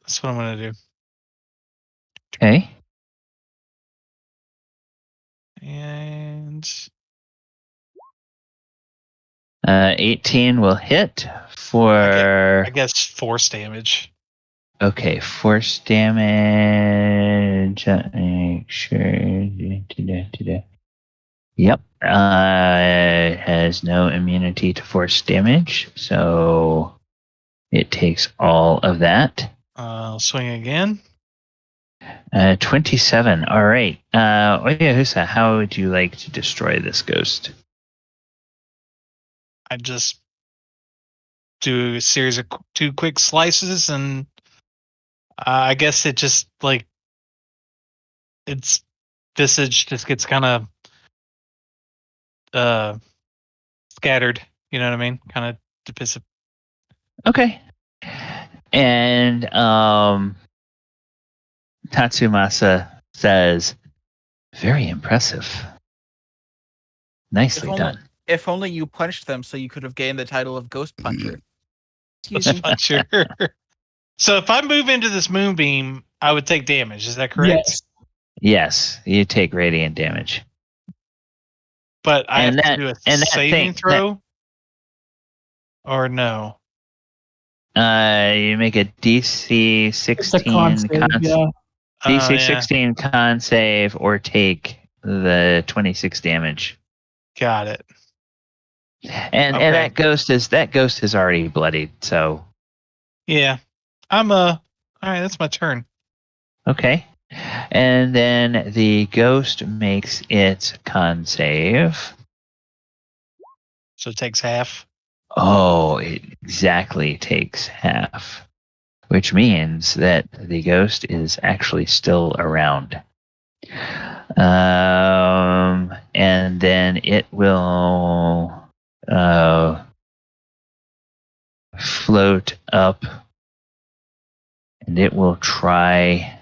that's what I'm gonna do. Okay. And 18 will hit for. I guess force damage. Okay, force damage. Make sure. Yep. It has no immunity to force damage, so it takes all of that. I'll swing again. 27. All right. Oyohusa, how would you like to destroy this ghost? I just do a series of 2 quick slices, and I guess it just it's visage just gets kind of scattered. You know what I mean? Kind of depissive. Okay. And Tatsumasa says, "Very impressive. Nicely done." If only you punched them so you could have gained the title of Ghost Puncher. Excuse me. Sure. So if I move into this moonbeam, I would take damage. Is that correct? Yes. Yes, you take radiant damage. But I And have that- to do a and that saving thing- throw? Or no? You make a DC It's a 16 con save, yeah. DC Yeah. 16 con save or take the 26 damage. Got it. And Okay. that ghost is already bloodied, so Yeah. All right, that's my turn. okay. And then the ghost makes its con save. So it takes half. Oh, it exactly takes half, which means that the ghost is actually still around. And then it will float up, and it will try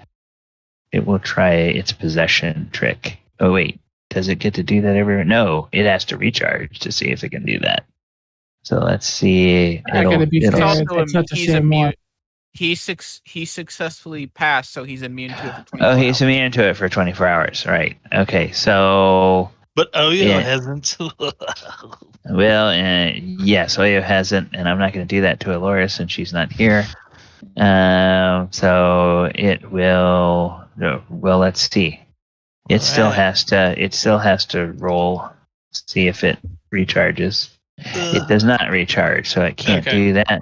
its possession trick. Oh wait, does it get to do that every? No, it has to recharge to see if it can do that. So let's see. I gotta be It's fair. also That's not the he's same immune. one. He successfully passed, so he's immune to it for 24 Oh, he's hours. immune to it for 24 hours. Right. Okay. So, But Oyo Yeah. hasn't. well, yes, Oyo hasn't, and I'm not going to do that to Elora since she's not here. So it will. Well, let's see. It still has to. It still has to roll. See if it recharges. It does not recharge, so it can't Okay. do that.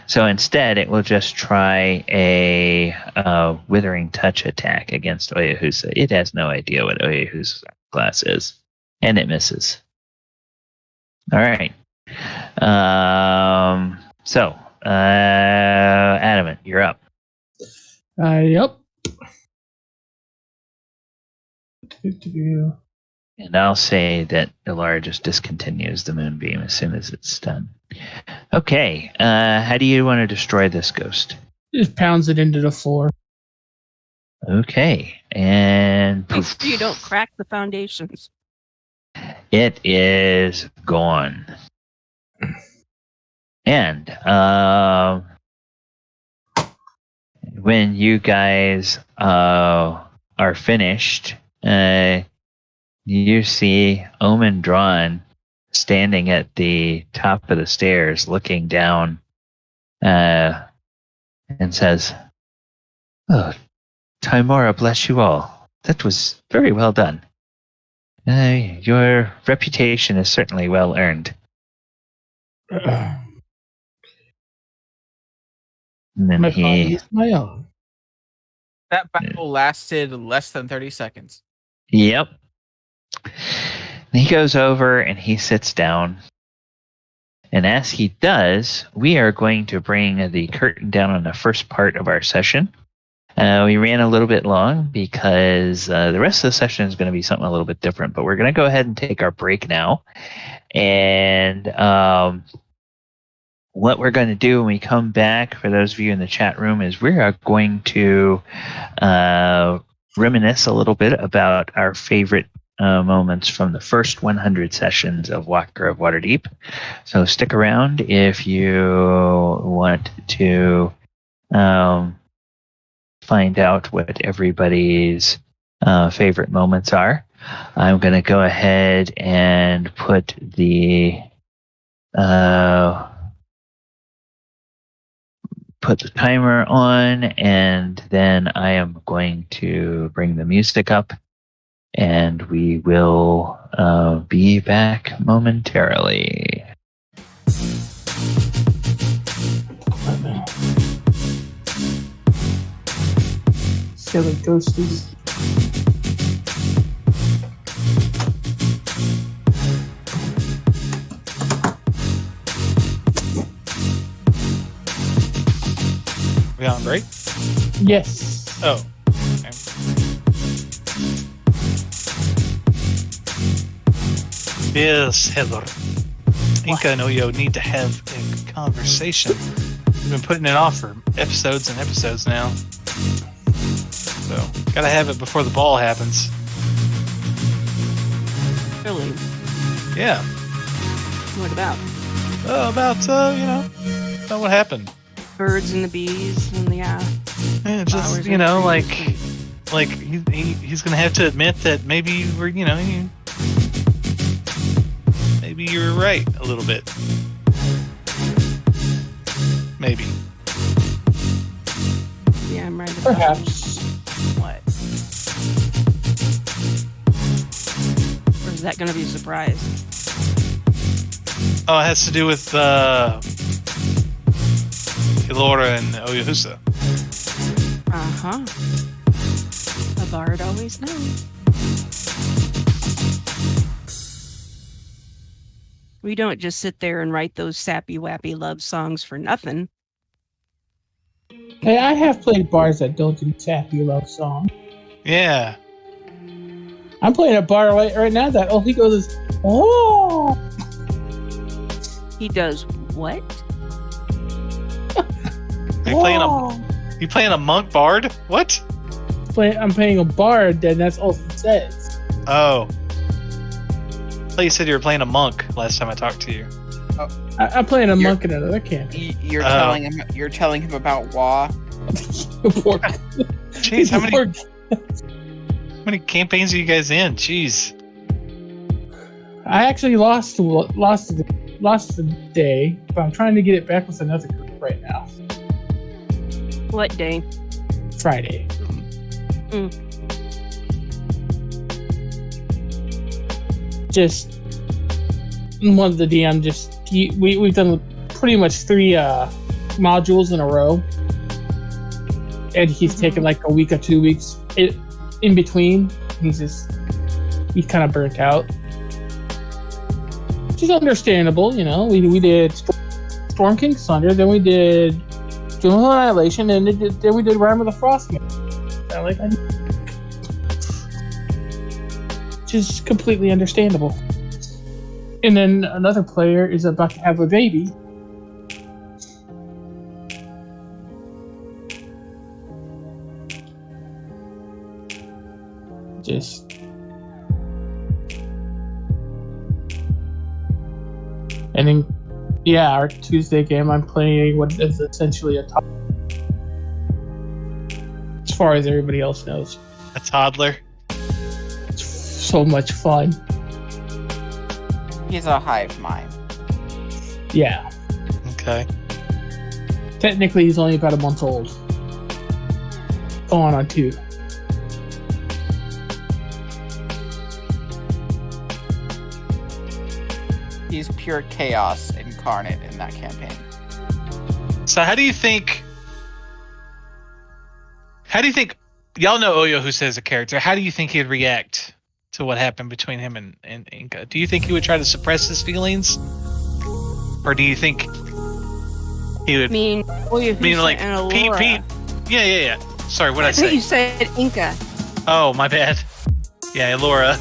So instead, it will just try a Withering Touch attack against Oyohusa. It has no idea what Oyohusa's class is, and it misses. All right. So, Adamant, you're up. Yep. And I'll say that Elora just discontinues the moonbeam as soon as it's done. Okay. How do you want to destroy this ghost? Just pounds it into the floor. Okay. And Make sure you don't crack the foundations. it is gone. And when you guys are finished, you see Omen Drawn standing at the top of the stairs looking down and says, "Oh, Timora, bless you all. That was very well done. Your reputation is certainly well earned." And then My he, body is my own. That battle lasted less than 30 seconds. yep. He goes over and he sits down. And as he does, we are going to bring the curtain down on the first part of our session. We ran a little bit long because the rest of the session is going to be something a little bit different. But we're going to go ahead and take our break now. And what we're going to do when we come back, for those of you in the chat room, is we are going to reminisce a little bit about our favorite moments from the first 100 sessions of Walker of Waterdeep. So stick around if you want to find out what everybody's favorite moments are. I'm going to go ahead and put the timer on, and then I am going to bring the music up, and we will be back momentarily. Silly ghosties. We on break? Yes. Oh. Okay. Yes, Heather. Inka and Oyo need to have a conversation. We've been putting it off for episodes and episodes now. So, gotta have it before the ball happens. Really? Yeah. What about? About what happened. Birds and the bees and the Yeah, flowers just, and you know, trees like he's gonna have to admit that maybe maybe you were right a little bit. Maybe. Yeah, I'm right about Perhaps. what? Or is that going to be a surprise? Oh, it has to do with Elora and Oyohusa. Uh-huh. A bard always knows. We don't just sit there and write those sappy, wappy love songs for nothing. Hey, I have played bars that don't do sappy love song. Yeah. I'm playing a bar right now that he goes, oh. He does what? You playing a monk bard? What? I'm playing a bard, then that's all it says. Oh. I thought you said you were playing a monk last time I talked to you. I'm playing a monk in another camp. You're telling him about Wa. Jeez, how many campaigns are you guys in? Jeez. I actually lost the day, but I'm trying to get it back with another group right now. What day? Friday. Just one of the DM. We've done pretty much 3 modules in a row, and he's taken like a week or 2 weeks in between. He's kind of burnt out, which is understandable. You know, we did Storm King Thunder, then we did Doom of Annihilation, and then we did Rime of the Frostman. Which is completely understandable. And then another player is about to have a baby. And then, our Tuesday game, I'm playing what is essentially a toddler. As far as everybody else knows. A toddler? It's so much fun. He's a hive mind. Yeah. Okay. Technically, he's only about a month old. Going on 2. He's pure chaos incarnate in that campaign. So how do you think y'all know Oyohusa as a character? How do you think he'd react to what happened between him and Enka? Do you think he would try to suppress his feelings? Or do you think he would Oyohusa like and Pete? Elora. Yeah. Sorry, what did I I thought say? you said Enka. Oh, my bad. Yeah, Elora.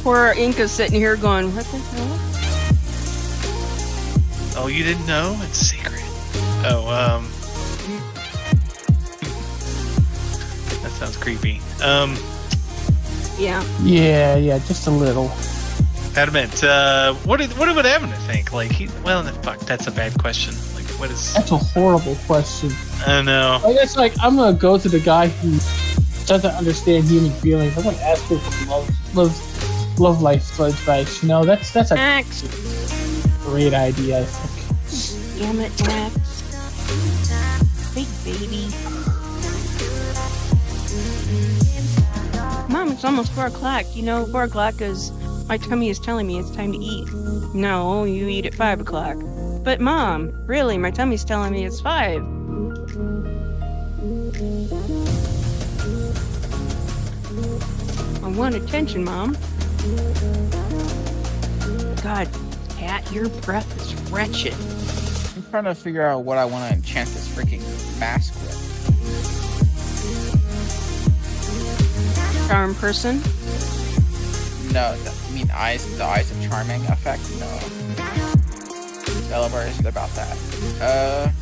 Poor Enka's sitting here going, what the hell? Oh, you didn't know? It's secret. Oh, that sounds creepy. Yeah. Yeah, just a little. Adamant, what would Adamant think? Like, fuck, that's a bad question. Like, what is... That's a horrible question. I know. It's like, I'm gonna go to the guy who doesn't understand human feelings. I'm gonna ask him for love life advice. You know, that's a Max. great idea, I think. Damn it, Max. Big baby. Mom, it's almost 4 o'clock. You know, 4 o'clock is... My tummy is telling me it's time to eat. No, you eat at 5 o'clock. But Mom, really, my tummy's telling me it's 5. I want attention, Mom. God, Cat, your breath is wretched. I'm trying to figure out what I want to enchant this freaking mask with. Charm person. No, I mean the Eyes of Charming effect. No, Galibar isn't about that.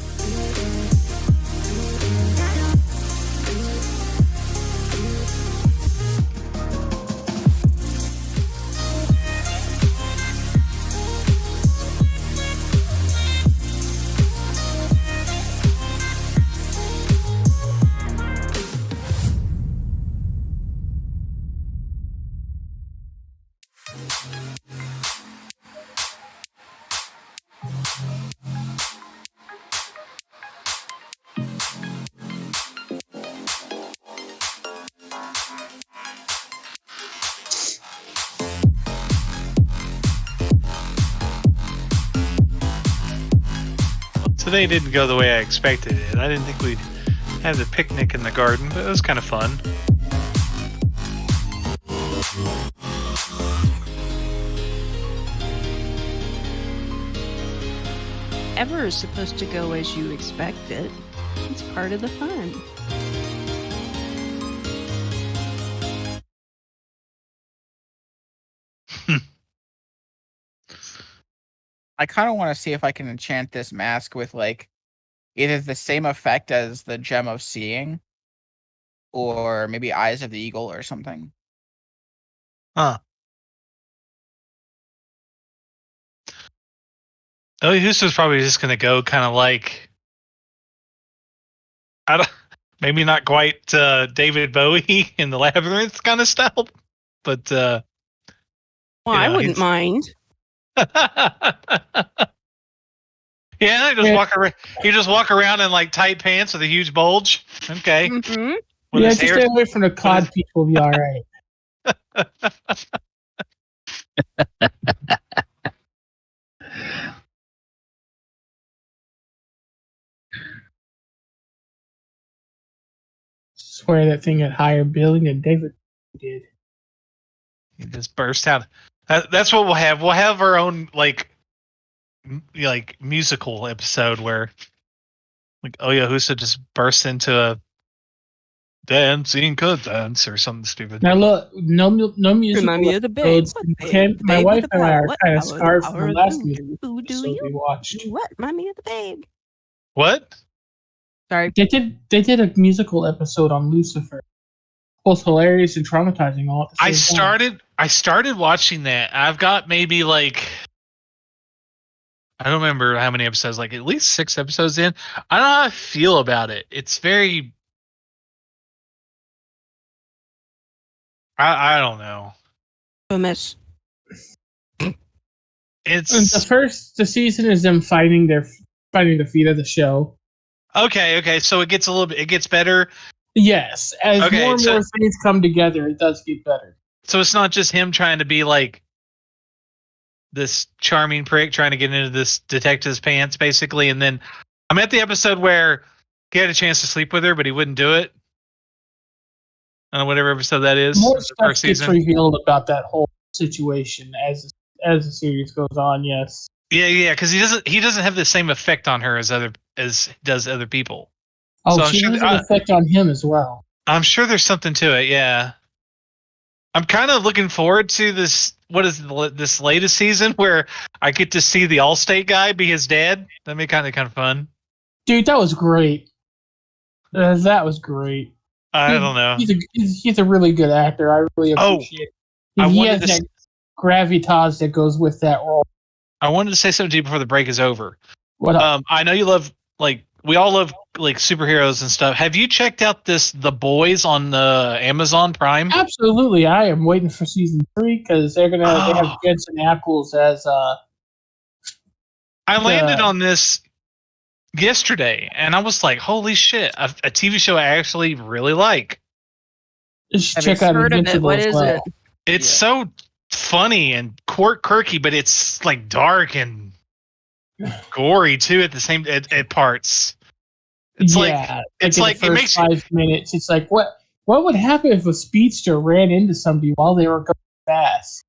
Today didn't go the way I expected it. I didn't think we'd have the picnic in the garden, but it was kind of fun. Ever is supposed to go as you expect it. It's part of the fun. I kind of want to see if I can enchant this mask with like either the same effect as the Gem of Seeing, or maybe Eyes of the Eagle or something. Huh. Oyohusa's probably just going to go kind of like, I don't, maybe not quite David Bowie in the Labyrinth kind of style, but Well, I wouldn't mind. Yeah, you just walk around in like tight pants with a huge bulge. Okay. Mm-hmm. With Yeah, his just hair- stay away from the cod people. Will be all right. Swear that thing had higher billing than David did. He just burst out. That's what we'll have. We'll have our own like musical episode where like Oyohusa just bursts into a dancing good dance or something stupid. Now look, no musical Remind me of the babe. episodes. What Ken- babe? my Babe wife with the and I power. are What kind of power? scarred The from the power last of musical who do episode we you? watched. What? Remind me of the babe. What? Sorry. They did a musical episode on Lucifer. Both hilarious and traumatizing all at the same time. I started watching that. I've got maybe like I don't remember how many episodes, like at least 6 episodes in. I don't know how I feel about it. It's very I don't know. A mess. It's The season is them finding the feet of the show. okay. So it gets better. Yes, as Okay, more and so- more things come together, it does get better. So it's not just him trying to be like this charming prick trying to get into this detective's pants, basically. And then I'm at the episode where he had a chance to sleep with her, but he wouldn't do it. I don't know, whatever episode that is. More the stuff first gets season. revealed about that whole situation as the series goes on. Yes, Yeah, because he doesn't have the same effect on her as does other people. oh, So I'm she sure has that- an effect on him as well. I'm sure there's something to it. Yeah, I'm kind of looking forward to this. What is this latest season where I get to see the Allstate guy be his dad? That'd be kind of fun. Dude, that was great. That was great. I don't know. He's a really good actor. I really appreciate it. I He wanted has to that gravitas that goes with that role. I wanted to say something to you before the break is over. What up? I know you love we all love like superheroes and stuff. Have you checked out The Boys on the Amazon Prime? Absolutely, I am waiting for season 3 because they have Jensen Ackles as I landed on this yesterday, and I was like, "Holy shit!" A TV show I actually really like. check out Heard of it. Invincible What as is well. it? It's so funny and quirky, but it's like dark and gory too at the same at parts. It's in the like it first makes 5 minutes. It's like what would happen if a speedster ran into somebody while they were going fast?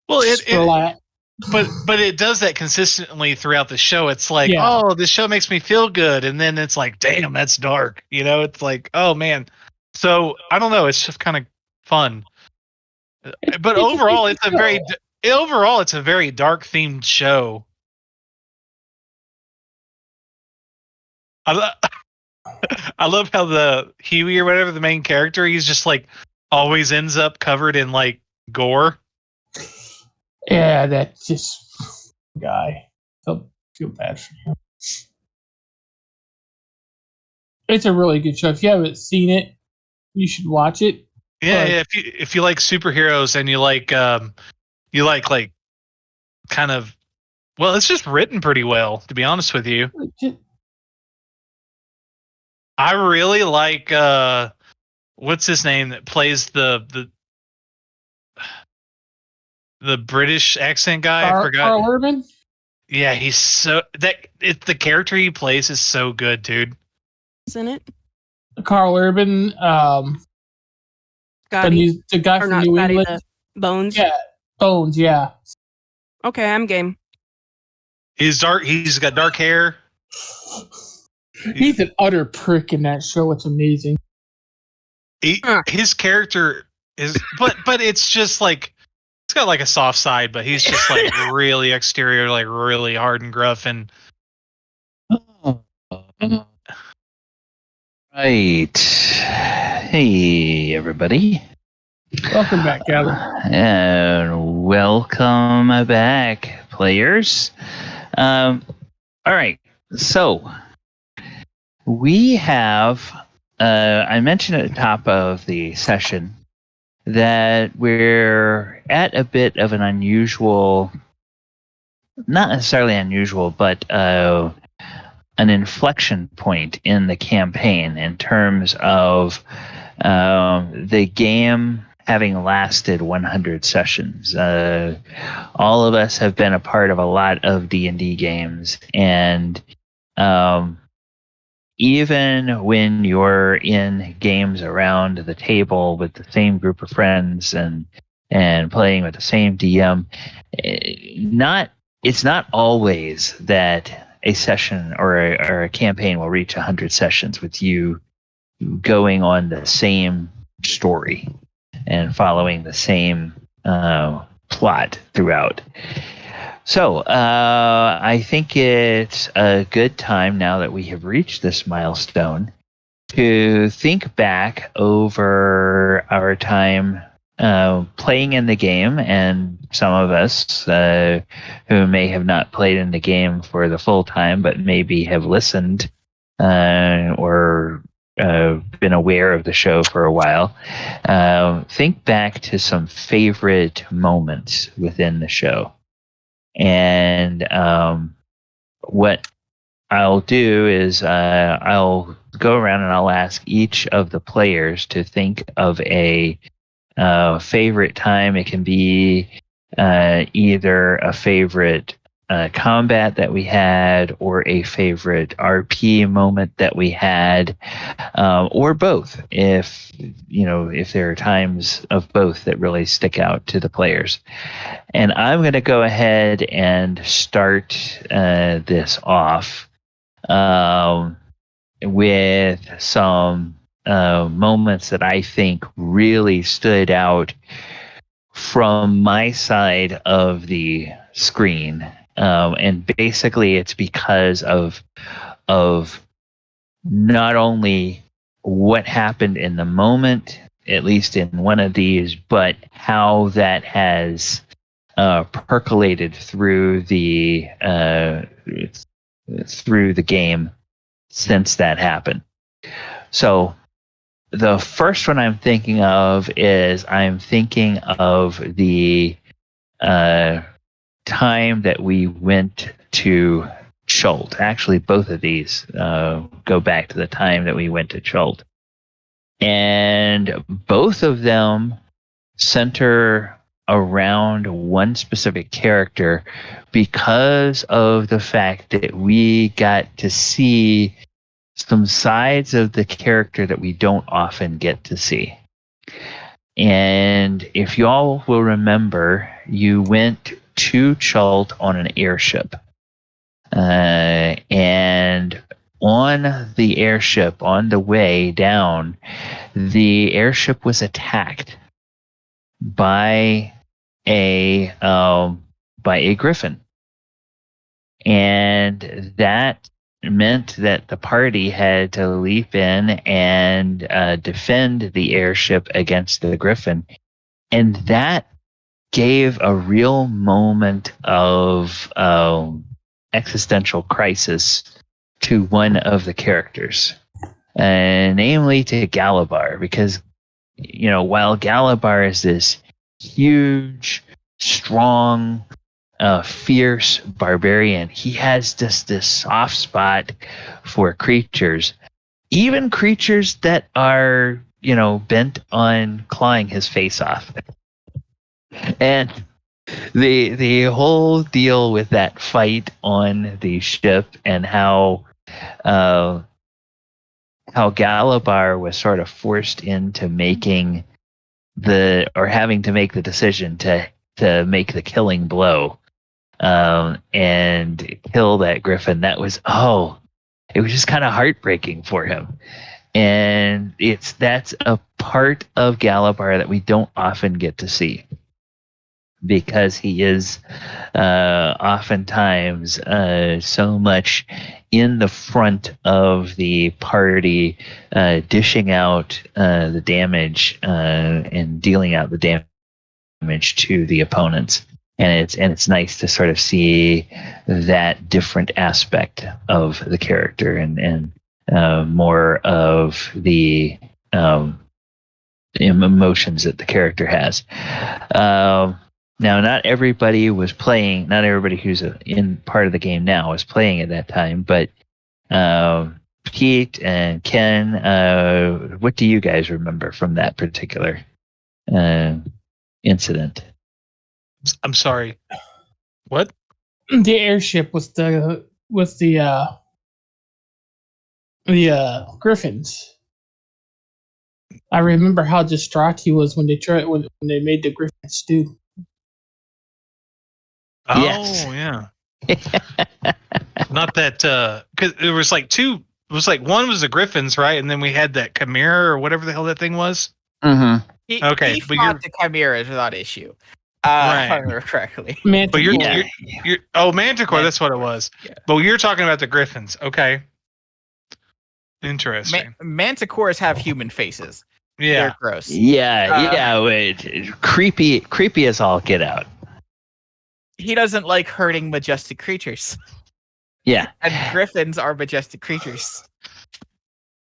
well Splat. but it does that consistently throughout the show. It's like, Yeah. oh, this show makes me feel good, and then it's like, damn, that's dark. It's like, oh man. So I don't know. It's just kind of fun. But overall, it's a very dark themed show. I love how the Huey or whatever, the main character, he's just like always ends up covered in like gore. Yeah, that just guy. Feel bad for him. It's a really good show. If you haven't seen it, you should watch it. Yeah, yeah. If you like superheroes and you like kind of, well, it's just written pretty well, to be honest with you. I really like what's his name that plays the British accent guy. I forgot. Carl Urban? Yeah, he's so the character he plays is so good, dude. Isn't it? Carl Urban, Scotty, the guy or from not New Scotty, England. the Bones. Yeah, Bones. Yeah. Okay, I'm game. He's dark. He's got dark hair. He's an utter prick in that show. It's amazing. His character is, but it's just like it's got like a soft side, but he's just like really exterior, like really hard and gruff and. Right. Hey, everybody. Welcome back, Gavin. And welcome back, players. All right. So we have, I mentioned at the top of the session that we're at a bit of an unusual, not necessarily unusual, but an inflection point in the campaign in terms of the game having lasted 100 sessions. All of us have been a part of a lot of D&D games, and even when you're in games around the table with the same group of friends and playing with the same DM, it's not always that a session or a campaign will reach 100 sessions with you going on the same story and following the same plot throughout. So I think it's a good time, now that we have reached this milestone, to think back over our time playing in the game, and some of us who may have not played in the game for the full time, but maybe have listened or been aware of the show for a while, think back to some favorite moments within the show. And what I'll do is I'll go around and I'll ask each of the players to think of a favorite time. It can be either a favorite combat that we had, or a favorite RP moment that we had, or both. If there are times of both that really stick out to the players. And I'm going to go ahead and start this off with some moments that I think really stood out from my side of the screen, and basically it's because of not only what happened in the moment, at least in one of these, but how that has percolated through the game since that happened. So the first one I'm thinking of is the time that we went to Chult. Actually, both of these go back to the time that we went to Chult. And both of them center around one specific character because of the fact that we got to see some sides of the character that we don't often get to see. And if y'all will remember, you went to Chult on an airship. And on the airship, on the way down, the airship was attacked by a griffin, and that meant that the party had to leap in and defend the airship against the griffin, and that gave a real moment of existential crisis to one of the characters, namely to Galibar, because while Galibar is this huge, strong, fierce barbarian, he has just this soft spot for creatures, even creatures that are bent on clawing his face off. And the whole deal with that fight on the ship, and how Galibar was sort of forced into having to make the decision to make the killing blow, and kill that griffin. It was just kind of heartbreaking for him. And that's a part of Galibar that we don't often get to see, because he is oftentimes so much in the front of the party, dishing out the damage and dealing out the damage to the opponents. And it's nice to sort of see that different aspect of the character, and more of the emotions that the character has. Now, not everybody who's in part of the game now was playing at that time, but Pete and Ken, what do you guys remember from that particular incident? I'm sorry. What? The airship with the griffins. I remember how distraught he was when they made the griffin stew. Oh, Yes. yeah. Not that, because it was like two. It was like one was the Griffins, right? And then we had that Chimera or whatever the hell that thing was. Mm-hmm. He but fought the chimeras without issue. Right. If I remember correctly. But you're Manticore. Manticore. That's what it was. Yeah. But you're talking about the Griffins. Okay. Interesting. Manticores have human faces. Yeah. They're gross. Yeah. Wait, creepy as all get out. He doesn't like hurting majestic creatures. Yeah. And griffins are majestic creatures.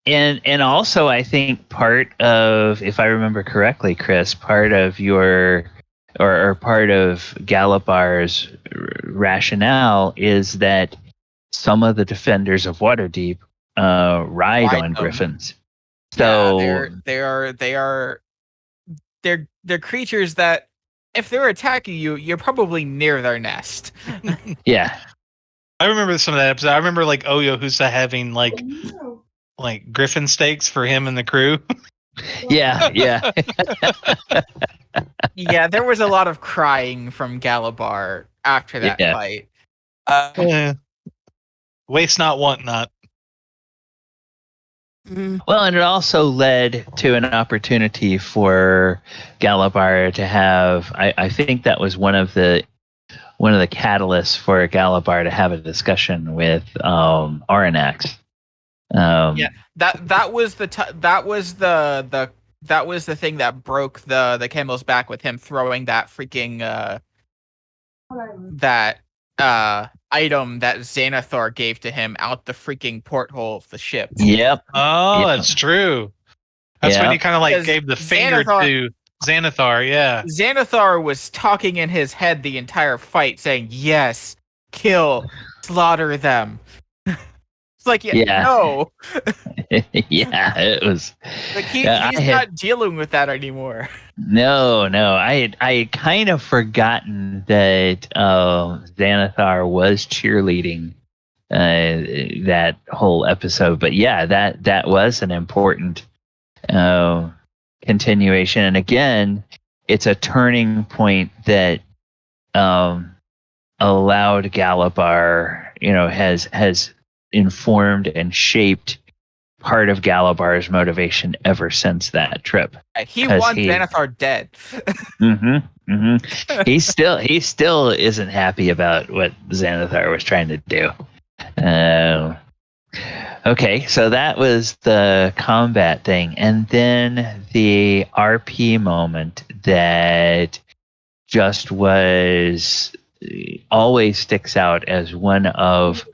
And also, I think part of, if I remember correctly, Chris, part of your or part of Galibar's rationale is that some of the defenders of Waterdeep ride on griffins. So yeah, they're creatures that, if they're attacking you, you're probably near their nest. Yeah. I remember some of that episode. I remember like Oyohusa having like griffin steaks for him and the crew. Yeah. Yeah, there was a lot of crying from Galibar after that fight. Waste not, want not. Well, and it also led to an opportunity for Galibar to have. I think that was one of the catalysts for Galibar to have a discussion with Aranax. That was the thing that broke the camel's back, with him throwing that freaking item that Xanathar gave to him out the freaking porthole of the ship. Yep. Oh, that's true. That's when he kind of like gave the finger to Xanathar. Yeah. Xanathar was talking in his head the entire fight, saying, "Yes, kill, slaughter them." It's like, no. Yeah, it was. Like he's not dealing with that anymore. No. I kind of forgotten that Xanathar was cheerleading that whole episode, but yeah, that was an important continuation. And again, it's a turning point that allowed Galibar, has informed and shaped part of Galibar's motivation ever since that trip. He 'Cause wants Dinosaur dead. He still isn't happy about what Xanathar was trying to do. Okay, so that was the combat thing, and then the RP moment that just was always sticks out as one of,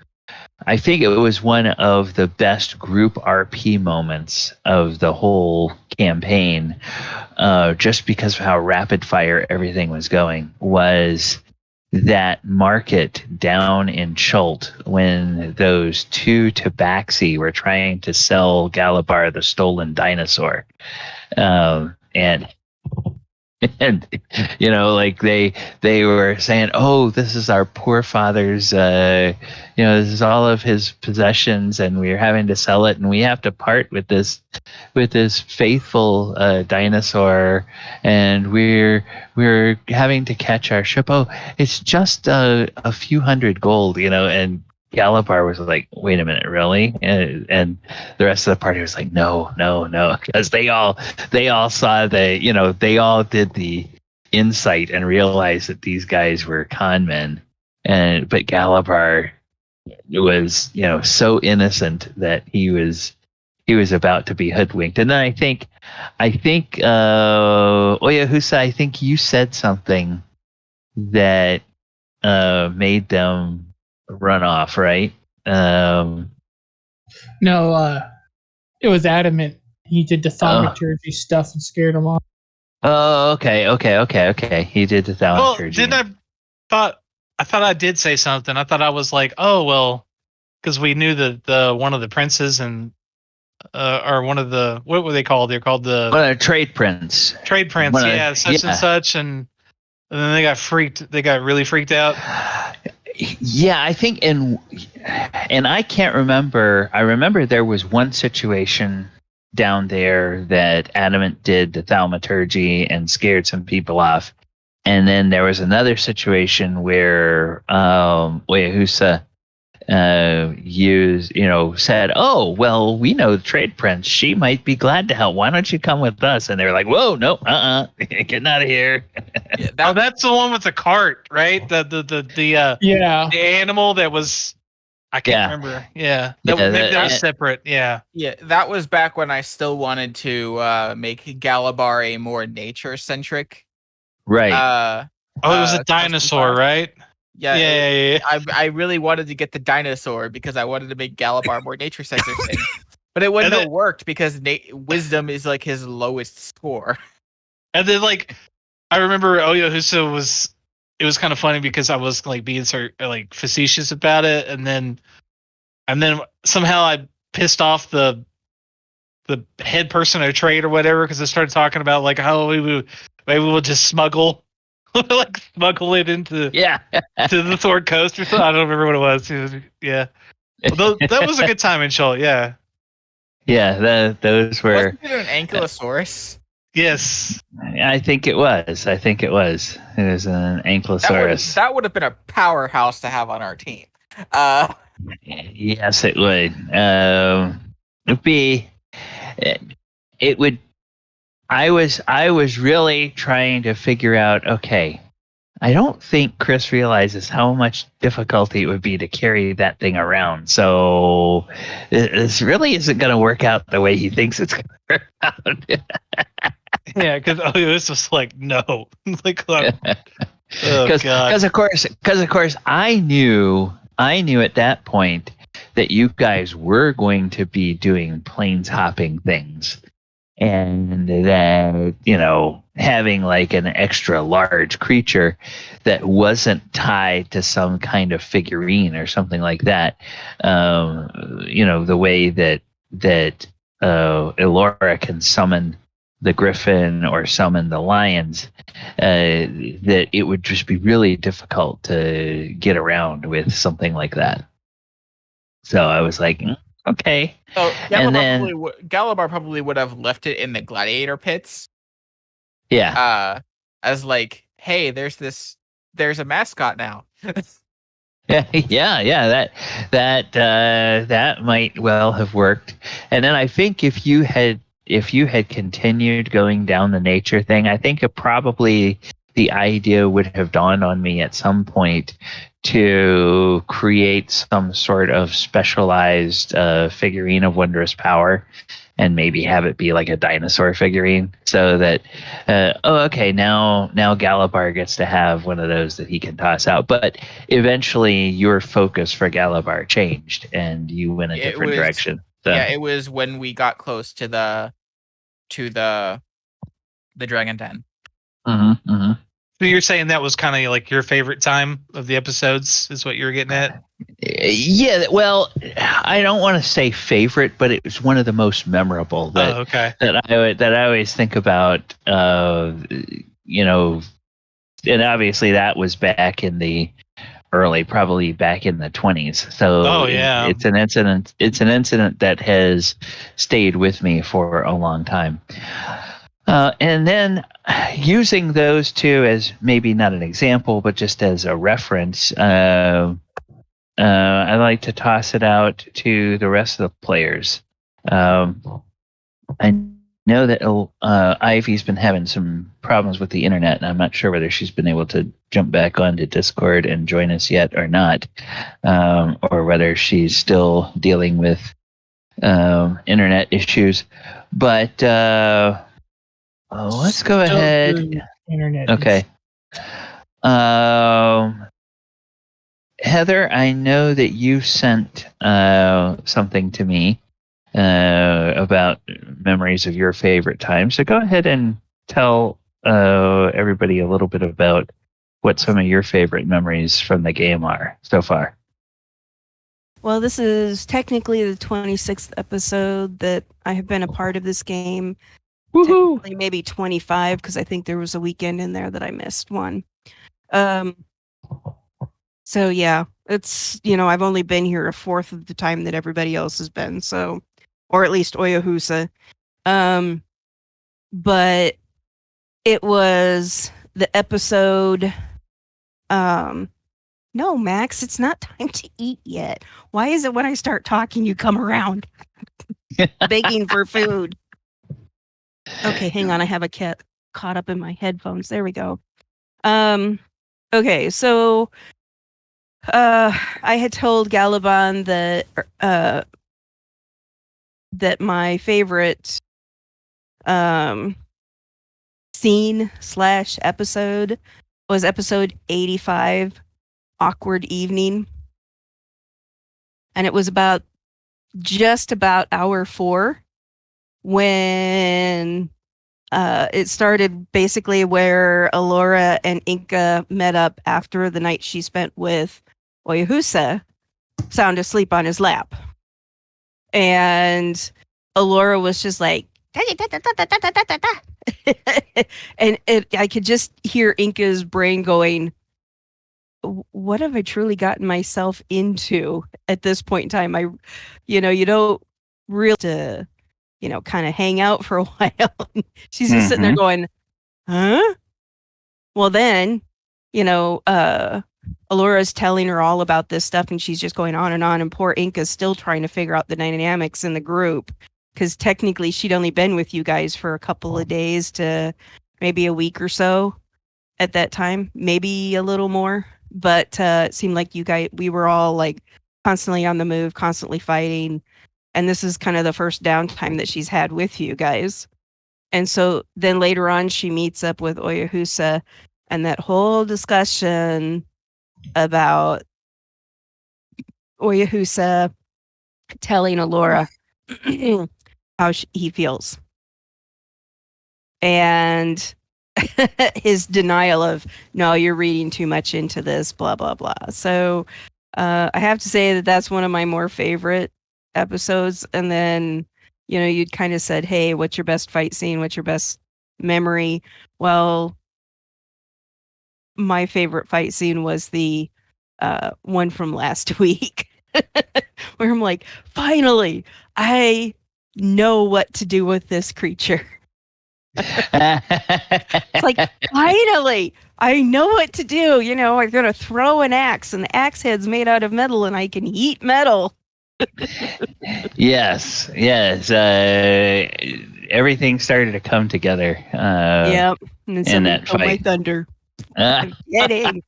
I think it was one of the best group RP moments of the whole campaign, just because of how rapid fire everything was going, was that market down in Chult when those two tabaxi were trying to sell Galibar the stolen dinosaur. And you know, like they were saying, oh, this is our poor father's, this is all of his possessions, and we're having to sell it, and we have to part with this faithful dinosaur, and we're having to catch our ship. Oh, it's just a few hundred gold, and Galibar was like, wait a minute, really? And the rest of the party was like, no, because they all saw they all did the insight and realized that these guys were con men, but Galibar was so innocent that he was about to be hoodwinked. And then I think Oyohusa, I think you said something that made them run off, right? No, it was Adamant. He did the thaumaturgy stuff and scared him off. Oh, okay. He did the thaumaturgy. Well, I thought I did say something. I thought I was like, oh well, because we knew that the one of the princes and or one of the, what were they called? They're called the trade prince. Trade prince, and such, and then they got freaked. They got really freaked out. Yeah, I think, and I can't remember. I remember there was one situation down there that Adamant did the thaumaturgy and scared some people off, and then there was another situation where Oyohusa said, "Oh, well, we know the trade prince. She might be glad to help. Why don't you come with us?" And they were like, "Whoa, no, getting out of here." Yeah, that's the one with the cart, right? The animal that was, I can't remember. Yeah, that was separate. Yeah, that was back when I still wanted to make Galibar a more nature centric. Right. It was a dinosaur, right? Yeah. I really wanted to get the dinosaur because I wanted to make Galibar more nature centric thing. But it wouldn't have worked because wisdom is like his lowest score. And then I remember Oyohusa was, it was kind of funny because I was like being like facetious about it, and then somehow I pissed off the head person of trade or whatever, because I started talking about like how maybe we'll just smuggle it into to the Thord Coast or something. I don't remember what it was. Yeah, well, that was a good time in Chult. Yeah, those were. Wasn't it an Ankylosaurus? Yes, I think it was. It was an Ankylosaurus. That would have been a powerhouse to have on our team. Yes, it would. It would. I was really trying to figure out, okay, I don't think Chris realizes how much difficulty it would be to carry that thing around. So this really isn't going to work out the way he thinks it's going to work out. Yeah, because this was like, no. Because of course I knew at that point that you guys were going to be doing planes hopping things. And that, having like an extra large creature that wasn't tied to some kind of figurine or something like that, the way that Elora can summon the Griffin or summon the lions, that it would just be really difficult to get around with something like that. So I was like, okay. So Galibar probably would have left it in the gladiator pits. Yeah. As like, hey, there's a mascot now. Yeah. That might well have worked. And then I think if you had continued going down the nature thing, I think it probably the idea would have dawned on me at some point to create some sort of specialized figurine of wondrous power, and maybe have it be like a dinosaur figurine, so that okay, now Galibar gets to have one of those that he can toss out. But eventually your focus for Galibar changed and you went a different direction. So. Yeah, it was when we got close to the Dragon Den. Mm-hmm, mm-hmm. So you're saying that was kind of like your favorite time of the episodes, is what you were getting at? Yeah, well, I don't want to say favorite, but it was one of the most memorable okay. that I always think about. You know, and obviously that was back in the early, probably back in the 20s. So yeah, it's an incident. It's an incident that has stayed with me for a long time. And then using those two as maybe not an example, but just as a reference, I like to toss it out to the rest of the players. I know that Ivy's been having some problems with the internet, and I'm not sure whether she's been able to jump back onto Discord and join us yet or not, or whether she's still dealing with internet issues. But let's go ahead. Internet. Okay. Heather, I know that you sent something to me about memories of your favorite time. So go ahead and tell everybody a little bit about what some of your favorite memories from the game are so far. Well, this is technically the 26th episode that I have been a part of this game. Woohoo! Technically maybe 25, because I think there was a weekend in there that I missed one. So yeah, it's, I've only been here a fourth of the time that everybody else has been, so, or at least Oyohusa. But it was the episode, no, Max, it's not time to eat yet. Why is it when I start talking, you come around begging for food? Okay, hang on. I have a cat caught up in my headphones. There we go. Okay, so I had told Galibar that my favorite scene/episode was episode 85, Awkward Evening. And it was just about hour 4 when it started, basically where Elora and Enka met up after the night she spent with Oyohusa, sound asleep on his lap. And Elora was just like, and I could just hear Enka's brain going, what have I truly gotten myself into at this point in time? You don't really to, kind of hang out for a while. She's just sitting there going, huh? Well, then, Elora's telling her all about this stuff, and she's just going on, and poor Enka's still trying to figure out the dynamics in the group, because technically she'd only been with you guys for a couple of days to maybe a week or so at that time, maybe a little more. But it seemed like we were all like constantly on the move, constantly fighting. And this is kind of the first downtime that she's had with you guys. And so then later on, she meets up with Oyohusa, and that whole discussion about Oyohusa telling Elora how he feels. And his denial of, no, you're reading too much into this, blah, blah, blah. So I have to say that that's one of my more favorite episodes. And then, you'd kind of said, hey, what's your best fight scene? What's your best memory? Well, my favorite fight scene was the one from last week, where I'm like, finally, I know what to do with this creature. It's like, finally, I know what to do. You know, I'm going to throw an axe, and the axe head's made out of metal, and I can heat metal. yes. Everything started to come together. Yep. And then in somebody that stole my fight. thunder. I'm kidding.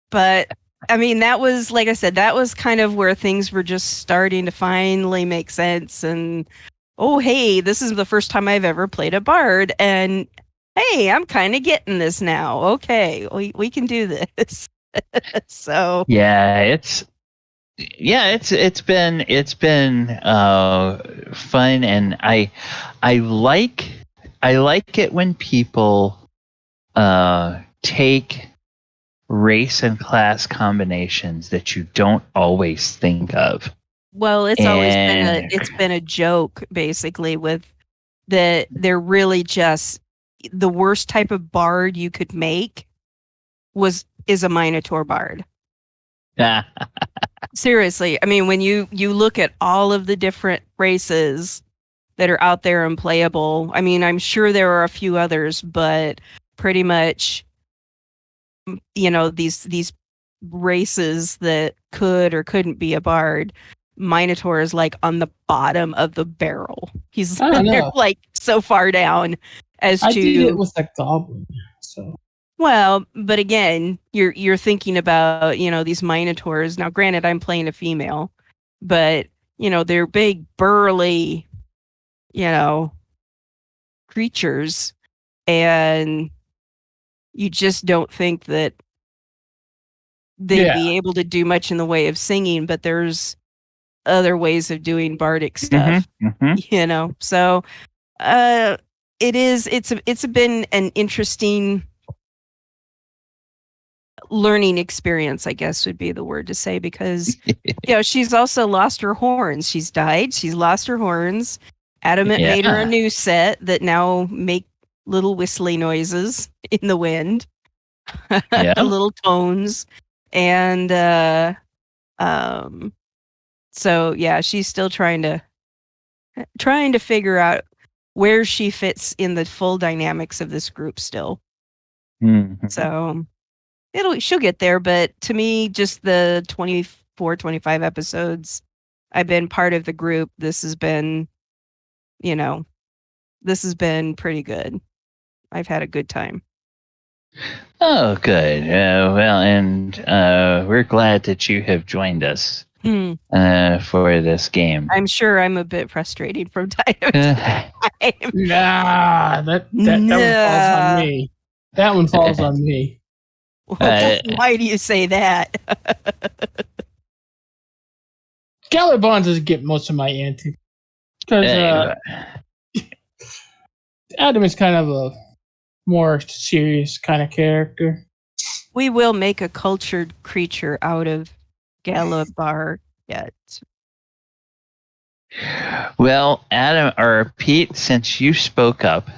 But I mean, that was, like I said, that was kind of where things were just starting to finally make sense. And oh, hey, this is the first time I've ever played a bard, and hey, I'm kind of getting this now. Okay, we can do this. So it's been fun, and I like it when people take race and class combinations that you don't always think of. well, it's been a joke basically with that they're really just the worst type of bard you could make is a Minotaur bard. Seriously, I mean, when you look at all of the different races that are out there and playable, I mean, I'm sure there are a few others, but pretty much, you know, these races that could or couldn't be a bard, Minotaur is like on the bottom of the barrel. He's I don't know. like so far down as I to did it with a goblin. So well, but again, you're thinking about, you know, these Minotaurs. Now, granted, I'm playing a female, but you know, they're big, burly, you know, creatures, and you just don't think that they'd be able to do much in the way of singing. But there's other ways of doing bardic stuff, you know. So, it's been an interesting learning experience, I guess would be the word to say, because you know, she's also lost her horns. She's died. She's lost her horns. Adamant made her a new set that now make little whistly noises in the wind, little tones, and so yeah, she's still trying to figure out where she fits in the full dynamics of this group still. So she'll get there, but to me, just the 24, 25 episodes I've been part of the group, this has been pretty good. I've had a good time. Oh, good. Well, and we're glad that you have joined us for this game. I'm sure I'm a bit frustrating from time to time. Nah, that one falls on me. That one falls on me. Why do you say that? Galibar doesn't get most of my antics because Adam is kind of a more serious kind of character. We will make a cultured creature out of Galibar yet. Well, Adam or Pete, since you spoke up,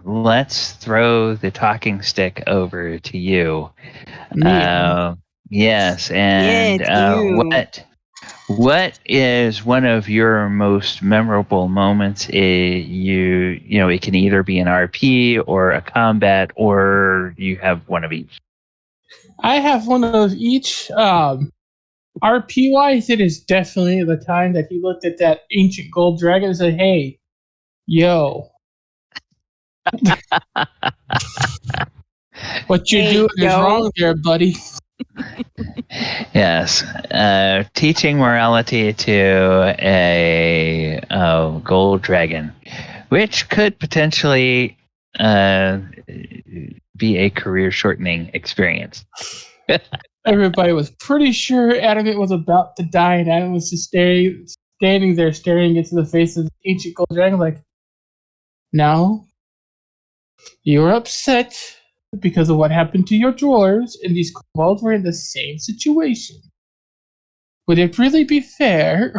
let's throw the talking stick over to you. Yes, and what is one of your most memorable moments? It can either be an RP or a combat, or you have one of each. I have one of those each. RP wise, it is definitely the time that he looked at that ancient gold dragon and said, "Hey, yo." What you're doing is wrong there, buddy. Yes. Teaching morality to a gold dragon, which could potentially be a career-shortening experience. Everybody was pretty sure Adamant was about to die, and Adam was just standing there staring into the face of the ancient gold dragon like, "No. You're upset because of what happened to your drawers, and these kobolds were in the same situation. Would it really be fair?"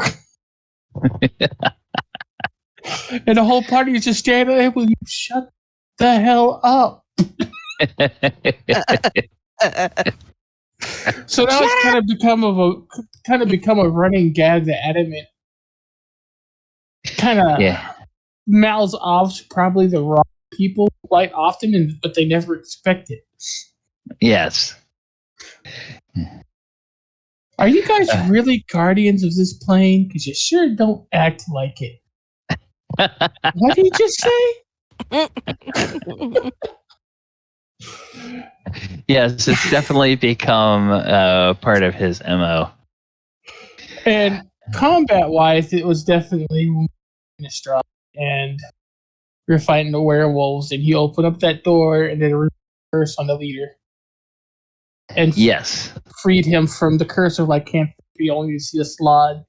And the whole party is just standing there. "Will you shut the hell up?" So now it's kind of become a running gag that Adamant kind of mouths off to probably the wrong people quite often, but they never expect it. Yes. Are you guys really guardians of this plane? Because you sure don't act like it. What did you just say? Yes, it's definitely become part of his MO. And combat-wise, it was definitely Innistrad, and we were fighting the werewolves, and he opened up that door, and then a curse on the leader, and Yes. freed him from the curse of lycanthropy, only to see a slot,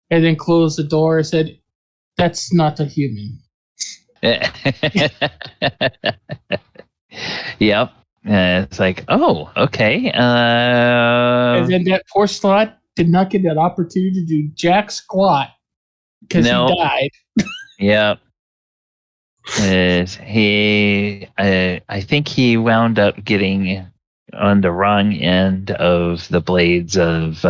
and then closed the door and said, "That's not a human." Yep. It's like, oh, okay. And then that poor slot did not get that opportunity to do jack squat because No. he died. Yep. I think he wound up getting on the wrong end of the blades of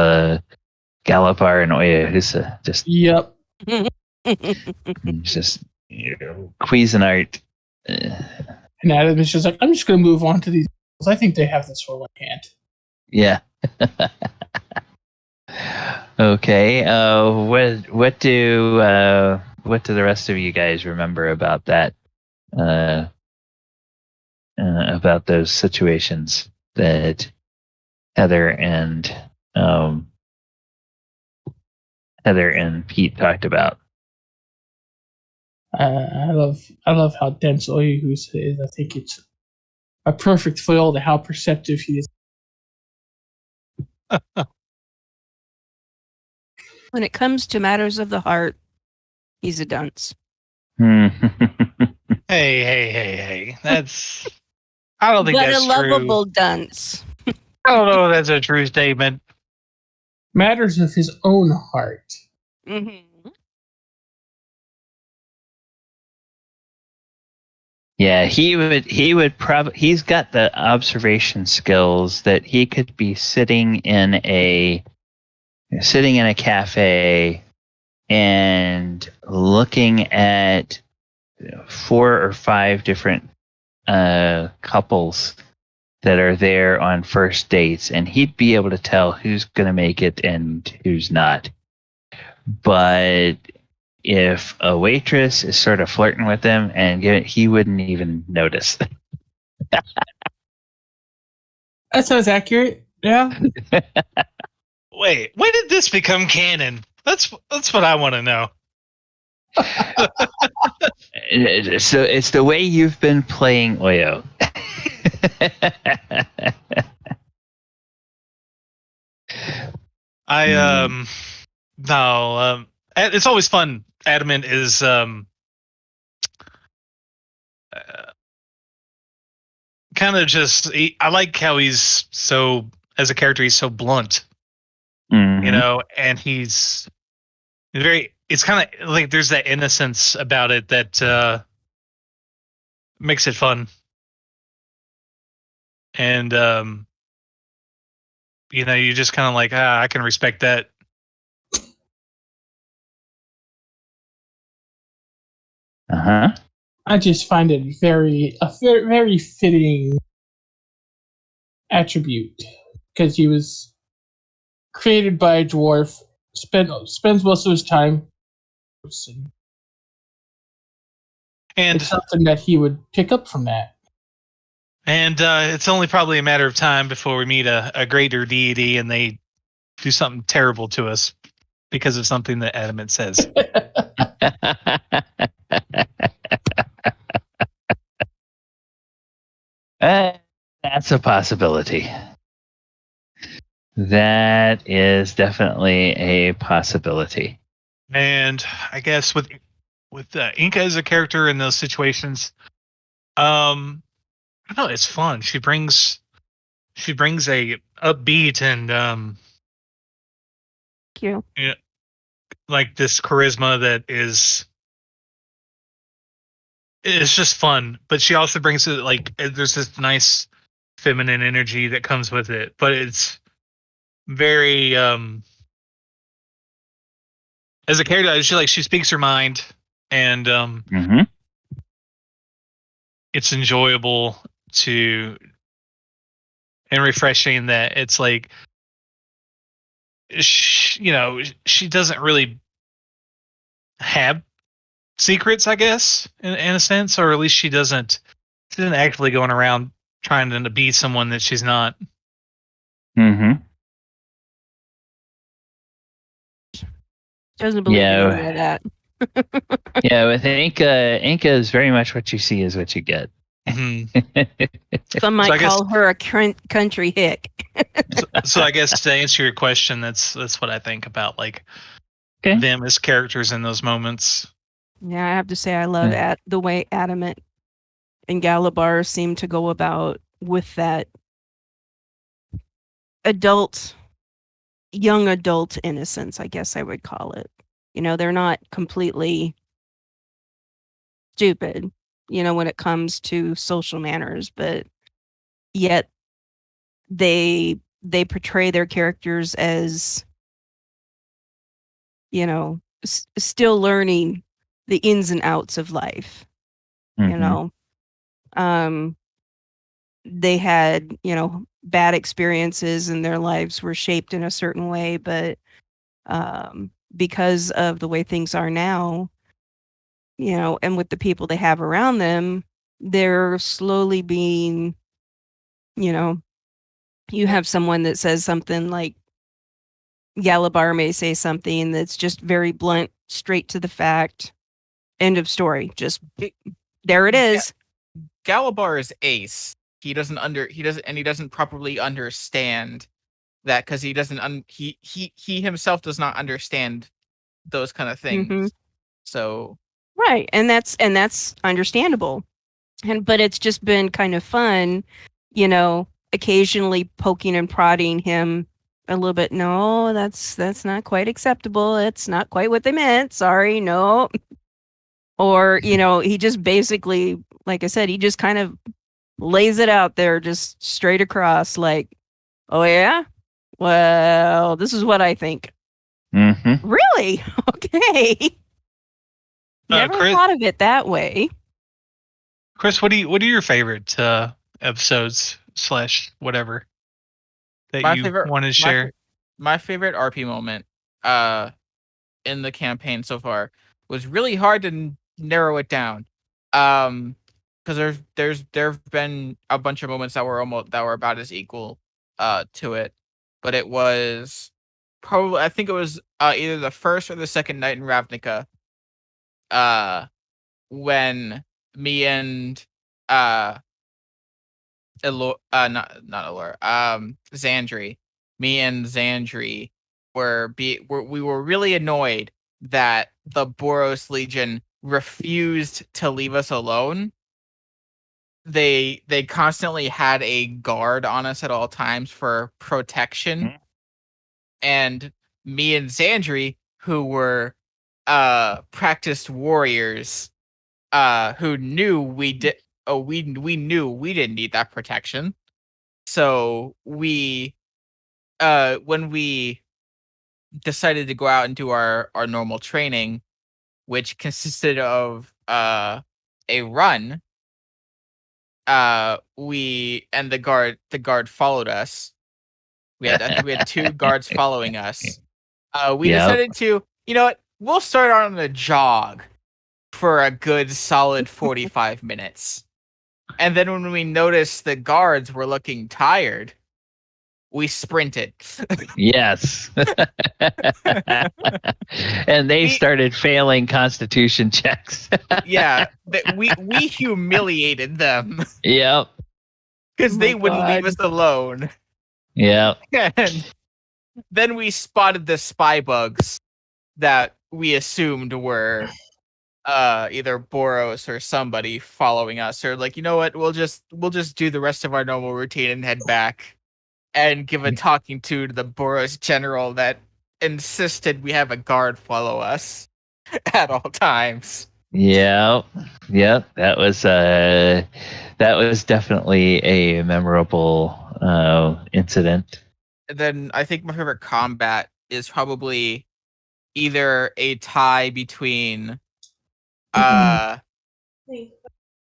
Galibar and Oyohusa. Just Yep. Cuisinart. And Adam is just like, I'm just going to move on to these. I think they have this for one hand. Yeah. Okay. What do the rest of you guys remember about that? About those situations that Heather and Pete talked about. I love how dense Oyohusa is. I think it's a perfect foil to how perceptive he is. When it comes to matters of the heart, he's a dunce. Hey. That's. I don't think But that's a true. lovable dunce. I don't know if that's a true statement. Matters of his own heart. Mm-hmm. Yeah, he would probably. He's got the observation skills that he could be sitting in a cafe and looking at 4 or 5 different couples that are there on first dates, and he'd be able to tell who's going to make it and who's not. But if a waitress is sort of flirting with him, he wouldn't even notice. That sounds accurate. Yeah. Wait, when did this become canon? That's what I want to know. So it's the way you've been playing Oyo. It's always fun. Adamant is kind of just. I like how he's so, as a character, he's so blunt. Mm-hmm. You know, and he's very. It's kind of like there's that innocence about it that makes it fun. And you know, you just kind of like, I can respect that. I just find it very fitting attribute because he was created by a dwarf, spends most of his time, and it's something that he would pick up from that. And it's only probably a matter of time before we meet a greater deity and they do something terrible to us because of something that Adamant says. That's a possibility. That is definitely a possibility. And I guess with Enka as a character in those situations, I don't know, it's fun. She brings a upbeat and Cute. you know, like this charisma that is. It's just fun, but she also brings it like there's this nice feminine energy that comes with it, but it's very as a character, she speaks her mind and Mm-hmm. it's enjoyable to and refreshing that it's like she doesn't really have secrets, I guess, in a sense, or at least she isn't actually going around trying to be someone that she's not. Mm-hmm. Doesn't believe Yeah. in any of that. Yeah, with Enka is very much what you see is what you get. Mhm. Some might So I guess- call her a country hick. So I guess to answer your question, that's what I think about like Okay. them as characters in those moments. Yeah, I have to say I love the way Adamant and Galibar seem to go about with that young adult innocence, I guess I would call it. They're not completely stupid, when it comes to social manners, but yet they portray their characters as, still learning the ins and outs of life. They had, bad experiences and their lives were shaped in a certain way, but because of the way things are now, and with the people they have around them, they're slowly being, you have someone that says something like Galibar may say something that's just very blunt, straight to the fact, end of story. Just there it is. Galibar is ace. He doesn't properly understand that because he doesn't he himself does not understand those kind of things. Mm-hmm. So right, and that's understandable. But it's just been kind of fun, occasionally poking and prodding him a little bit. No, that's not quite acceptable. It's not quite what they meant. Sorry, no. Or, he just basically, like I said, he just kind of lays it out there just straight across like, oh yeah? Well, this is what I think. Mm-hmm. Really? Okay. Never Chris- thought of it that way. Chris, what are your favorite episodes / whatever that you want to share? My favorite RP moment in the campaign so far was really hard to narrow it down. Because there've been a bunch of moments that were about as equal to it, but it was probably, I think it was either the first or the second night in Ravnica, when me and not Elora, Zandri, me and Zandri we were really annoyed that the Boros Legion refused to leave us alone. They constantly had a guard on us at all times for protection. And me and Zandri, who were practiced warriors, who knew we knew we didn't need that protection. So when we decided to go out and do our normal training, which consisted of a run, the guard followed us. I think we had 2 guards following us. We decided to, you know what, we'll start on a jog for a good solid 45 minutes. And then when we noticed the guards were looking tired, we sprinted. Yes. And they started failing constitution checks. Yeah, we humiliated them. Yep. Because they my wouldn't leave God. us alone. Yep. And then we spotted the spy bugs that we assumed were either Boros or somebody following us, or like, you know what, we'll just do the rest of our normal routine and head back and give a talking to the Boros general that insisted we have a guard follow us at all times. Yep. That was definitely a memorable incident. And then I think my favorite combat is probably either a tie between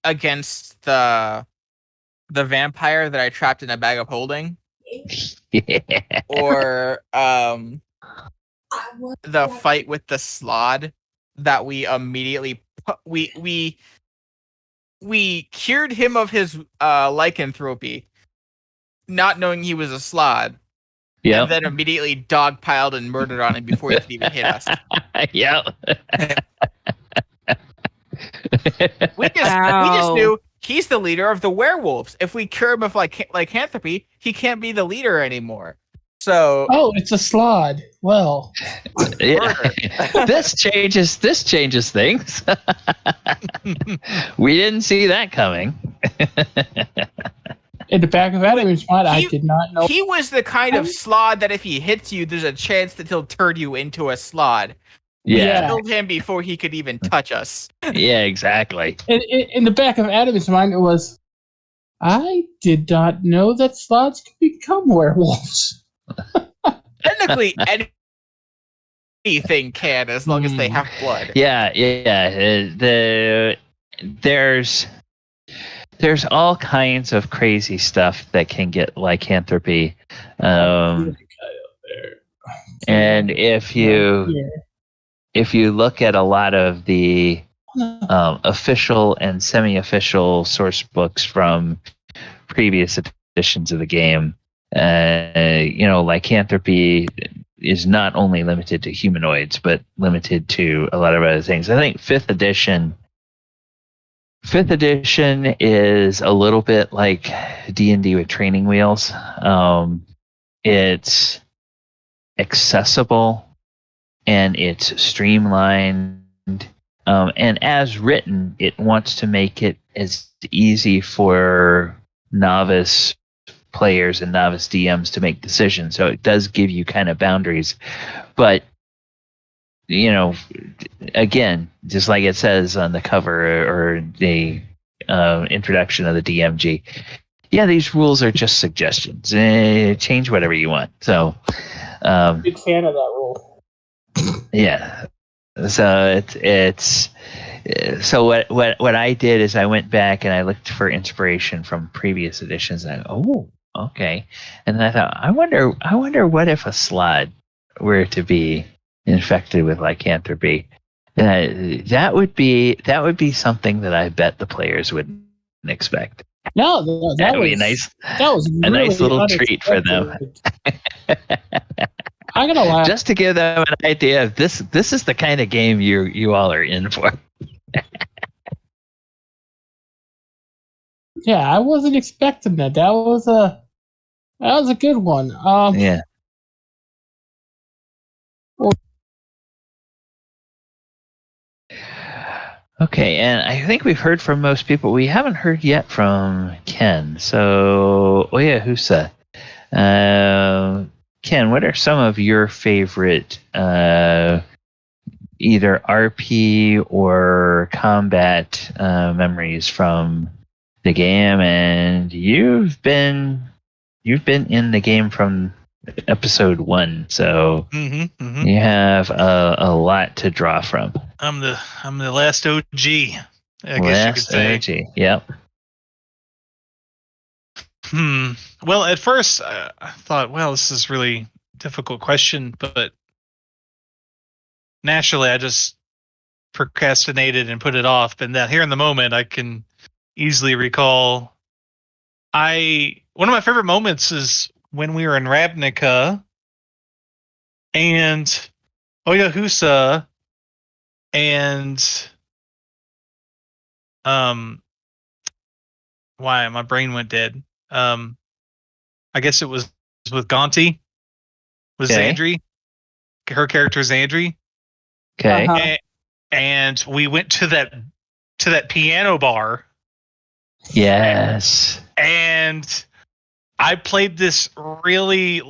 against the vampire that I trapped in a bag of holding, or the fight with the Slod that we immediately we cured him of his lycanthropy, not knowing he was a Slod. Yep. And then immediately dogpiled and murdered on him before he could even hit us. Yep. We just knew he's the leader of the werewolves. If we cure him of lycanthropy, he can't be the leader anymore. So it's a slod. Well, yeah. this changes things. We didn't see that coming. In the back of Adamant's mind, I did not know. He was the kind of Slod that if he hits you, there's a chance that he'll turn you into a Slod. Yeah. We killed him before he could even touch us. Yeah, exactly. In the back of Adamant's mind, it was, I did not know that slots could become werewolves. Technically, anything can, as long as they have blood. Yeah. There's all kinds of crazy stuff that can get lycanthropy. And if you look at a lot of the official and semi-official source books from previous editions of the game, lycanthropy is not only limited to humanoids, but limited to a lot of other things. I think 5th edition is a little bit like D&D with training wheels. It's accessible and it's streamlined. And as written, it wants to make it as easy for novice players and novice DMs to make decisions. So it does give you kind of boundaries. But again, just like it says on the cover or the introduction of the DMG, these rules are just suggestions. Change whatever you want. So, big fan of that rule. Yeah. So it's so what I did is I went back and I looked for inspiration from previous editions. And okay. And I thought, I wonder what if a Slod were to be infected with lycanthropy. That would be something that I bet the players wouldn't expect. No, that would was be nice. That was a really nice little treat for them. I'm gonna laugh. Just to give them an idea of this is the kind of game you all are in for. Yeah, I wasn't expecting that. That was a good one. Yeah. Okay, and I think we've heard from most people. We haven't heard yet from Ken. So, Oyohusa. Ken, what are some of your favorite either RP or combat memories from the game? And you've been in the game from episode 1, so you have a lot to draw from. I'm the last OG. I guess you could say. OG. Yep. Well, at first I thought, well, this is a really difficult question, but naturally I just procrastinated and put it off. And that here in the moment, I can easily recall. One of my favorite moments is when we were in Ravnica and Oyohusa and why my brain went dead. I guess it was with Gonti. Was Zandri. Her character Zandri. Okay. And we went to that piano bar. Yes. And I played this really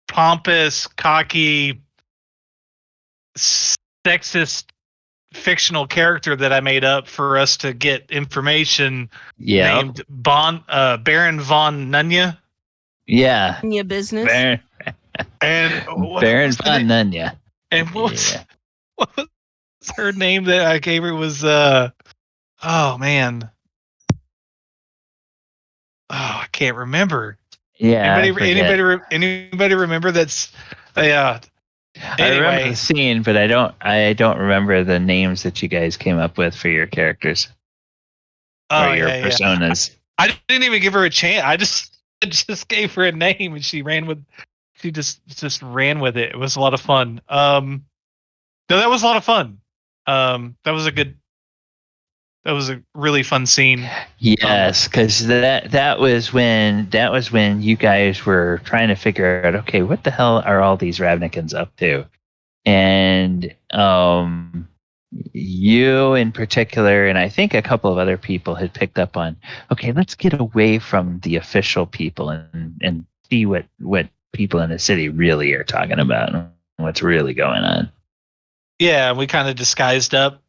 pompous, cocky, sexist fictional character that I made up for us to get information. Named Baron von Nunya. Yeah. Nunya business. And Baron von Nunya. And what was her name that I gave her was oh man. Oh, I can't remember. Yeah, I Anybody forget. anybody remember that's yeah. I remember Anyway, the scene, but I don't remember the names that you guys came up with for your characters or oh your yeah, yeah. personas. I didn't even give her a chance. I just gave her a name and she just ran with it. It was a lot of fun. No, that was a lot of fun. That was a really fun scene. Yes, because that was when you guys were trying to figure out, okay, what the hell are all these Ravnicans up to? And you in particular, and I think a couple of other people had picked up on, okay, let's get away from the official people and see what people in the city really are talking about and what's really going on. Yeah, we kind of disguised up.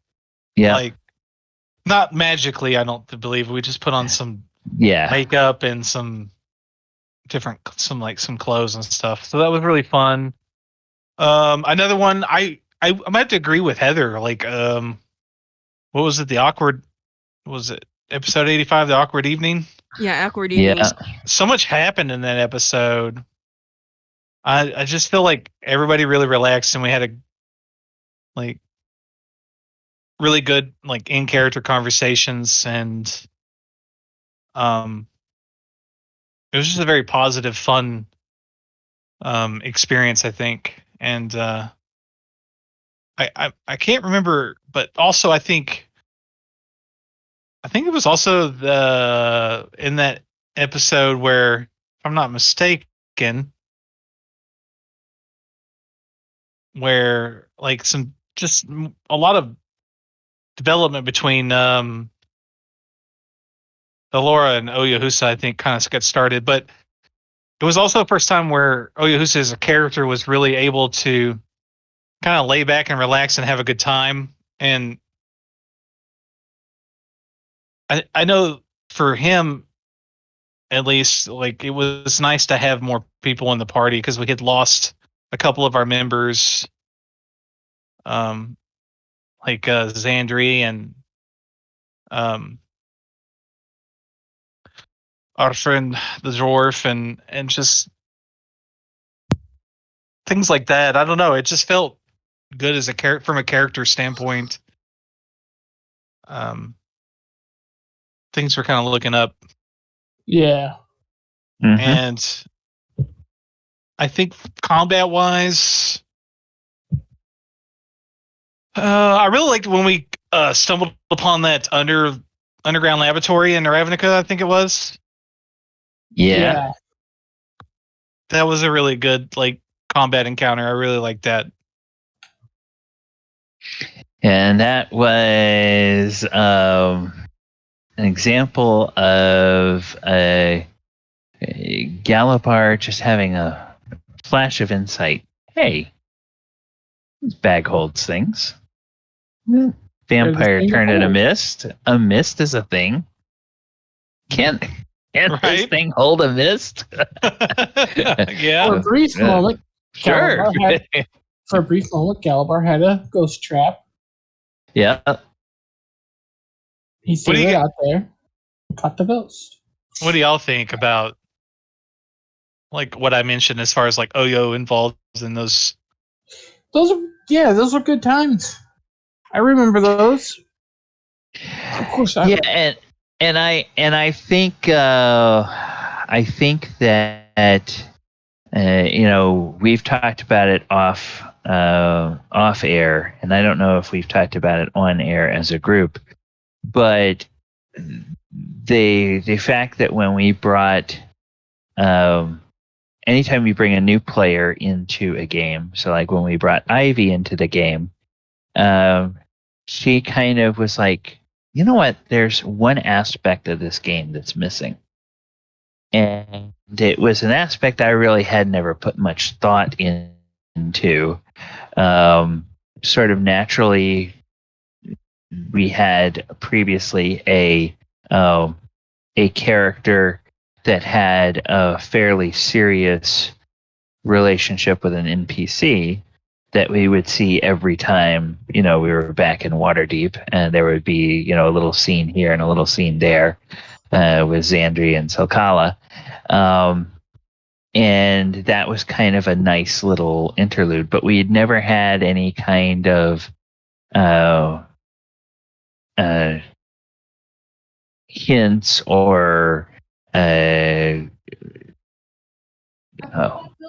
Yeah. Like, not magically, I don't believe. We just put on some Yeah. makeup and some clothes and stuff. So that was really fun. Another one, I might have to agree with Heather. Like, what was it? Was it episode 85, the awkward evening? Yeah, awkward evening. Yeah. So much happened in that episode. I just feel like everybody really relaxed and we had a really good in character conversations, and it was just a very positive, fun experience, I think. And I can't remember, but also I think it was also in that episode where, if I'm not mistaken, where a lot of development between Elora and Oyohusa, I think, kind of got started. But it was also the first time where Oyohusa as a character was really able to kind of lay back and relax and have a good time. And I know for him, at least, it was nice to have more people in the party because we had lost a couple of our members, Zandri and our friend the dwarf, and just things like that. I don't know. It just felt good as from a character standpoint. Things were kind of looking up. Yeah. Mhm. And I think combat wise, I really liked when we stumbled upon that underground laboratory in Ravnica, I think it was. Yeah. That was a really good combat encounter. I really liked that. And that was an example of a Galibar just having a flash of insight. Hey, this bag holds things. Vampire turned into mist. A mist is a thing. Can't this thing hold a mist? Yeah. For a brief moment, Sure. Galibar had a ghost trap. Yeah. He threw it out there, caught the ghost. What do y'all think about what I mentioned as far as Oyo involved in those? Those were good times. I remember those. Of course, and I think that we've talked about it off air, and I don't know if we've talked about it on air as a group, but the fact that when we brought anytime we bring a new player into a game, so when we brought Ivy into the game, she kind of was like, you know what, there's one aspect of this game that's missing. And it was an aspect I really had never put much thought into. Sort of naturally, we had previously a character that had a fairly serious relationship with an NPC, that we would see every time, we were back in Waterdeep, and there would be, a little scene here and a little scene there with Zandri and Sokala. And that was kind of a nice little interlude, but we had never had any kind of hints or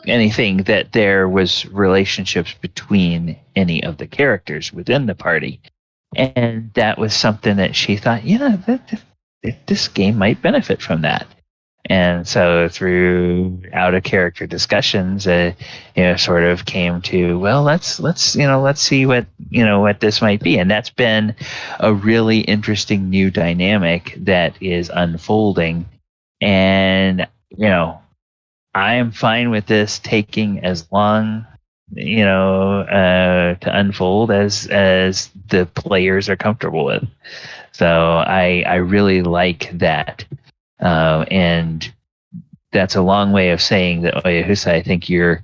anything that there was relationships between any of the characters within the party. And that was something that she thought, that this game might benefit from that. And so through out of character discussions, sort of came to, well, let's see what this might be. And that's been a really interesting new dynamic that is unfolding. And, I am fine with this taking as long, to unfold as the players are comfortable with. So I really like that. And that's a long way of saying that, Oyohusa, I think you're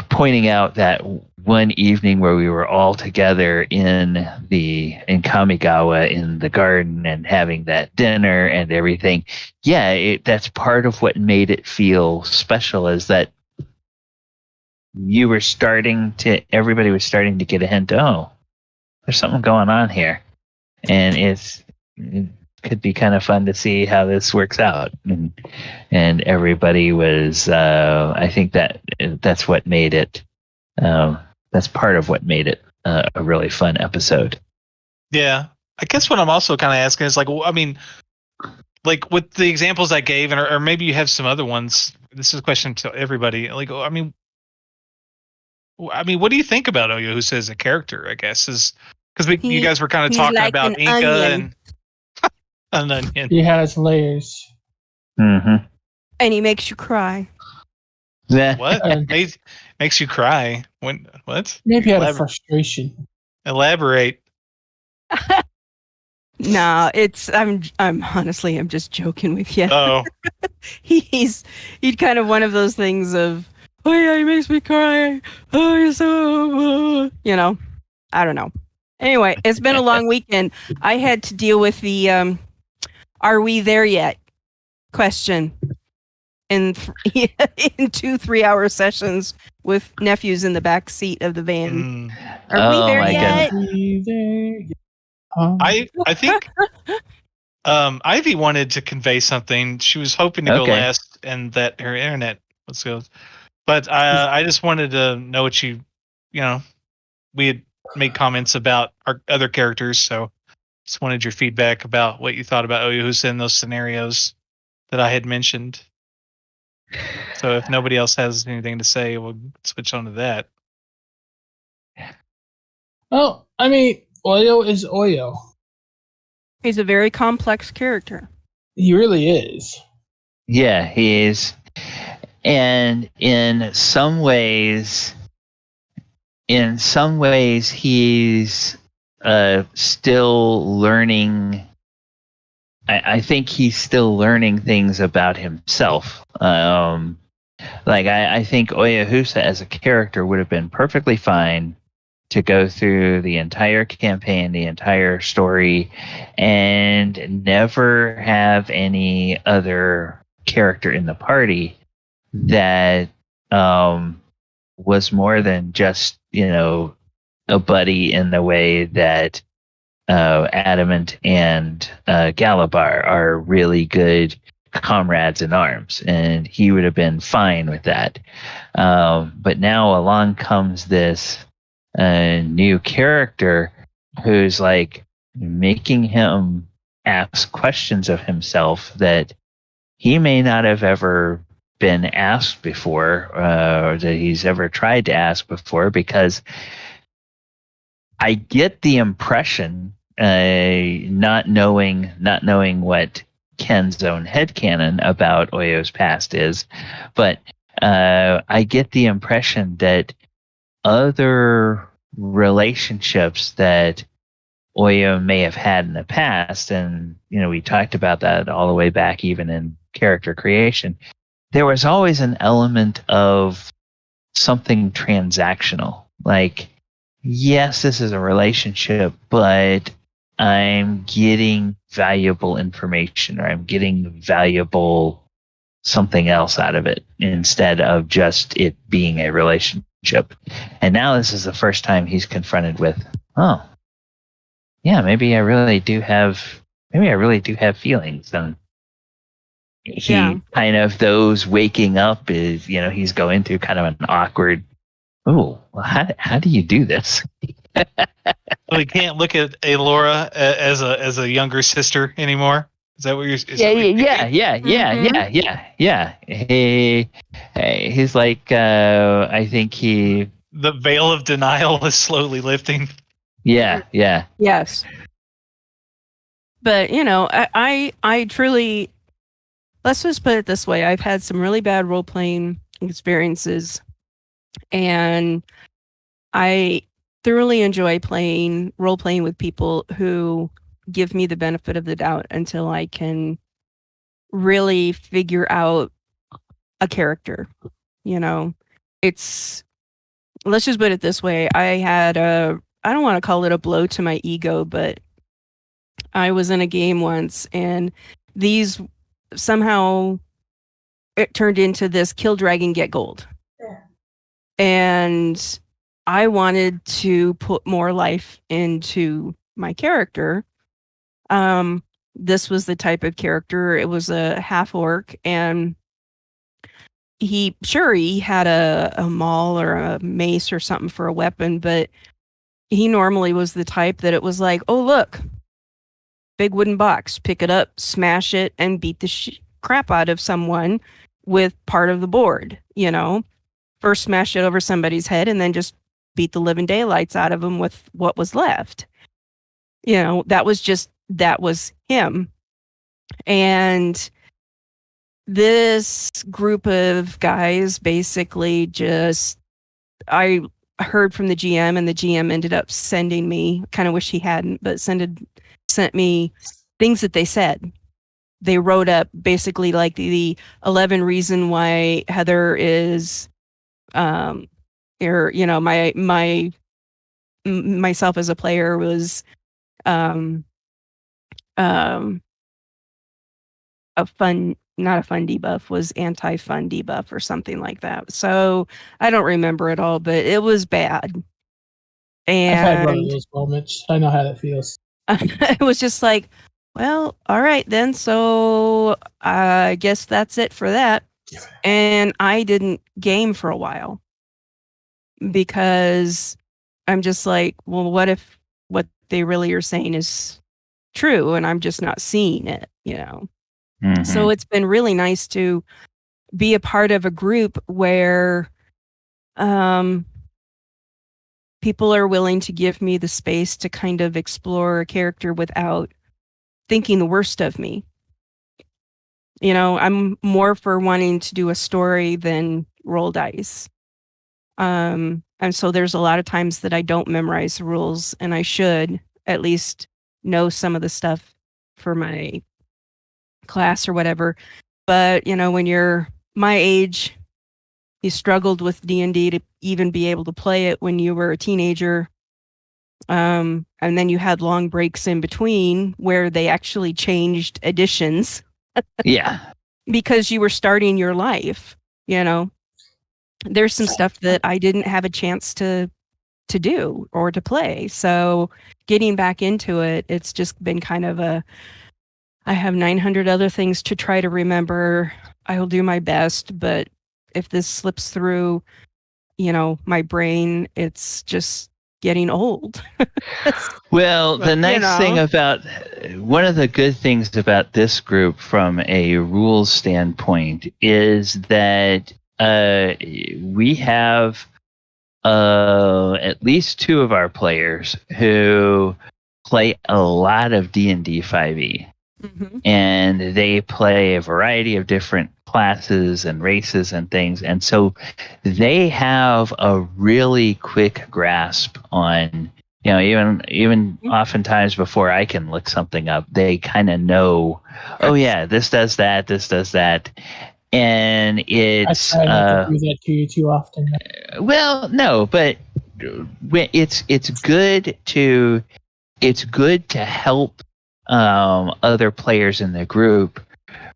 pointing out that one evening where we were all together in Kamigawa in the garden and having that dinner and everything. Yeah, that's part of what made it feel special, is that everybody was starting to get a hint, oh, there's something going on here. And it could be kind of fun to see how this works out. And everybody was, I think that's what made it, that's part of what made it a really fun episode. Yeah. I guess what I'm also kind of asking is, like with the examples I gave, or maybe you have some other ones. This is a question to everybody. What do you think about Oyohusa as a character, I guess, is because you guys were kind of talking like about an Enka onion. and an onion. He has layers. Mm-hmm. And he makes you cry. Yeah. What makes you cry? When what? Maybe out of frustration. Elaborate. No, I'm honestly, I'm just joking with you. Oh, He's kind of one of those things of, oh yeah, he makes me cry. Oh, you're so, I don't know. Anyway, it's been a long weekend. I had to deal with the "Are we there yet?" question in 2 3-hour sessions with nephews in the back seat of the van. Are we there yet? I think Ivy wanted to convey something. She was hoping to go last, and that her internet was good. But I just wanted to know what we had made comments about our other characters, so just wanted your feedback about what you thought about Oyohusa in those scenarios that I had mentioned. So if nobody else has anything to say, we'll switch on to that. Well, I mean, Oyo is Oyo. He's a very complex character. He really is. Yeah, he is. And in some ways, he's still learning. I think he's still learning things about himself. I think Oyohusa as a character would have been perfectly fine to go through the entire campaign, the entire story, and never have any other character in the party that was more than just, a buddy in the way that Adamant and Galibar are really good comrades in arms, and he would have been fine with that. But now along comes this new character who's making him ask questions of himself that he may not have ever been asked before, or that he's ever tried to ask before, because I get the impression, not knowing what Ken's own headcanon about Oyo's past is, but I get the impression that other relationships that Oyo may have had in the past, and we talked about that all the way back even in character creation, there was always an element of something transactional. Like, yes, this is a relationship, but I'm getting valuable information, or I'm getting valuable something else out of it instead of just it being a relationship. And now this is the first time he's confronted with, oh, yeah, maybe I really do have feelings. And he kind of, those waking up is, he's going through kind of an awkward, oh, well, how do you do this? So he can't look at Elora as a younger sister anymore. Is that what you're? Yeah. He's like, I think the veil of denial is slowly lifting. Yeah. Yes. But I truly, let's just put it this way: I've had some really bad role playing experiences, and I thoroughly enjoy role playing with people who give me the benefit of the doubt until I can really figure out a character. Let's just put it this way. I had I don't want to call it a blow to my ego, but I was in a game once, and these somehow it turned into this kill dragon, get gold. Yeah. And I wanted to put more life into my character. This was the type of character. It was a half orc, and he had a maul or a mace or something for a weapon, but he normally was the type that it was like, oh, look, big wooden box, pick it up, smash it, and beat the crap out of someone with part of the board. First smash it over somebody's head and then just beat the living daylights out of them with what was left. That was him. And this group of guys basically I heard from the GM, and the GM ended up sending me, kind of wish he hadn't, but sent me things that they said. They wrote up basically like the 11 reason why Heather is, myself as a player was, not a fun debuff, was anti-fun debuff or something like that. So I don't remember it all, but it was bad. And I've had one of those moments. I know how that feels. It was just like, well, all right then. So I guess that's it for that. And I didn't game for a while because I'm just like, well, what if what they really are saying is true and I'm just not seeing it, Mm-hmm. So it's been really nice to be a part of a group where people are willing to give me the space to kind of explore a character without thinking the worst of me. I'm more for wanting to do a story than roll dice. And so there's a lot of times that I don't memorize the rules, and I should at least know some of the stuff for my class or whatever. But, when you're my age, you struggled with D&D to even be able to play it when you were a teenager. And then you had long breaks in between where they actually changed editions. Yeah. Because you were starting your life, There's some stuff that I didn't have a chance to do or to play. So getting back into it, it's just been kind of I have 900 other things to try to remember. I will do my best, but if this slips through, my brain, it's just getting old. Well, the nice thing about, one of the good things about this group from a rules standpoint is that we have at least two of our players who play a lot of D&D 5e. Mm-hmm. And they play a variety of different classes and races and things. And so they have a really quick grasp on, even oftentimes before I can look something up, they kind of know, oh yeah, this does that, this does that. and I it's try not to do that to you too often. well, no, but it's good to help other players in the group,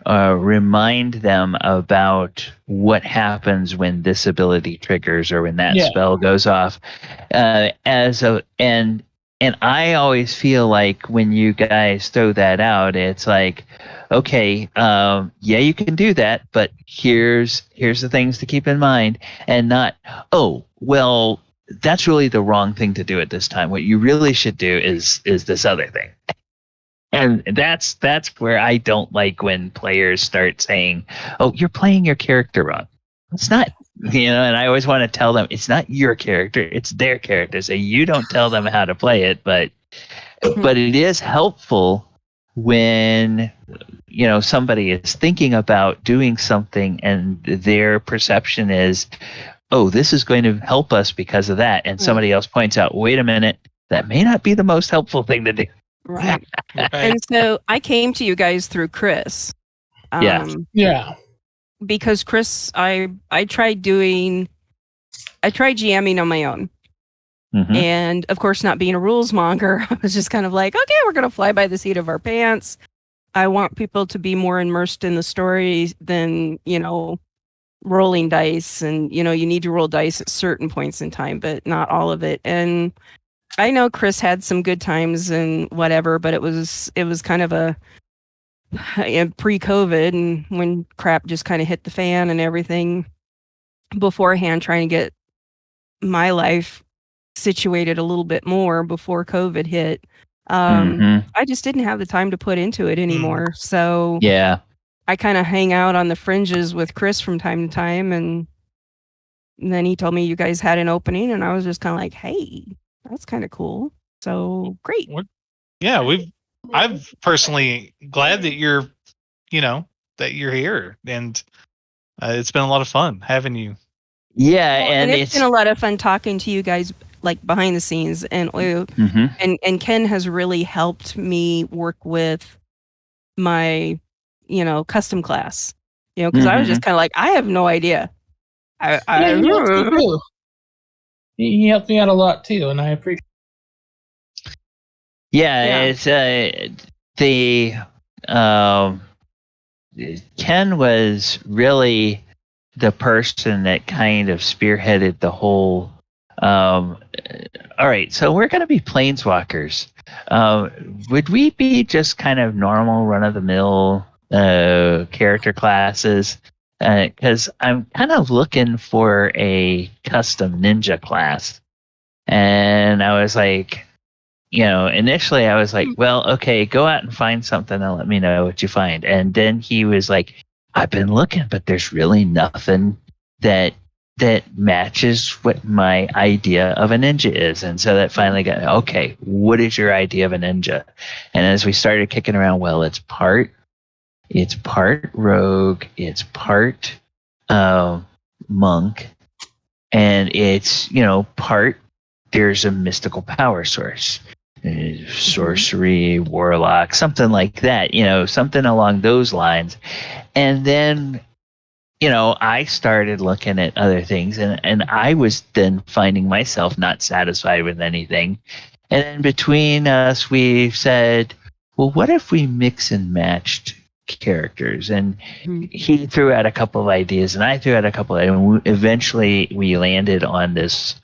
remind them about what happens when this ability triggers or when that Yeah. spell goes off. And I always feel like when you guys throw that out, it's like, okay, yeah, you can do that, but here's the things to keep in mind, and not, oh, well, that's really the wrong thing to do at this time. What you really should do is this other thing. And that's where I don't like when players start saying, "Oh, you're playing your character wrong." It's not, and I always want to tell them it's not your character, it's their character. So you don't tell them how to play it, but it is helpful when somebody is thinking about doing something and their perception is, "Oh, this is going to help us because of that," and somebody else points out, "Wait a minute, that may not be the most helpful thing to do." Right. And so I came to you guys through Chris. Yeah. Because Chris, I tried GMing on my own. Mhm. And of course, not being a rules monger, I was just kind of like, okay, we're going to fly by the seat of our pants. I want people to be more immersed in the story than, rolling dice. And, you need to roll dice at certain points in time, but not all of it. And I know Chris had some good times and whatever, but it was kind of a pre-COVID, and when crap just kind of hit the fan and everything beforehand, trying to get my life situated a little bit more before COVID hit. I just didn't have the time to put into it anymore. So Yeah. I kind of hang out on the fringes with Chris from time to time, and then he told me you guys had an opening, and I was just kind of like, hey, that's kind of cool. So great. Yeah, I've personally glad that you're here, and it's been a lot of fun having you. Yeah, Well, and it's been a lot of fun talking to you guys, like behind the scenes, and and Ken has really helped me work with my custom class, because I was just kind of like, I have no idea. He helped me out a lot too, and I appreciate. Yeah, it's Ken was really the person that kind of spearheaded the whole. All right, so we're going to be planeswalkers. Would we be just kind of normal, run-of-the-mill character classes? Because I'm kind of looking for a custom ninja class, and I was like, initially I was like, well, okay, go out and find something and let me know what you find. And then he was like, I've been looking, but there's really nothing that matches what my idea of a ninja is. And so that finally got, okay, what is your idea of a ninja? And as we started kicking around, well, it's part rogue, it's part monk, and it's, part, there's a mystical power source. Sorcery, warlock, something like that, something along those lines. And then, I started looking at other things, and I was then finding myself not satisfied with anything. And then between us, we said, well, what if we mix and matched characters? And he threw out a couple of ideas, and I threw out a couple and eventually we landed on this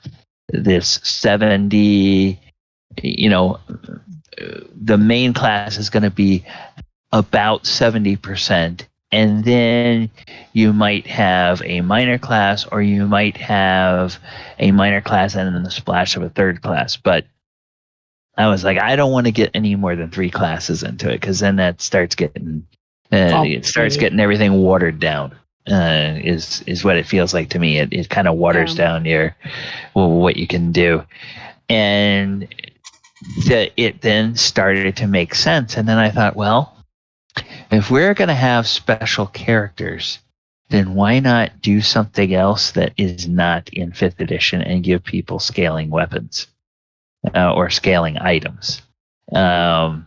70, the main class is going to be about 70%, and then you might have a minor class, or you might have a minor class and then the splash of a third class. But I was like, I don't want to get any more than 3 classes into it, because then that starts getting everything watered down. Is what it feels like to me. It kind of waters down what you can do, and it then started to make sense. And then I thought, well, if we're going to have special characters, then why not do something else that is not in 5th edition and give people scaling weapons or scaling items? I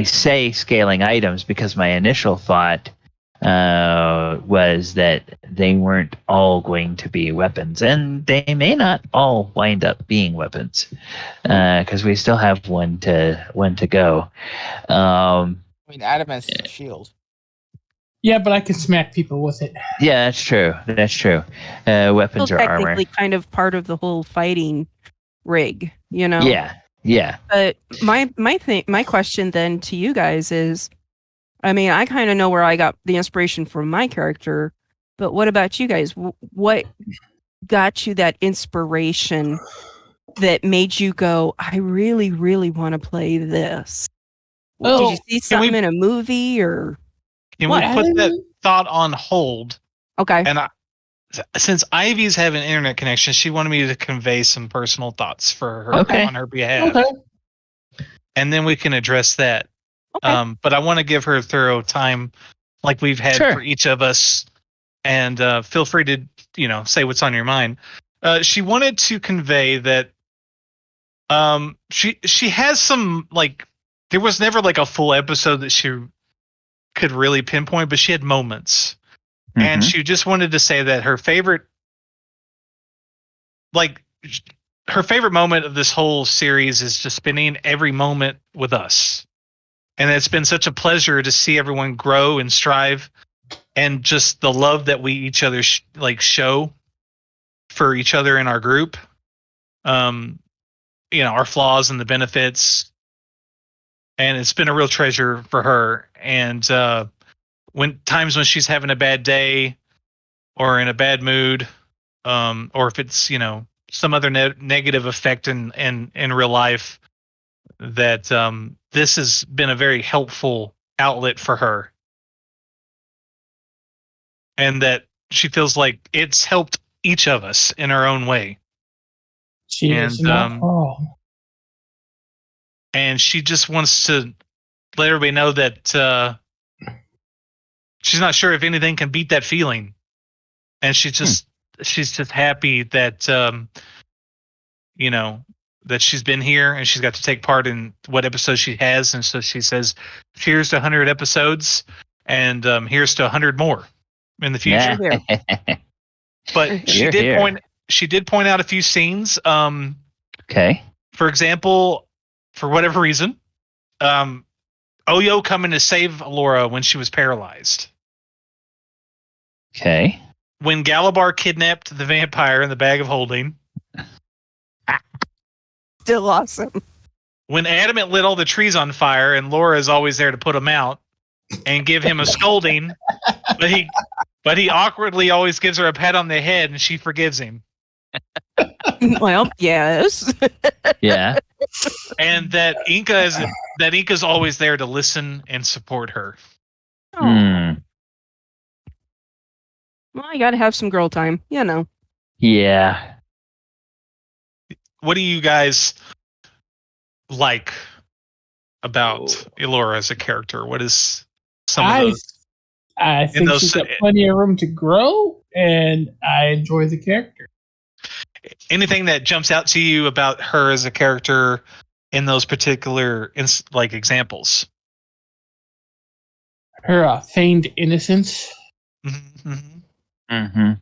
say scaling items because my initial thought was that they weren't all going to be weapons, and they may not all wind up being weapons, because we still have one to go. I mean, Adamant's just a shield. Yeah, but I can smack people with it. Yeah, that's true. That's true. Weapons Still or armor. technically kind of part of the whole fighting rig, you know? Yeah. But my question then to you guys is, I mean, I kind of know where I got the inspiration for my character, but what about you guys? What got you that inspiration that made you go, I really, really want to play this? Did you see something in a movie or? Can we put that thought on hold? Okay. And since Ivy's have an internet connection, she wanted me to convey some personal thoughts for her on her behalf. Okay. And then we can address that. Okay. But I want to give her thorough time, like we've had for each of us. And feel free to, say what's on your mind. She wanted to convey that she has some, like, there was never like a full episode that she could really pinpoint, but she had moments. And she just wanted to say that her favorite moment of this whole series is just spending every moment with us. And it's been such a pleasure to see everyone grow and strive, and just the love that we each other show for each other in our group. Our flaws and the benefits. And it's been a real treasure for her. And when she's having a bad day or in a bad mood, or if it's, some other negative effect in real life, that this has been a very helpful outlet for her. And that she feels like it's helped each of us in our own way. She is not wrong. And she just wants to let everybody know that she's not sure if anything can beat that feeling. And she's just happy that that she's been here and she's got to take part in what episode she has. And so she says, cheers to 100 episodes, and here's to 100 more in the future. Yeah. But she did point out a few scenes. Okay. For example, for whatever reason, Oyo coming to save Elora when she was paralyzed. Okay. When Galibar kidnapped the vampire in the bag of holding. Still awesome. When Adamant lit all the trees on fire and Laura is always there to put them out and give him a scolding, but he awkwardly always gives her a pat on the head and she forgives him. Well, yes. Yeah. And that Inka's always there to listen and support her. Oh. Well, you got to have some girl time, Yeah. What do you guys like about Elora as a character? What is some of those? I think she's got plenty of room to grow, and I enjoy the character. Anything that jumps out to you about her as a character in those particular examples? Her feigned innocence. I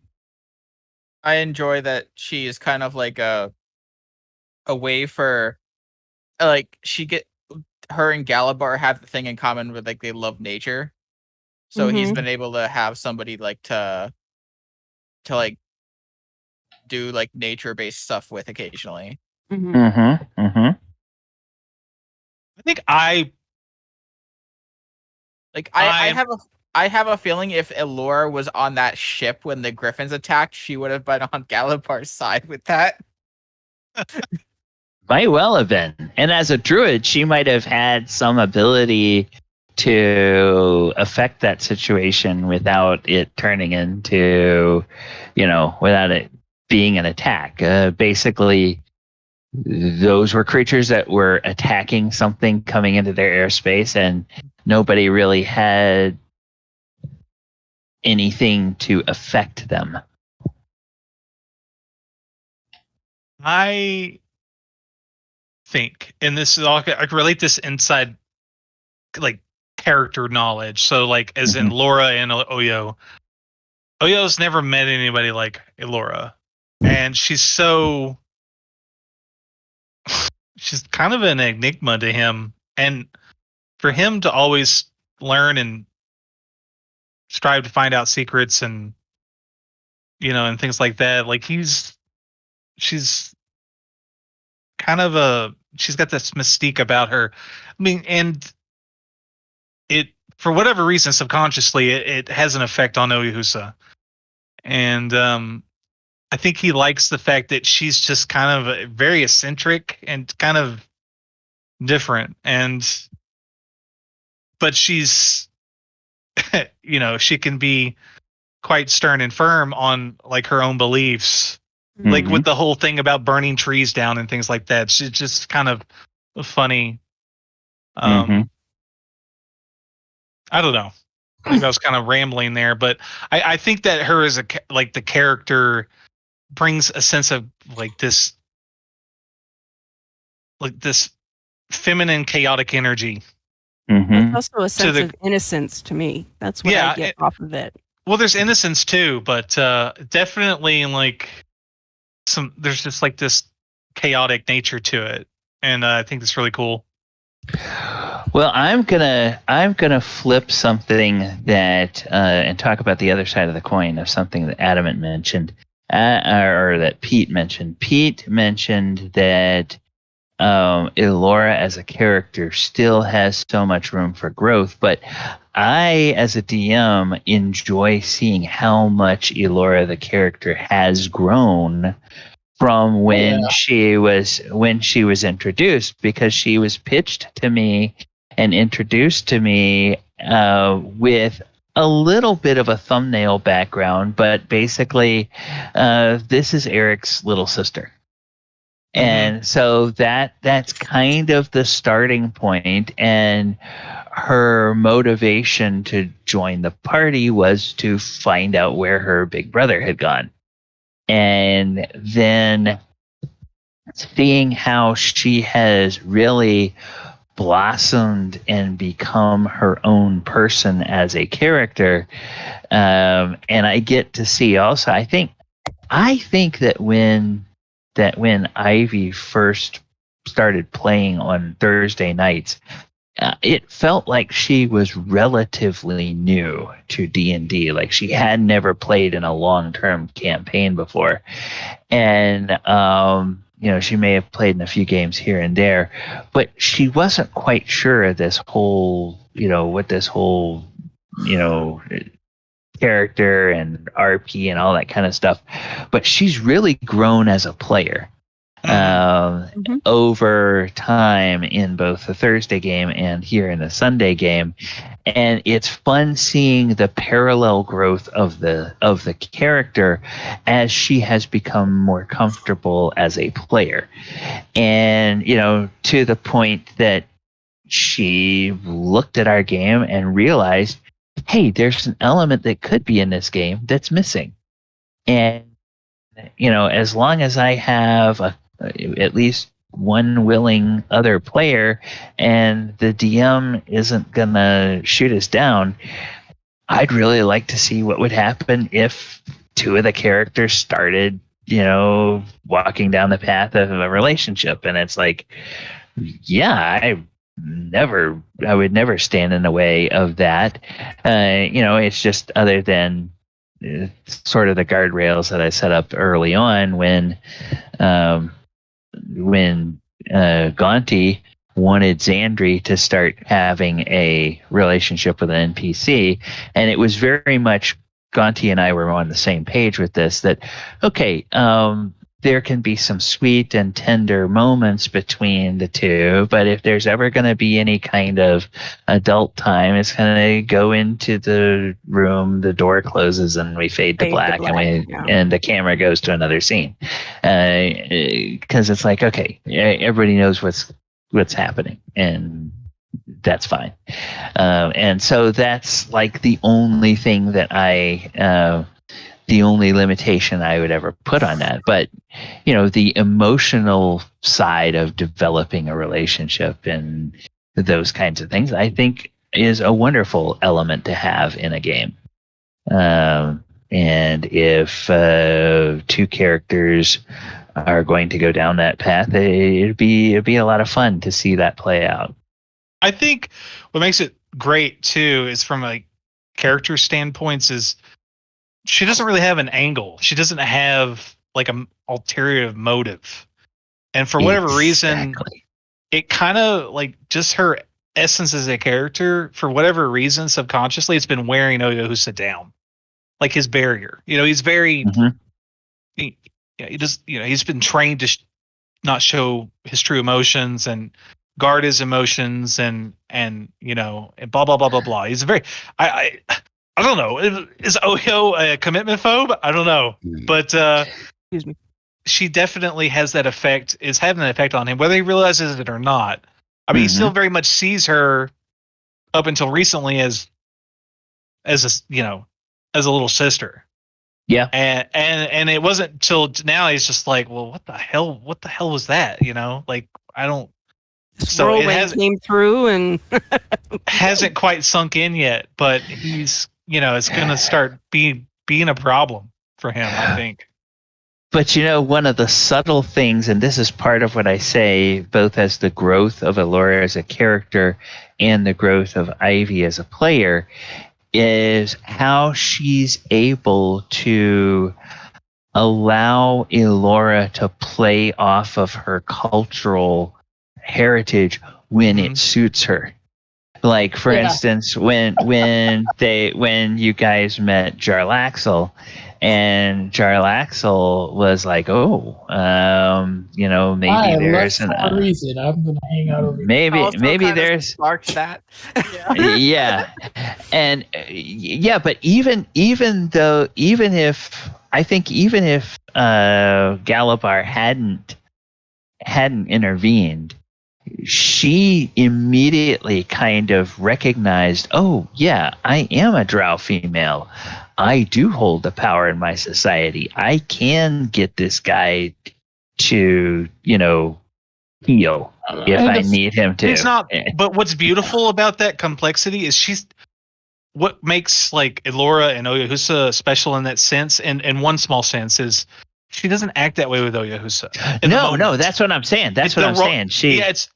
enjoy that she is kind of like a way for, like, her and Galibar have the thing in common where, like, they love nature. So he's been able to have somebody to like do like nature-based stuff with occasionally. I think I have a feeling if Elora was on that ship when the Griffins attacked, she would have been on Galibar's side with that. Might well have been. And as a druid, she might have had some ability to affect that situation without it turning into, without it being an attack. Basically, those were creatures that were attacking something coming into their airspace, and nobody really had anything to affect them. I think, and this is all, I can relate this inside, like, character knowledge. So like as in Laura and Oyo. Oyo's never met anybody like Elora. And she's kind of an enigma to him. And for him to always learn and strive to find out secrets and and things like that, like she's kind of she's got this mystique about her. I mean, and it, for whatever reason, subconsciously it has an effect on Oyohusa. And I think he likes the fact that she's just kind of very eccentric and kind of different. But she's, she can be quite stern and firm on like her own beliefs, like with the whole thing about burning trees down and things like that. She's just kind of funny. I don't know. Maybe I was kind of rambling there, but I think that her as the character brings a sense of this feminine chaotic energy. It's also a sense of innocence to me. That's what I get off of it. Well, there's innocence too, but definitely there's just like this chaotic nature to it, and I think that's really cool. Well, I'm gonna flip something that and talk about the other side of the coin of something that Adamant mentioned, or that Pete mentioned. Pete mentioned that Elora as a character still has so much room for growth, but I, as a DM, enjoy seeing how much Elora the character has grown from when she was introduced, because she was pitched to me and introduced to me with a little bit of a thumbnail background, but basically this is Eric's little sister. And so that's kind of the starting point, and her motivation to join the party was to find out where her big brother had gone. And then seeing how she has really blossomed and become her own person as a character, and I get to see also, I think that when Ivy first started playing on Thursday nights, it felt like she was relatively new to D&D. Like she had never played in a long-term campaign before. And, she may have played in a few games here and there, but she wasn't quite sure of this whole, what this whole, character and RP and all that kind of stuff. But she's really grown as a player over time in both the Thursday game and here in the Sunday game. And it's fun seeing the parallel growth of the character as she has become more comfortable as a player. And, to the point that she looked at our game and realized, hey, there's an element that could be in this game that's missing. And, as long as I have at least one willing other player and the DM isn't going to shoot us down, I'd really like to see what would happen if two of the characters started, walking down the path of a relationship. And it's like, I would never stand in the way of that. It's just other than sort of the guardrails that I set up early on when Gonti wanted Zandri to start having a relationship with an NPC, and it was very much Gonti and I were on the same page with this, that okay, there can be some sweet and tender moments between the two, but if there's ever going to be any kind of adult time, it's going to go into the room, the door closes, and we fade to black. And the camera goes to another scene. Because it's like, okay, everybody knows what's happening, and that's fine. And so that's like the only thing that the only limitation I would ever put on that. But, the emotional side of developing a relationship and those kinds of things, I think is a wonderful element to have in a game. And if two characters are going to go down that path, it'd be a lot of fun to see that play out. I think what makes it great too is from a character standpoints is she doesn't really have an angle. She doesn't have like an ulterior motive. And for whatever reason, it kind of like just her essence as a character, for whatever reason, subconsciously, it's been wearing Oyohusa down. Like his barrier. He's very, he just, he's been trained to not show his true emotions and guard his emotions and and blah, blah, blah, blah, blah. He's very, I don't know. Is Oyo a commitment phobe? I don't know. But, Excuse me. She definitely has that effect, is having an effect on him, whether he realizes it or not. I mean, he still very much sees her up until recently as a little sister. Yeah. And it wasn't till now he's just like, well, what the hell was that? Like, I don't. So it hasn't came through and hasn't quite sunk in yet, but he's, it's going to start being a problem for him, I think. But one of the subtle things, and this is part of what I say, both as the growth of Elora as a character and the growth of Ivy as a player, is how she's able to allow Elora to play off of her cultural heritage when it suits her. Like, for instance, when you guys met Jarlaxle, and Jarlaxle was like, maybe there's a reason I'm gonna hang out over here. Maybe there's sparked that. Yeah. And but even if Galibar hadn't intervened, she immediately kind of recognized, oh yeah, I am a drow female. I do hold the power in my society. I can get this guy to, heal if I need him to. It's not, but what's beautiful about that complexity is what makes like Elora and Oyohusa special in that sense, and in one small sense, is she doesn't act that way with Oyohusa. No, that's what I'm saying.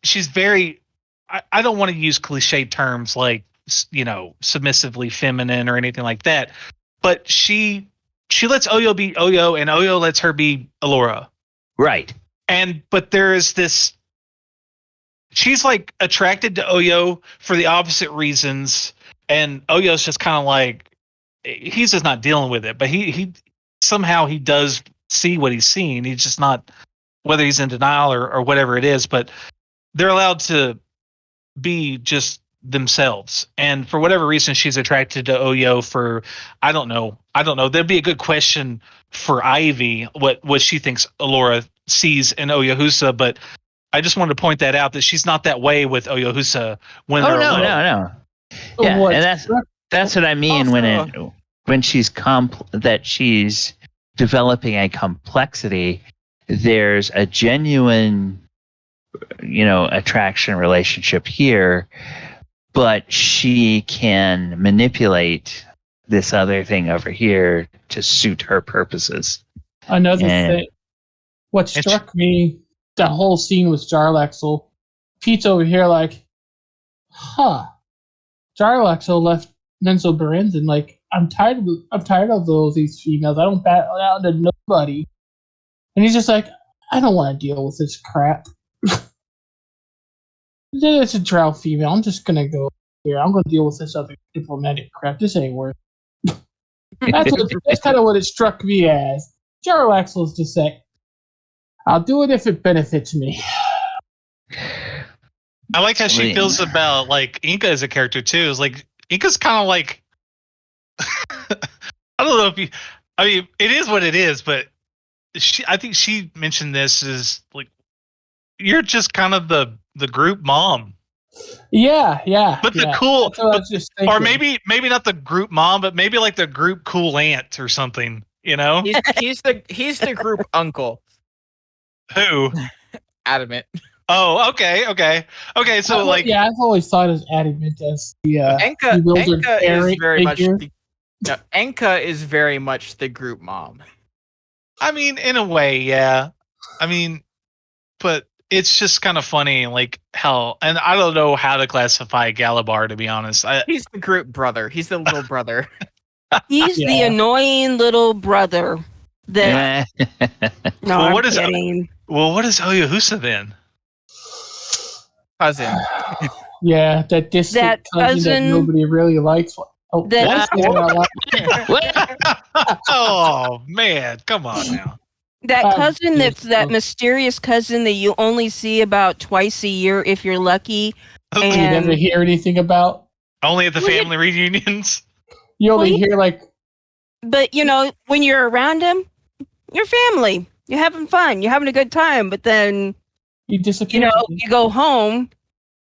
She's very, I don't want to use cliche terms like, submissively feminine or anything like that. But she lets Oyo be Oyo, and Oyo lets her be Elora. Right. But there is this. She's like attracted to Oyo for the opposite reasons, and Oyo's just kind of like, he's just not dealing with it. But he somehow he does see what he's seeing. He's just not, whether he's in denial or whatever it is. But they're allowed to be just themselves, and for whatever reason she's attracted to Oyo for I don't know. That'd be a good question for Ivy, what she thinks Elora sees in Oyohusa, but I just wanted to point that out, that she's not that way with Oyohusa when they're alone. No. Yeah, and that's what I mean also, when she's that she's developing a complexity. There's a genuine attraction relationship here, but she can manipulate this other thing over here to suit her purposes. Another thing, what struck me, that whole scene with Jarlaxle, Pete's over here like, Jarlaxle left Menzo Berenzin, like, I'm tired of these females. I don't bat out to nobody. And he's just like, I don't want to deal with this crap. It's a drow female. I'm just gonna go here. I'm gonna deal with this other diplomatic crap. This ain't worth it. That's kind of what it struck me as. Jarlaxle's just say, I'll do it if it benefits me. I like how she feels about like Enka as a character too. It's like Inka's kind of like I don't know if it is what it is, but I think she mentioned this is like, you're just kind of the group mom. Yeah. But the cool, or maybe not the group mom, but maybe like the group cool aunt or something. He's the group uncle. Who? Adamant. Oh, okay. So like, yeah, I've always thought of Adamant as the bewildered Enka is very figure. much Enka is very much the group mom. I mean, in a way, yeah. I mean, but it's just kind of funny, like how, and I don't know how to classify Galibar, to be honest. He's the group brother. He's the little brother. He's the Yeah. annoying little brother. That no, Well, I'm what is- kidding. Well, what is Oyohusa then? Cousin. Yeah, that distant That cousin that cousin- nobody really likes. Oh, That- Oh man, come on now. That Oh, cousin that's geez. that mysterious cousin that you only see about twice a year if you're lucky. you And never hear anything about. Only at the Well, you- family reunions. You only Well, hear like, but you know, when you're around him, you're family. You're having fun. You're having a good time. But then, you you disappear. know, you go home.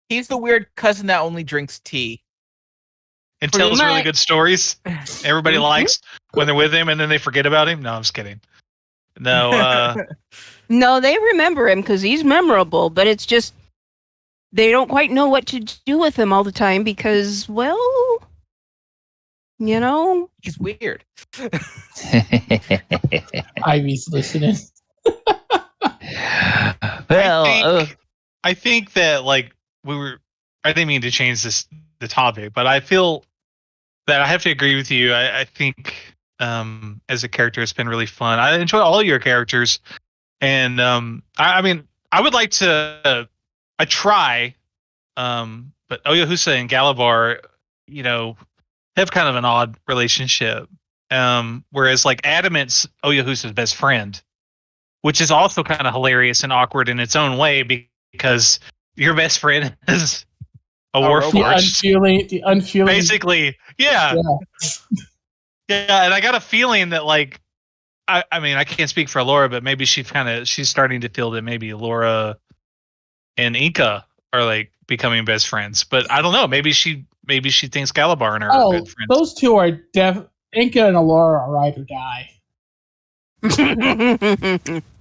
He's the weird cousin that only drinks tea. And Pretty tells really much. good stories. Everybody Mhm. likes when they're with him, and then they forget about him. No, I'm just kidding. No, No, they remember him because he's memorable. But it's just they don't quite know what to do with him all the time because, well, you know. He's weird. Ivy's listening. Well, I think that like I didn't mean to change the topic, but I feel that I have to agree with you. I think as a character, it's been really fun. I enjoy all your characters, and I mean, I would like to. I try, but Oyohusa and Galibar, you know, have kind of an odd relationship. Whereas like Adamant's Oyohusa's best friend, which is also kind of hilarious and awkward in its own way because your best friend is a A robot. warforged. The unfeeling. Basically, yeah. And I got a feeling that like I mean I can't speak for Elora, but maybe she's starting to feel that maybe Elora and Enka are like becoming best friends. But I don't know. Maybe she thinks Galibar and her are good friends. Those two are Enka and Elora are ride or die.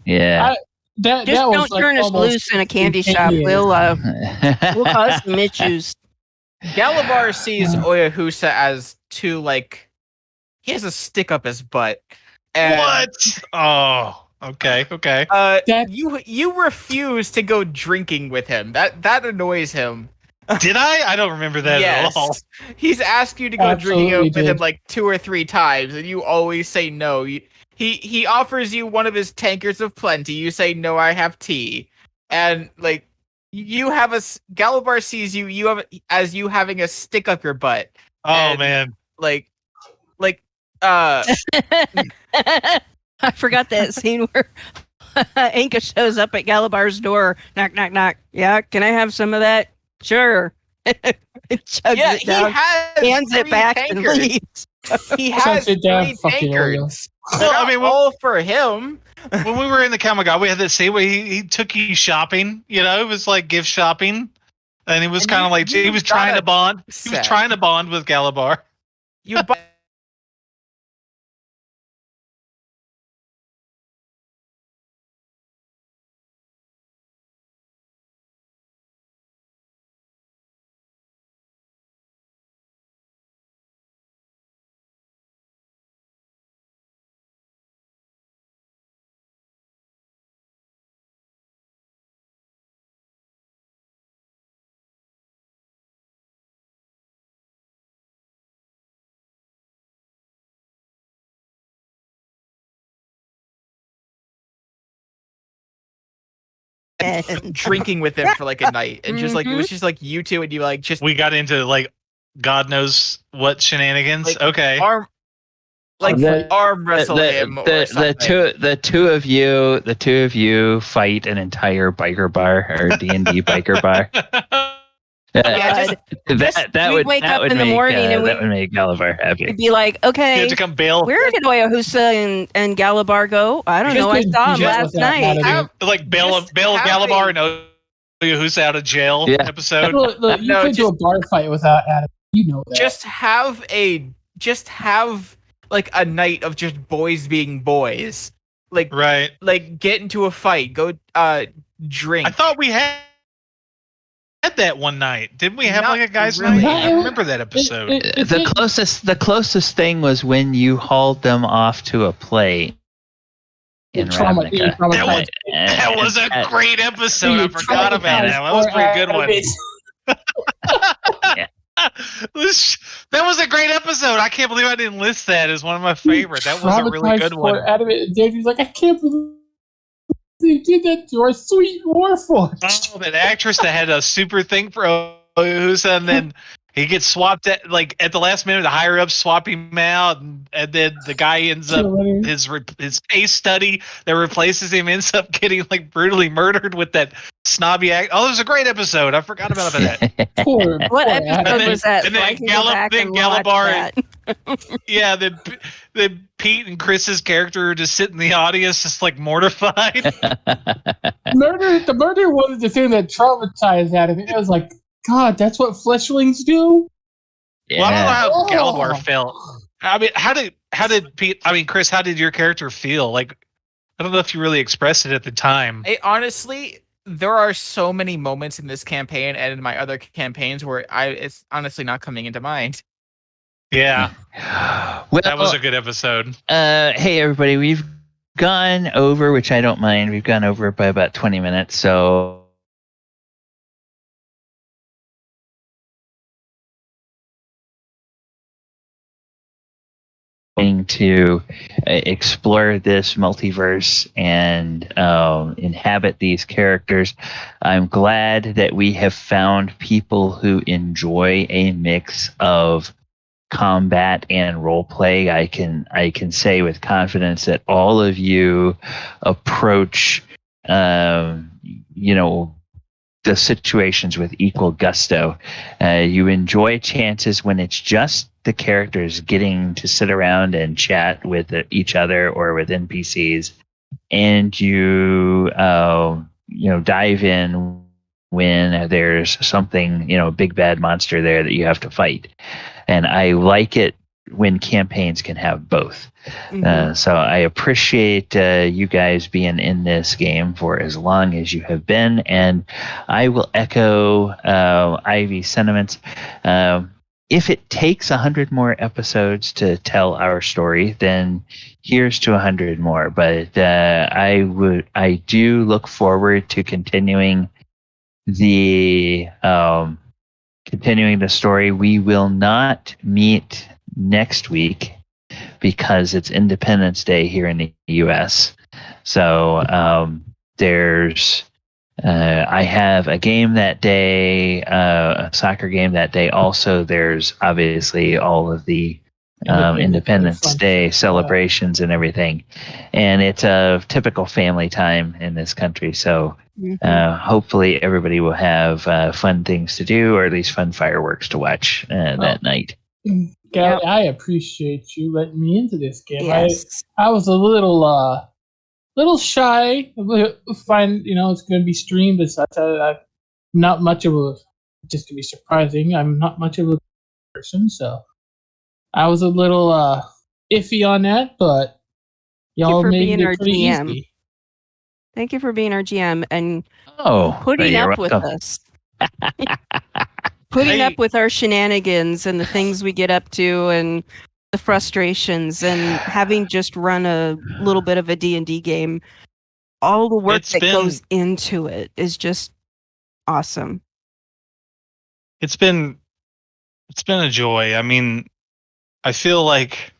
yeah. That Just was don't like turn us almost loose in a candy shop. instantaneous. We'll cause some issues. Galibar sees Oyohusa as too like he has a stick up his butt. And, What? Oh, okay. That- you refuse to go drinking with him. That annoys him. Did I? I don't remember that at all. He's asked you to go drinking Absolutely with him did. like 2 or 3 times, and you always say no. He offers you one of his tankards of plenty. You say no, I have tea, and like you have Galibar sees you as you having a stick up your butt. Oh And- man. Like I forgot that scene where Enka shows up at Galibar's door. Knock, knock, knock. Yeah, can I have some of that? Sure. Chugs yeah, it he down, has hands it 3 back, tankards. and leaves. He has Chugs it down, 3 fucking tankards. Well, They're I not mean, all for him. when we were in the Kamigawa, we had that scene where he took you shopping. You know, it was like gift shopping, and he was And kind of you- like he you was got trying a to bond. He was set. trying to bond with Galibar. You buy drinking with him for like a night, and just like it was just like you two, and you like just We got into like God knows what shenanigans. Like, Okay. arm like The- arm wrestle him or something. the two of you fight an entire biker bar or D&D biker bar. Yeah, that we'd would wake that up would in the make morning and that would make Galibar happy. It'd be like, You okay, had to come bail. where did Oyohusa and Galibar go? I don't Just know. I couldn't saw him do that last without night. Adamant. Like bail Just Galibar having- and Oyohusa out of jail Yeah. episode. Look, you No, could do a bar fight without Adam. You know that. just have like a night of just boys being boys. Like Right. like get into a fight, go drink. I thought we had that one night. Didn't we have Not like a guys' really. night? I remember that episode. The closest thing was when you hauled them off to a play in Ravnica. That was a great episode. I forgot about it. That was a pretty good one. That was a great episode. I can't believe I didn't list that as one of my favorite. That was a really good one. Adamant, Davey's like, I can't believe they did that to our sweet Warforged. Oh, that actress that had a super thing for Oyohusa, and then he gets swapped at the last minute. The higher ups swap him out, and then the guy ends up his case study that replaces him ends up getting like brutally murdered with that snobby act. Oh, it was a great episode. I forgot about that. What episode was that? And then Galibar. Yeah, then Pete and Chris's character just sit in the audience, just like mortified. The murder wasn't the thing that traumatized Adamant. It was like, God, that's what fleshlings do? Yeah. Well, I don't know how Galibar felt. I mean, how did Pete? I mean, Chris, how did your character feel? Like, I don't know if you really expressed it at the time. Honestly, there are so many moments in this campaign and in my other campaigns where it's honestly not coming into mind. Yeah, well, that was a good episode. Hey, everybody, we've gone over, which I don't mind. We've gone over by about 20 minutes, so. To explore this multiverse and inhabit these characters. I'm glad that we have found people who enjoy a mix of combat and role play. I can say with confidence that all of you approach the situations with equal gusto. You enjoy chances when it's just the characters getting to sit around and chat with each other or with NPCs, and you dive in when there's something, big bad monster there that you have to fight. And I like it when campaigns can have both. Mm-hmm. So I appreciate you guys being in this game for as long as you have been, and I will echo Ivy's sentiments. If it takes 100 more episodes to tell our story, then here's to 100 more. But I do look forward to continuing the story. We will not meet next week because it's Independence Day here in the U.S. So I have a game that day, a soccer game that day. Also, there's obviously all of the Independence Day celebrations and everything. And it's a typical family time in this country. So hopefully everybody will have fun things to do, or at least fun fireworks to watch that night. Gary, I appreciate you letting me into this game. Yes. I was a little shy. It's going to be streamed. I'm not much of a, just to be surprising, I'm not much of a person, so I was a little iffy on that, but y'all made it pretty easy. Thank you for being our GM and putting up with us. Putting up with our shenanigans and the things we get up to and the frustrations and having just run a little bit of a D&D game. All the work that goes into it is just awesome. It's been a joy. I mean, I feel like,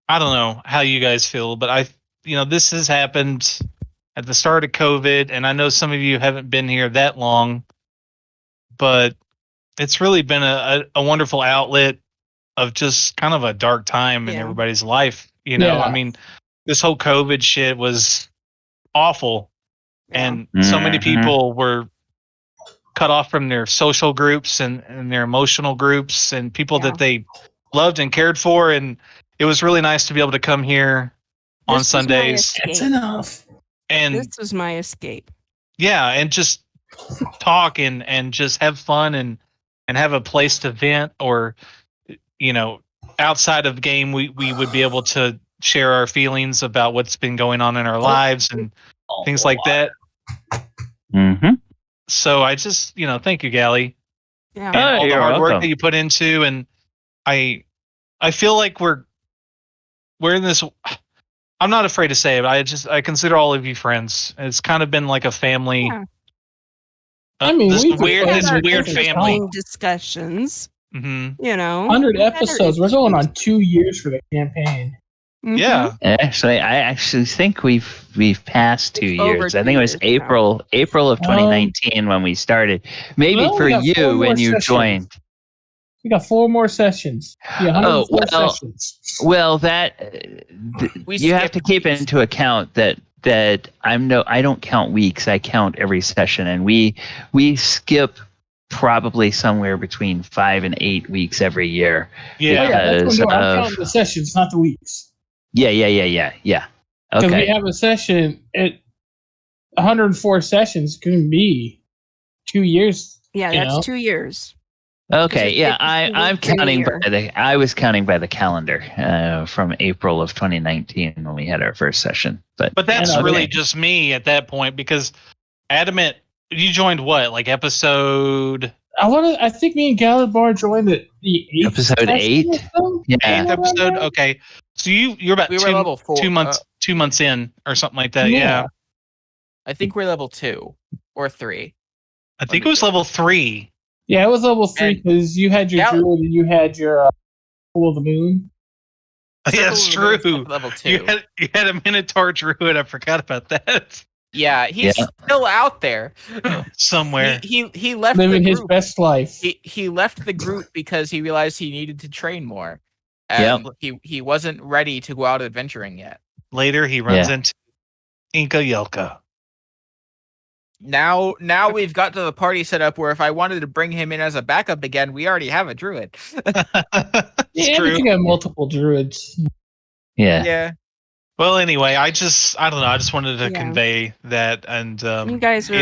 I don't know how you guys feel, but this has happened at the start of COVID, and I know some of you haven't been here that long, but it's really been a wonderful outlet of just kind of a dark time in everybody's life. I mean, this whole COVID shit was awful, and so many people were cut off from their social groups and their emotional groups and people that they loved and cared for, and it was really nice to be able to come here on Sundays. That's enough. And this was my escape. Yeah, and just talk and just have fun and have a place to vent, or outside of game we would be able to share our feelings about what's been going on in our lives, and things like that. Mm-hmm. So I just, thank you, Gally, Yeah. and Oh, all the you're hard work welcome. that you put into. And I feel like we're in this. I'm not afraid to say it. I consider all of you friends. It's kind of been like a family. Yeah. I mean, this we've weird, had this our weird interesting family. discussions. Mm-hmm. 100 episodes. We're going on 2 years for the campaign. Mhm. Yeah. Actually, I think we've passed 2 It's over years. I 2 think it was years now. April of 2019 when we started. Maybe well, for we got 4 you more when you sessions. joined. We got 4 more sessions. Yeah, 104 sessions. Well, that We you have skipped to keep weeks. into account that I don't count weeks. I count every session, and we skip probably somewhere between 5 and 8 weeks every year. Yeah. Oh, yeah, that's what I'm doing. I'm Because counting the sessions, not the weeks. Yeah. Because we Okay. have a session at 104 sessions can be 2 years. Yeah, you that's know? 2 years. Okay, There's yeah, 52 I'm weeks in a counting year. I was counting by the calendar from April of 2019 when we had our first session. But that's okay. really just me at that point, because Adamant, you joined what, like episode I think me and Galibar joined at the 8th Episode session 8? or so. Yeah. 8th episode? Okay, so you're about We were two, level 4. 2 months 2 months in or something like that. Yeah, I think we're level 2 or 3. I think it was level 3. Yeah, it was level 3 And because you had your Gal- druid and you had your Pool of the Moon. Yeah, that's Circle of the true. Moon's level 2. You had a Minotaur druid. I forgot about that. Yeah, he's still out there. Somewhere. He left Living the his group. best life. He left the group because he realized he needed to train more. And he wasn't ready to go out adventuring yet. Later, he runs into Enka Yelka. Now we've got to the party set up where if I wanted to bring him in as a backup again, we already have a druid. It's Yeah, true. but you got multiple druids. Yeah. Yeah. Well, anyway, I don't know. I just wanted to Yeah. convey that, and You guys are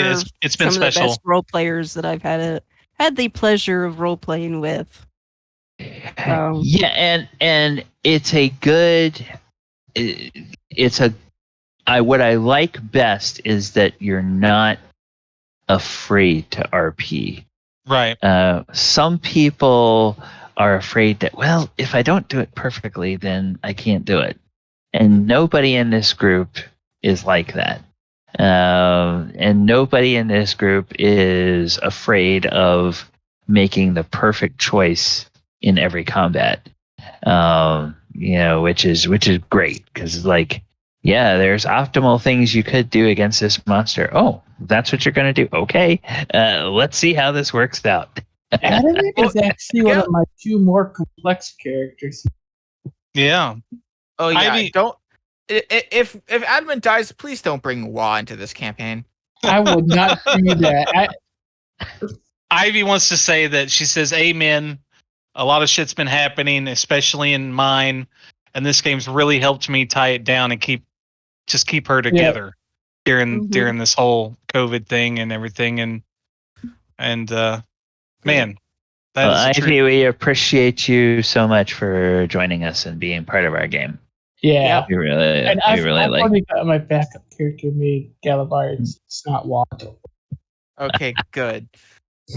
it's been some of the special. best role players that I've had the pleasure of role playing with. Yeah, and it's a good. What I like best is that you're not afraid to RP. Right. Some people are afraid that, well, if I don't do it perfectly, then I can't do it. And nobody in this group is like that. And nobody in this group is afraid of making the perfect choice in every combat. Which is great, because there's optimal things you could do against this monster. Oh, that's what you're going to do. Okay, let's see how this works out. Adamant is actually one of my 2 more complex characters. Yeah. Oh yeah. Ivy- Don't. If Adamant dies, please don't bring Wa into this campaign. I would not do that. Ivy wants to say that she says, "Amen." A lot of shit's been happening, especially in mine, and this game's really helped me tie it down and keep her together during this whole COVID thing and everything. And man, that is Ivy, we appreciate you so much for joining us and being part of our game. Yeah. We really, And we I've really like. already got my backup character made, Galibar. It's not Watt. Okay, good.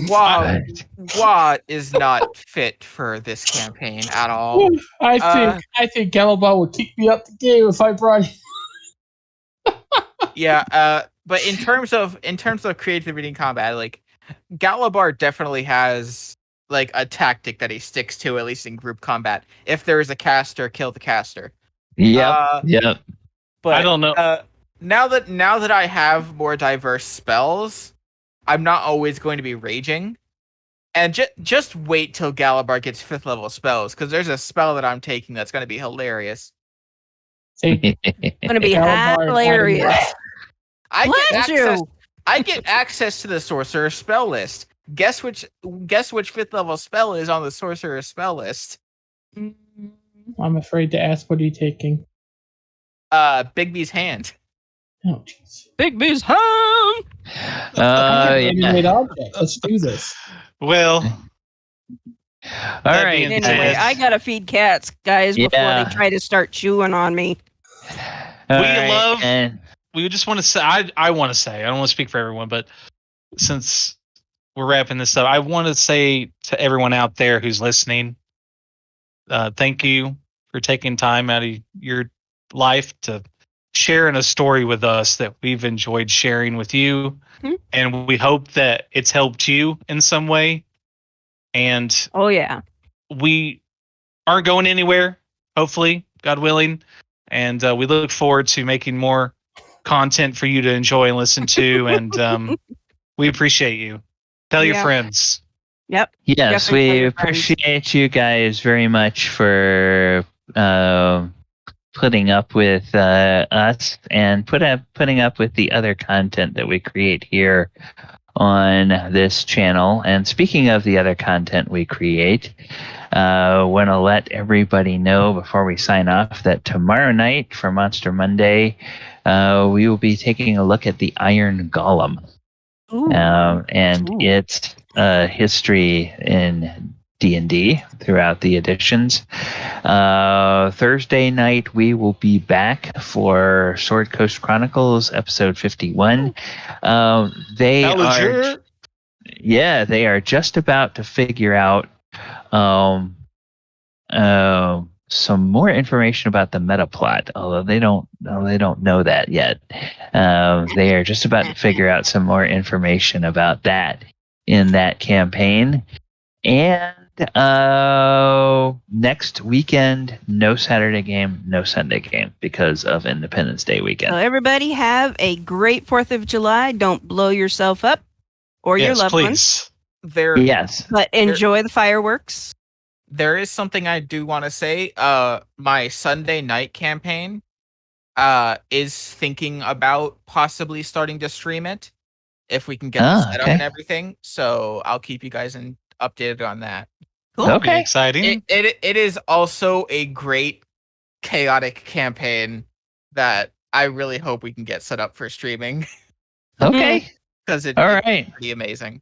Wa is not fit for this campaign at all. I think Galibar would kick me up the game if I brought him. Yeah, but in terms of creativity in combat, Galibar definitely has a tactic that he sticks to, at least in group combat. If there is a caster, kill the caster. Yep. But I don't know. Now that I have more diverse spells, I'm not always going to be raging. And just wait till Galibar gets 5th level spells, because there's a spell that I'm taking that's going to be hilarious. Going to be Galibar hilarious. I get access to the sorcerer spell list. Guess which 5th level spell is on the sorcerer spell list? I'm afraid to ask, what are you taking? Bigby's hand. Oh, jeez. Big B's home. Animate object. Let's do this. well. All right. being Anyway, said, I gotta feed cats, guys, before Yeah. they try to start chewing on me. All We right, love- and we just want to say, I want to say, I don't want to speak for everyone, but since we're wrapping this up, I want to say to everyone out there who's listening, thank you for taking time out of your life to sharing a story with us that we've enjoyed sharing with you. Mhm. And we hope that it's helped you in some way. And Oh yeah. we aren't going anywhere, hopefully, God willing. And we look forward to making more content for you to enjoy and listen to. And we appreciate you. Tell your Yep. friends. Yep. Yes, Definitely tell we your friends. appreciate you guys very much for putting up with us and putting up with the other content that we create here on this channel. And speaking of the other content we create, want to let everybody know before we sign off that tomorrow night for Monster Monday, we will be taking a look at the Iron Golem. Ooh. And Ooh. its history in D&D throughout the editions. Thursday night, we will be back for Sword Coast Chronicles, episode 51. They are just about to figure out some more information about the meta plot, although they don't know that yet. They are just about to figure out some more information about that in that campaign. And next weekend, no Saturday game, no Sunday game because of Independence Day weekend. So everybody have a great 4th of July. Don't blow yourself up or your loved ones. Yes. But enjoy the fireworks. There is something I do want to say. My Sunday night campaign is thinking about possibly starting to stream it if we can get the setup and everything. So I'll keep you guys updated on that. Cool. Okay. Exciting. It is also a great chaotic campaign that I really hope we can get set up for streaming. Okay. Because it's All right. pretty amazing.